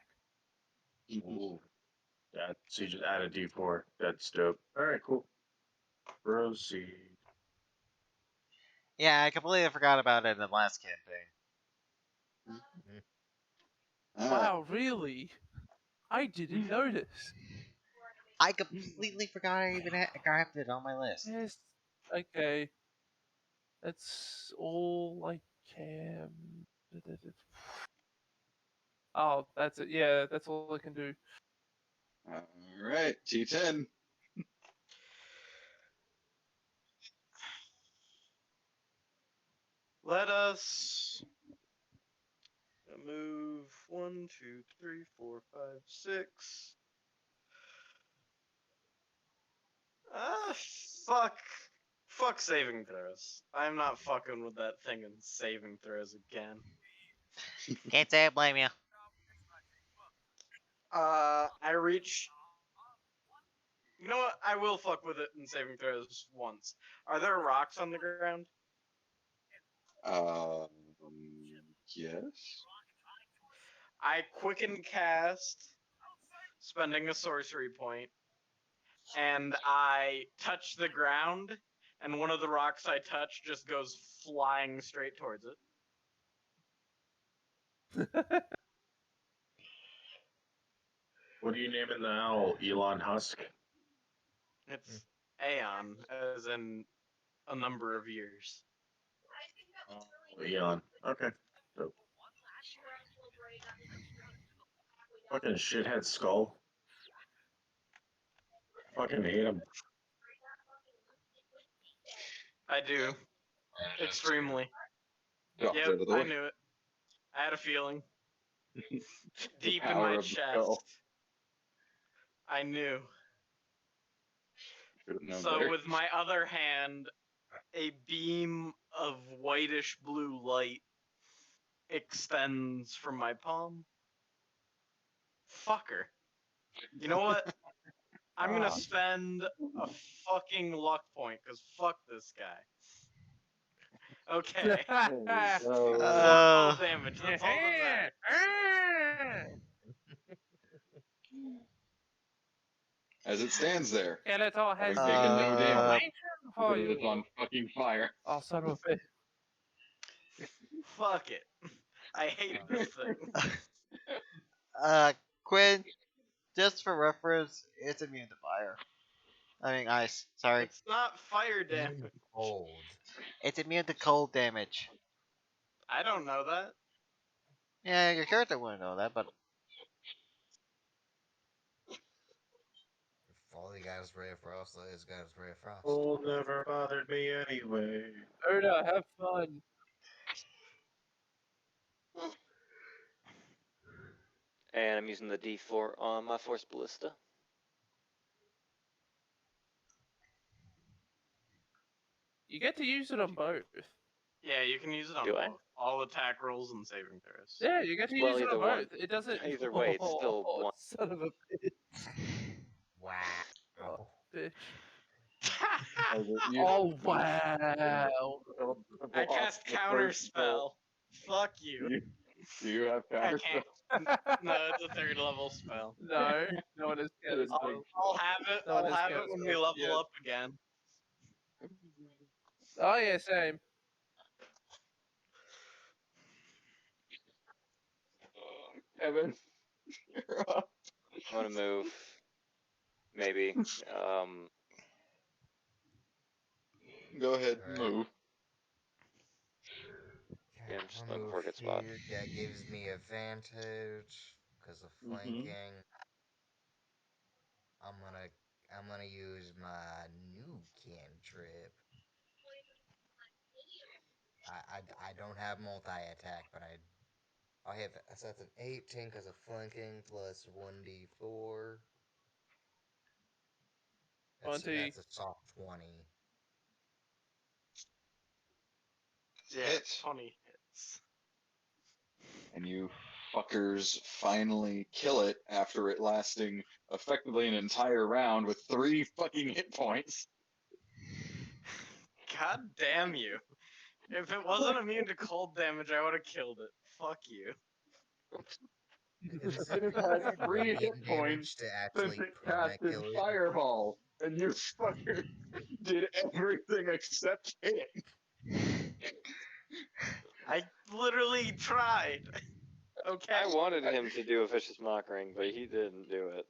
Ooh. That, so you just add a d4. That's dope. Alright, cool. Proceed. Yeah, I completely forgot about it in the last campaign. Alright. Wow, really? I didn't notice. I completely forgot I even grabbed it on my list. Yes. Okay. That's all I can. Oh, that's it. Yeah, that's all I can do. Alright, T10. Let us move 1, 2, 3, 4, 5, 6. Ah, fuck. Fuck saving throws. I'm not fucking with that thing and saving throws again. Can't say I blame you. I reach. You know what? I will fuck with it in saving throws once. Are there rocks on the ground? Um, yes. I quicken cast, spending a sorcery point, and I touch the ground, and one of the rocks I touch just goes flying straight towards it. What are you naming the owl? Elon Husk? It's Aeon, as in a number of years. Oh, Elon. Okay. So, fucking shithead skull. Fucking hate him. I do. Extremely. Dropped Yep, out of the I way. knew it. I had a feeling. Deep in power my of the chest. skull. I knew. Should've known So better. with my other hand, a beam of whitish blue light extends from my palm. Fucker. You know what? I'm gonna spend a fucking luck point, because fuck this guy. Okay. Four cold damage, that's all that matters. As it stands there, Skeletor has having taken no damage, for because you. it's on fucking fire. Oh, son of a bitch. Fuck it. I hate this thing. Quinn, just for reference, it's immune to fire. I mean ice. Sorry. It's not fire damage. Cold. It's immune to cold damage. I don't know that. Yeah, your character wouldn't know that, but If all he got is ray of frost, all he's got is ray of frost. Cold never bothered me anyway. Oda, have fun. And I'm using the D4 on my Force Ballista. You get to use it on both. Yeah, you can use it on Do I? both. All attack rolls and saving throws. Yeah, you get to Well, use it either on one. both. It doesn't. Either way, it's still one. Son of a bitch. Wow. bitch. You- Oh wow! I cast counter spell. Fuck you. Do you have I counter can't. No, it's a third level spell. No, no one is scared. I'll have it. No, I'll that's have good. it when we level Yeah. up again. Oh yeah, same. Evan, you're up. I'm gonna move. Maybe. Go ahead, Alright. move. Yeah, I'm just I'll looking move for a good spot. here. That gives me advantage because of flanking. I'm gonna use my new cantrip. I don't have multi-attack, but I have, so that's an 18 because of flanking plus 1d4. That's a soft 20. Yeah, Hit. 20 hits. And you fuckers finally kill it after it lasting effectively an entire round with 3 fucking hit points. God damn you. If it wasn't immune to cold damage, I would have killed it. Fuck you. It's It has had 3 gain hit damage points to since actually it perma casted kill it. Fireball, and you fucker did everything except hit. I literally tried. Okay. I wanted him to do a vicious mockering, but he didn't do it.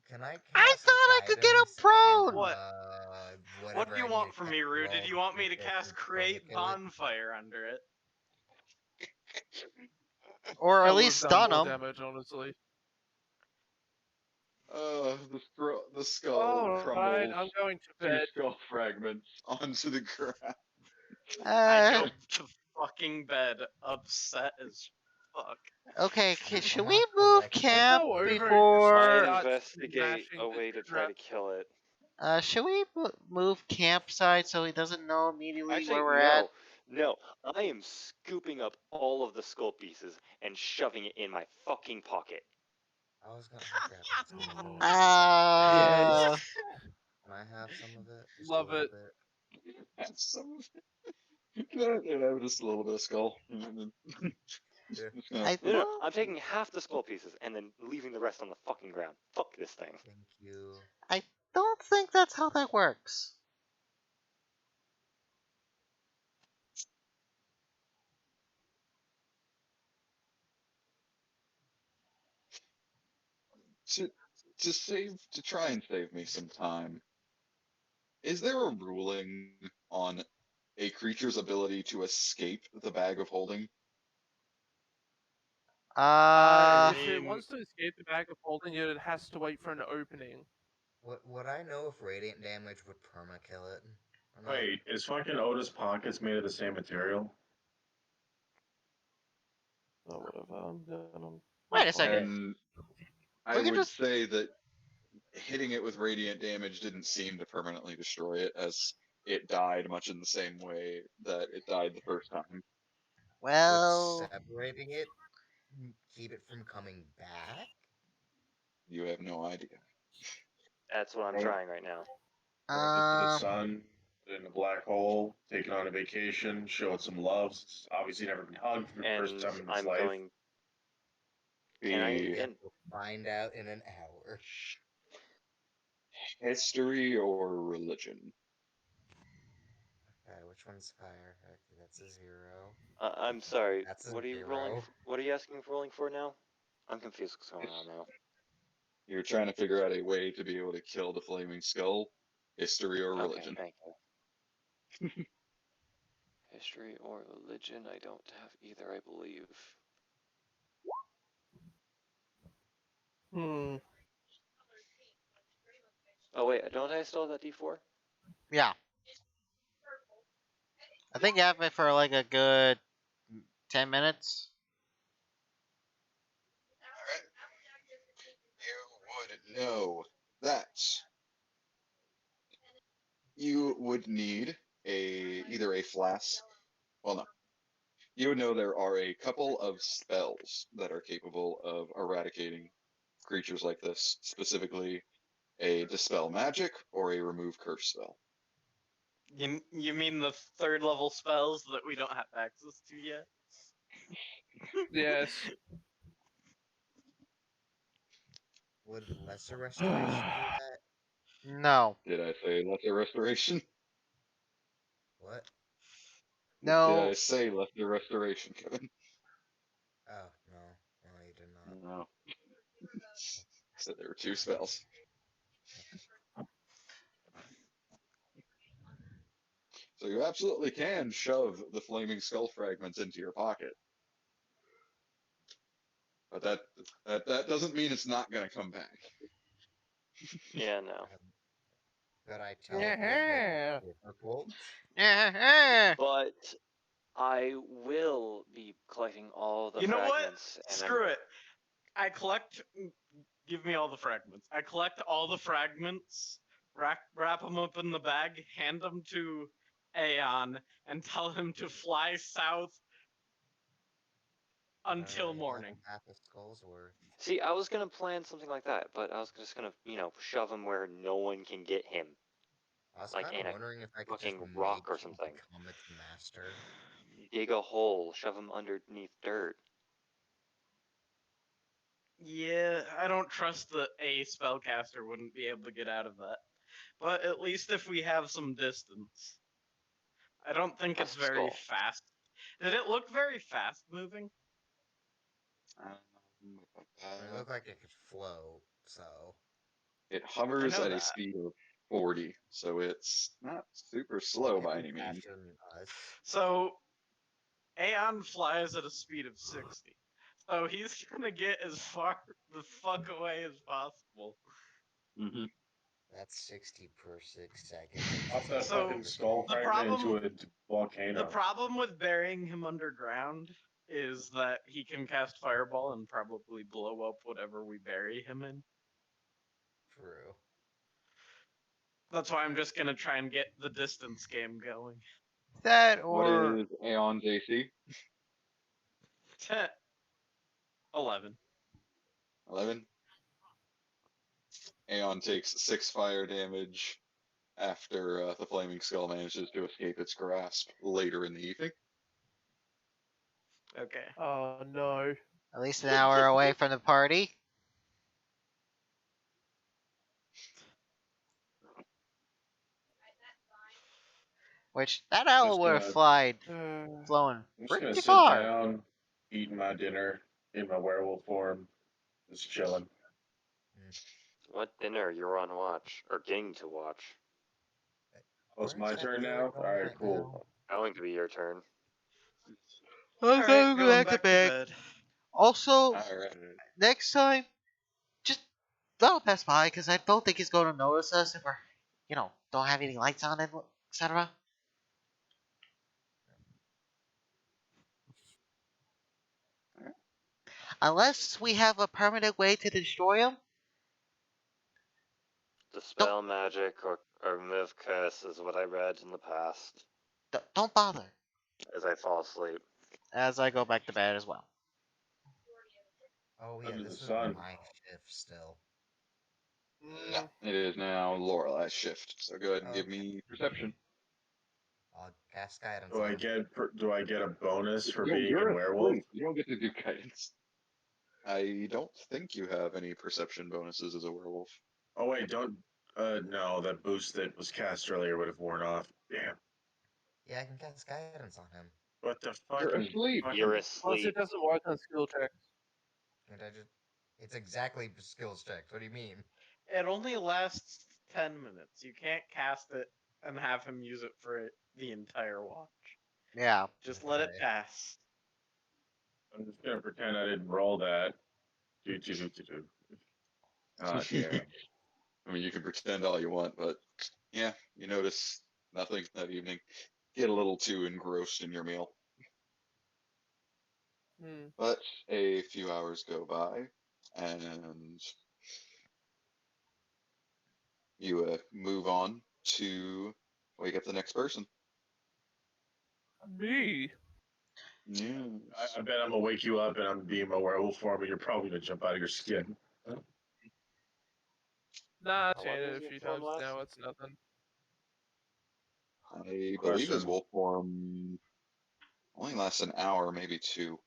Can I cast I thought I could get him guidance prone! and, What? whatever What do you I want need from to me, Rue? roll Did you want me to get cast to Create kill it? Bonfire under it? Or That at would've least done stun more him. damage, honestly. The skull Alright, crumbles. I'm going to 2 bed. skull fragments onto the ground. I go to fucking bed, upset as fuck. Okay, should I'm we not move collecting. camp Go over and before? start I investigate smashing a the way to try to kill it. Should we move campsite so he doesn't know immediately Actually, where we're at? no. I am scooping up all of the skull pieces and shoving it in my fucking pocket. I was gonna grab some of it. Uh, Can I have some of it? Just Love a little it. bit. Have some of it. Can I have just a little bit of skull? Yeah. Just gonna- I No, thought. I'm taking half the skull pieces and then leaving the rest on the fucking ground. Fuck this thing. Thank you. I don't think that's how that works. to try and save me some time. Is there a ruling on a creature's ability to escape the bag of holding? If it mean- wants to escape the bag of holding it, it has to wait for an opening. Would I know if radiant damage would perma kill it? Or not? Wait, is fucking Otis Pockets made of the same material? Oh, whatever. I'm done. Wait a second. And I We could would just- say that hitting it with radiant damage didn't seem to permanently destroy it, as it died much in the same way that it died the first time. Well, Would separating it keep it from coming back? You have no idea. That's what I'm trying right now. Throw it into the um, sun, put it in a black hole, take it on a vacation, show it some love. It's obviously never been hugged for the first And time in its I'm life. going. Can I? The And We'll find out in an hour. history or religion? Okay, which one's higher? Okay, that's a 0. I'm sorry. That's a What are you 0. rolling? What are you asking for rolling for now? I'm confused. What's going on now? You're trying to figure out a way to be able to kill the flaming skull. History or religion? Okay, thank you. History or religion? I don't have either, I believe. Oh wait, don't I still have that D4? yeah. I think you have it for like a good 10 minutes. You would know that you would need either a flask. Well, no. You would know there are a couple of spells that are capable of eradicating creatures like this, specifically a Dispel Magic or a Remove Curse spell. You mean the 3rd level spells that we don't have access to yet? Yes. Would lesser restoration do that? No. Did I say Lesser Restoration? What? Did I No. say Lesser Restoration, Kevin? Oh, no. No, you did not. No. Said there were 2 spells. So you absolutely can shove the flaming skull fragments into your pocket. But that doesn't mean it's not going to come back. Yeah, no. Could I tell Yeah. it difficult? But I will be collecting all the You know what? fragments. And Screw it. I collect. Give me all the fragments. I collect all the fragments, wrap them up in the bag, hand them to Aeon, and tell him to fly south until morning. Half a skull's worth. See, I was gonna plan something like that, but I was just gonna, shove him where no one can get him. I was Like kind in of a wondering if I could just fucking rock make or him something. become its master. Dig a hole, shove him underneath dirt. Yeah, I don't trust that a spellcaster wouldn't be able to get out of that. But at least if we have some distance. I don't think it's That's very skull. fast. Did it look very fast moving? It looked like it could float, so. It hovers I know at a that. speed of 40, so it's not super slow by any means. Faster than us. So, Aeon flies at a speed of 60. So he's gonna get as far the fuck away as possible. Mm-hmm. That's 60 per 6 seconds. Off that So, fucking skull the fragment problem- into a volcano. The problem with burying him underground is that he can cast Fireball and probably blow up whatever we bury him in. True. That's why I'm just gonna try and get the distance game going. That What or is Aeon's AC? 11. 11. Aeon takes 6 fire damage after the flaming skull manages to escape its grasp later in the evening. Okay. Oh no. at least an hour away from the party. Which that owl Just would have gonna- flown I'm just gonna pretty sit far. down, eating my dinner in my werewolf form, just chilling. What dinner? You're on watch or getting to watch? Oh, it's Where's my that turn druid now. All going right, cool. Going to be your turn. I'm Alright, going going back to bed. Also, All right. next time, just don't pass by because I don't think he's going to notice us if we're, don't have any lights on, etc. Unless we have a permanent way to destroy him. Dispel magic or remove curse is what I read in the past Don't bother. as I fall asleep. As I go back to bed as well. Oh yeah, Under this the is sun. my shift still. No, it is now Lorelai's shift. So go ahead and give Okay. me perception. I'll cast guidance Do on I him. get a bonus for Yo, being you're a werewolf? asleep. You don't get to do guidance. I don't think you have any perception bonuses as a werewolf. Oh wait, don't. No, that boost that was cast earlier would have worn off. Damn. Yeah, I can cast guidance on him. What the You're fucking? asleep. fucking- You're Plus, asleep. it doesn't work on skill checks. And I just... It's exactly skills checks. What do you mean? It only lasts 10 minutes. You can't cast it and have him use it for the entire watch. Yeah. Just let it Okay. pass. I'm just gonna pretend I didn't roll that. Do. Ah, damn. I mean, you can pretend all you want, but yeah, you notice nothing that evening. Get a little too engrossed in your meal. But a few hours go by, and you move on to wake up the next person. Me? Yeah. I bet I'm gonna wake you up and I'm being my werewolf form, and you're probably gonna jump out of your skin. Nah, I've How seen long it does a your few form times last? now. It's nothing. I believe his Question. wolf form only lasts an hour, maybe 2.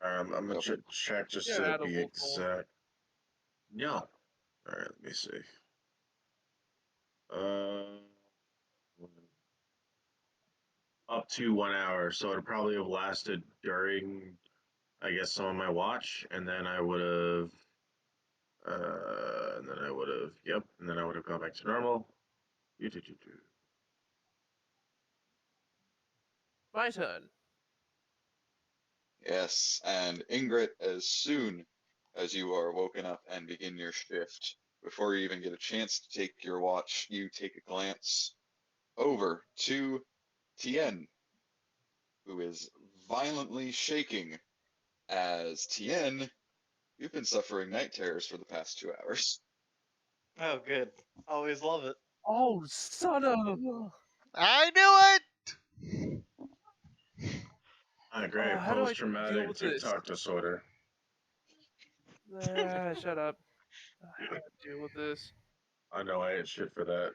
I'm gonna check just Yeah, to add a be wolf form. exact. No. All right, let me see. Uh, up to 1 hour, so it'd probably have lasted during, I guess, some of my watch, and then I would have, yep, and then I would have gone back to normal. My turn. Yes, and Ingrid, as soon as you are woken up and begin your shift, before you even get a chance to take your watch, you take a glance over to Tien, who is violently shaking. As Tien, you've been suffering night terrors for the past 2 hours. Oh, good. Always love it. Oh, son of! I knew it! Great, How do I deal post-traumatic with this? TikTok disorder. Shut up. How do I deal with this? I know I ate shit for that.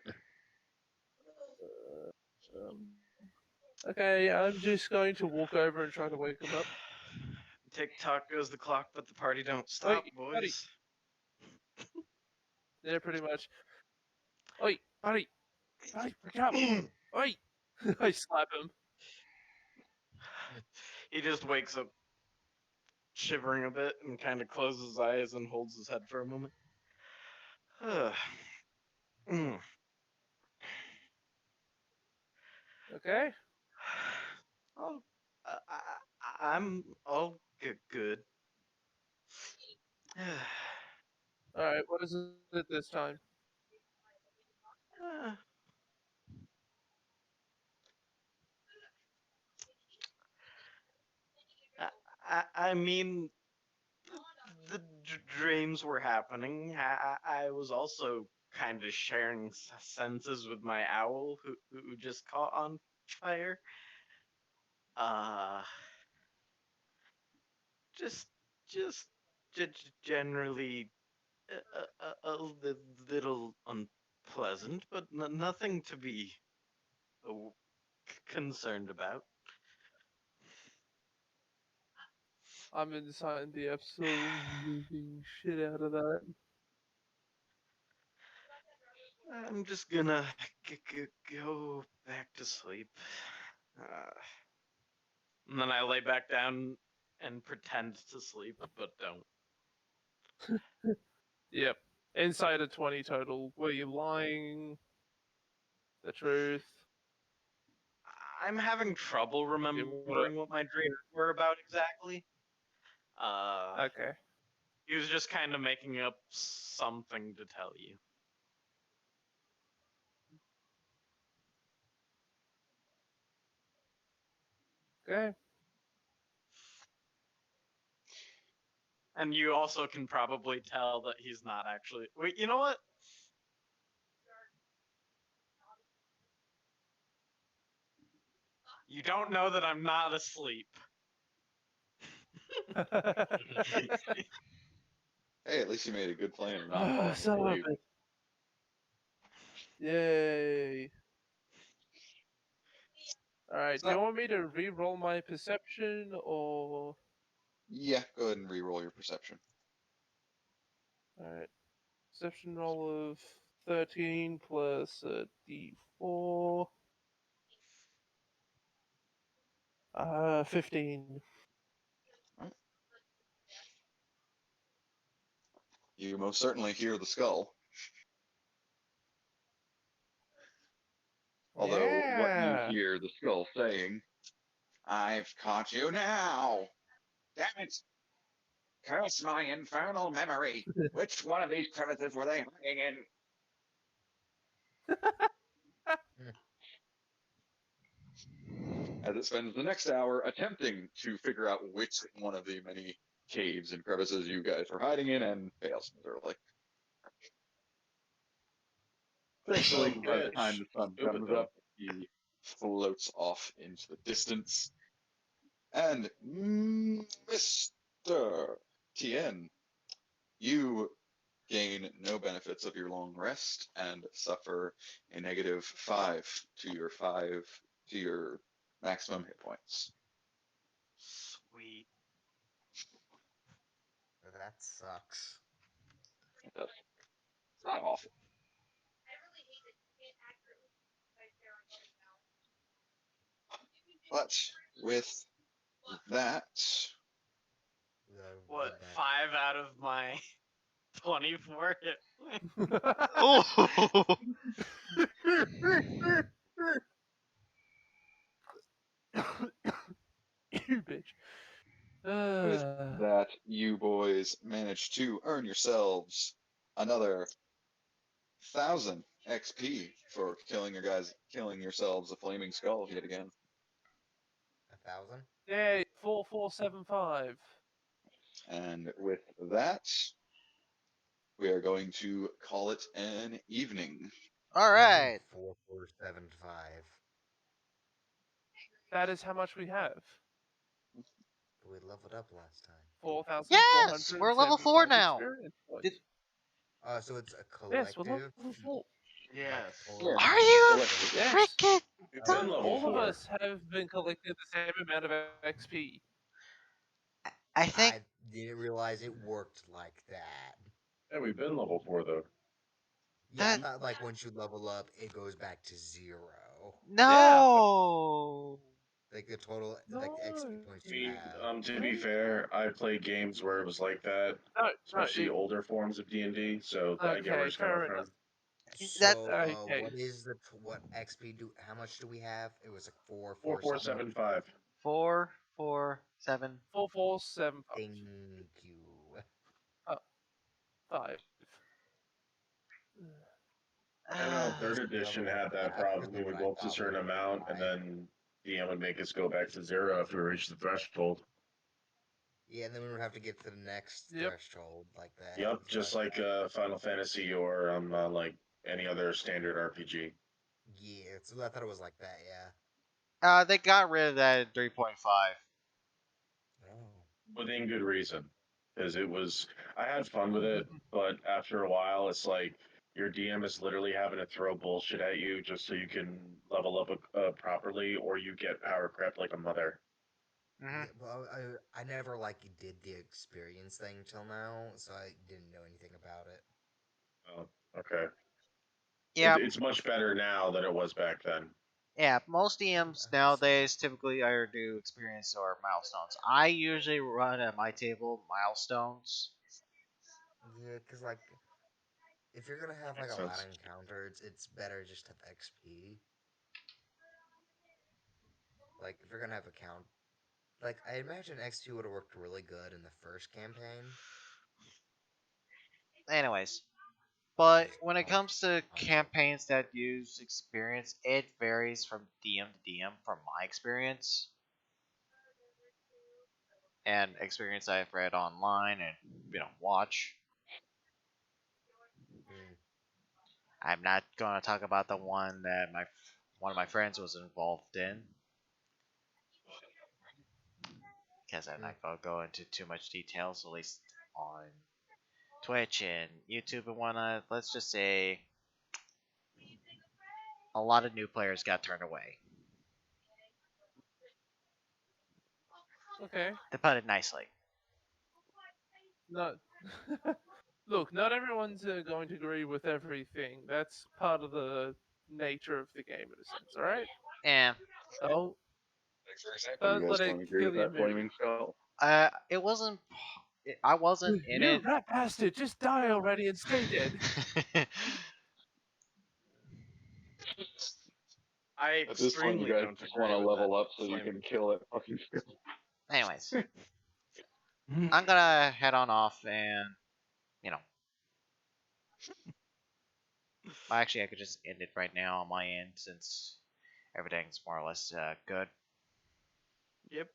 Okay, I'm just going to walk over and try to wake him up. Tick-tock goes the clock, but the party don't stop, Oi, boys. buddy. Yeah, pretty much. Oi, buddy. Buddy, wake up. Oi. I slap him. He just wakes up shivering a bit and kind of closes his eyes and holds his head for a moment. Okay. Oh, I'm all good. Alright, what is it this time? I mean, the dreams were happening. I was also kind of sharing senses with my owl who just caught on fire. Just generally a little unpleasant, but nothing to be concerned about. I'm inside the absolute moving shit out of that. I'm just gonna go back to sleep. And then I lay back down and pretend to sleep, but don't. Yep. Inside of 20 total. Were you lying? The truth? I'm having trouble remembering what my dreams were about exactly. Okay. He was just kind of making up something to tell you. Okay. And you also can probably tell that he's not actually. Wait, you know what? You don't know that I'm not asleep. Hey, at least you made a good plan of not falling Son of a asleep. bitch. Yay. Alright, do you want me to re-roll my perception, or... Yeah, go ahead and re-roll your perception. Alright. Perception roll of 13 plus a d4. 15. You most certainly hear the skull. Although what you hear the skull saying, "I've caught you now! Damn it! Curse my infernal memory! Which one of these crevices were they hiding in?" As it spends the next hour attempting to figure out which one of the many caves and crevices you guys are hiding in, and fails miserably. Thankfully, by the time the sun comes up, he floats off into the distance. And Mr. Tien, you gain no benefits of your long rest and suffer a -5 to your maximum hit points. Sweet. That sucks. It does. It's not awful. But with that, What, 5 out of my 24 hit? Oh! You bitch. with that, you boys managed to earn yourselves another 1,000 XP for killing yourselves a flaming skull yet again. 1,000? Yay, 4475. And with that, we are going to call it an evening. All right. 4475. That is how much we have. We leveled up last time. 4,475 Yes, we're level 4 now. experience points. Did- So it's a collective. Yes, we're level 4. Yes. Yeah. Are you Yes. freaking? It's been level All of 4. us have been collecting the same amount of XP. I think. I didn't realize it worked like that. Yeah, we've been level 4 though. Yeah, I That- thought like once you level up, it goes back to 0. No. Like the total, like the XP points you have. To be fair, I played games where it was like that, No, especially older forms of D&D. So I get where it's fair coming enough. from. So, okay. what is what XP do? How much do we have? It was like 4475. 4, 4, 7. 4475. Thank you. 5. I know third edition had that problem. We would go up to a certain amount, and then DM would make us go back to 0 after we reached the threshold. Yeah, and then we would have to get to the next Yep. threshold like that. Yep, just like Final Fantasy or like any other standard RPG. Yeah, so I thought it was like that. Yeah. They got rid of that in 3.5. Oh. Within good reason, because I had fun with it, but after a while, it's like your DM is literally having to throw bullshit at you just so you can level up properly, or you get power crept like a mother. Mm-hmm. Yeah, but I never like did the experience thing till now, so I didn't know anything about it. Oh, okay. Yeah, It's much better now than it was back then. yeah. Most DMs nowadays typically either do experience or milestones. I usually run at my table milestones. Yeah, because like if you're gonna have like Makes a lot sense. of encounters, it's better just to have XP. Like if you're gonna have a count, like I imagine X2 would have worked really good in the first campaign. Anyways, but Just when it punch, comes to punch him. campaigns that use experience, it varies from DM to DM. From my experience and experience I've read online and watch. Mm. I'm not gonna talk about the one that one of my friends was involved in because I'm Mm. not gonna go into too much details, at least on Twitch and YouTube and whatnot. Let's just say a lot of new players got turned away. Okay. To put it nicely. Not. Look, not everyone's going to agree with everything. That's part of the nature of the game, in a sense. All right. Yeah. Oh, Like, for example, you don't guys let it don't agree kill with your that mood. flaming skull? It wasn't. I wasn't in You it. rat bastard! Just die already and stay dead. I At this point, you extremely guys don't just want agree to with that level up so you flaming. can kill it fucking skull. Anyways, I'm gonna head on off and you know. Actually, I could just end it right now on my end since everything's more or less good. Yep.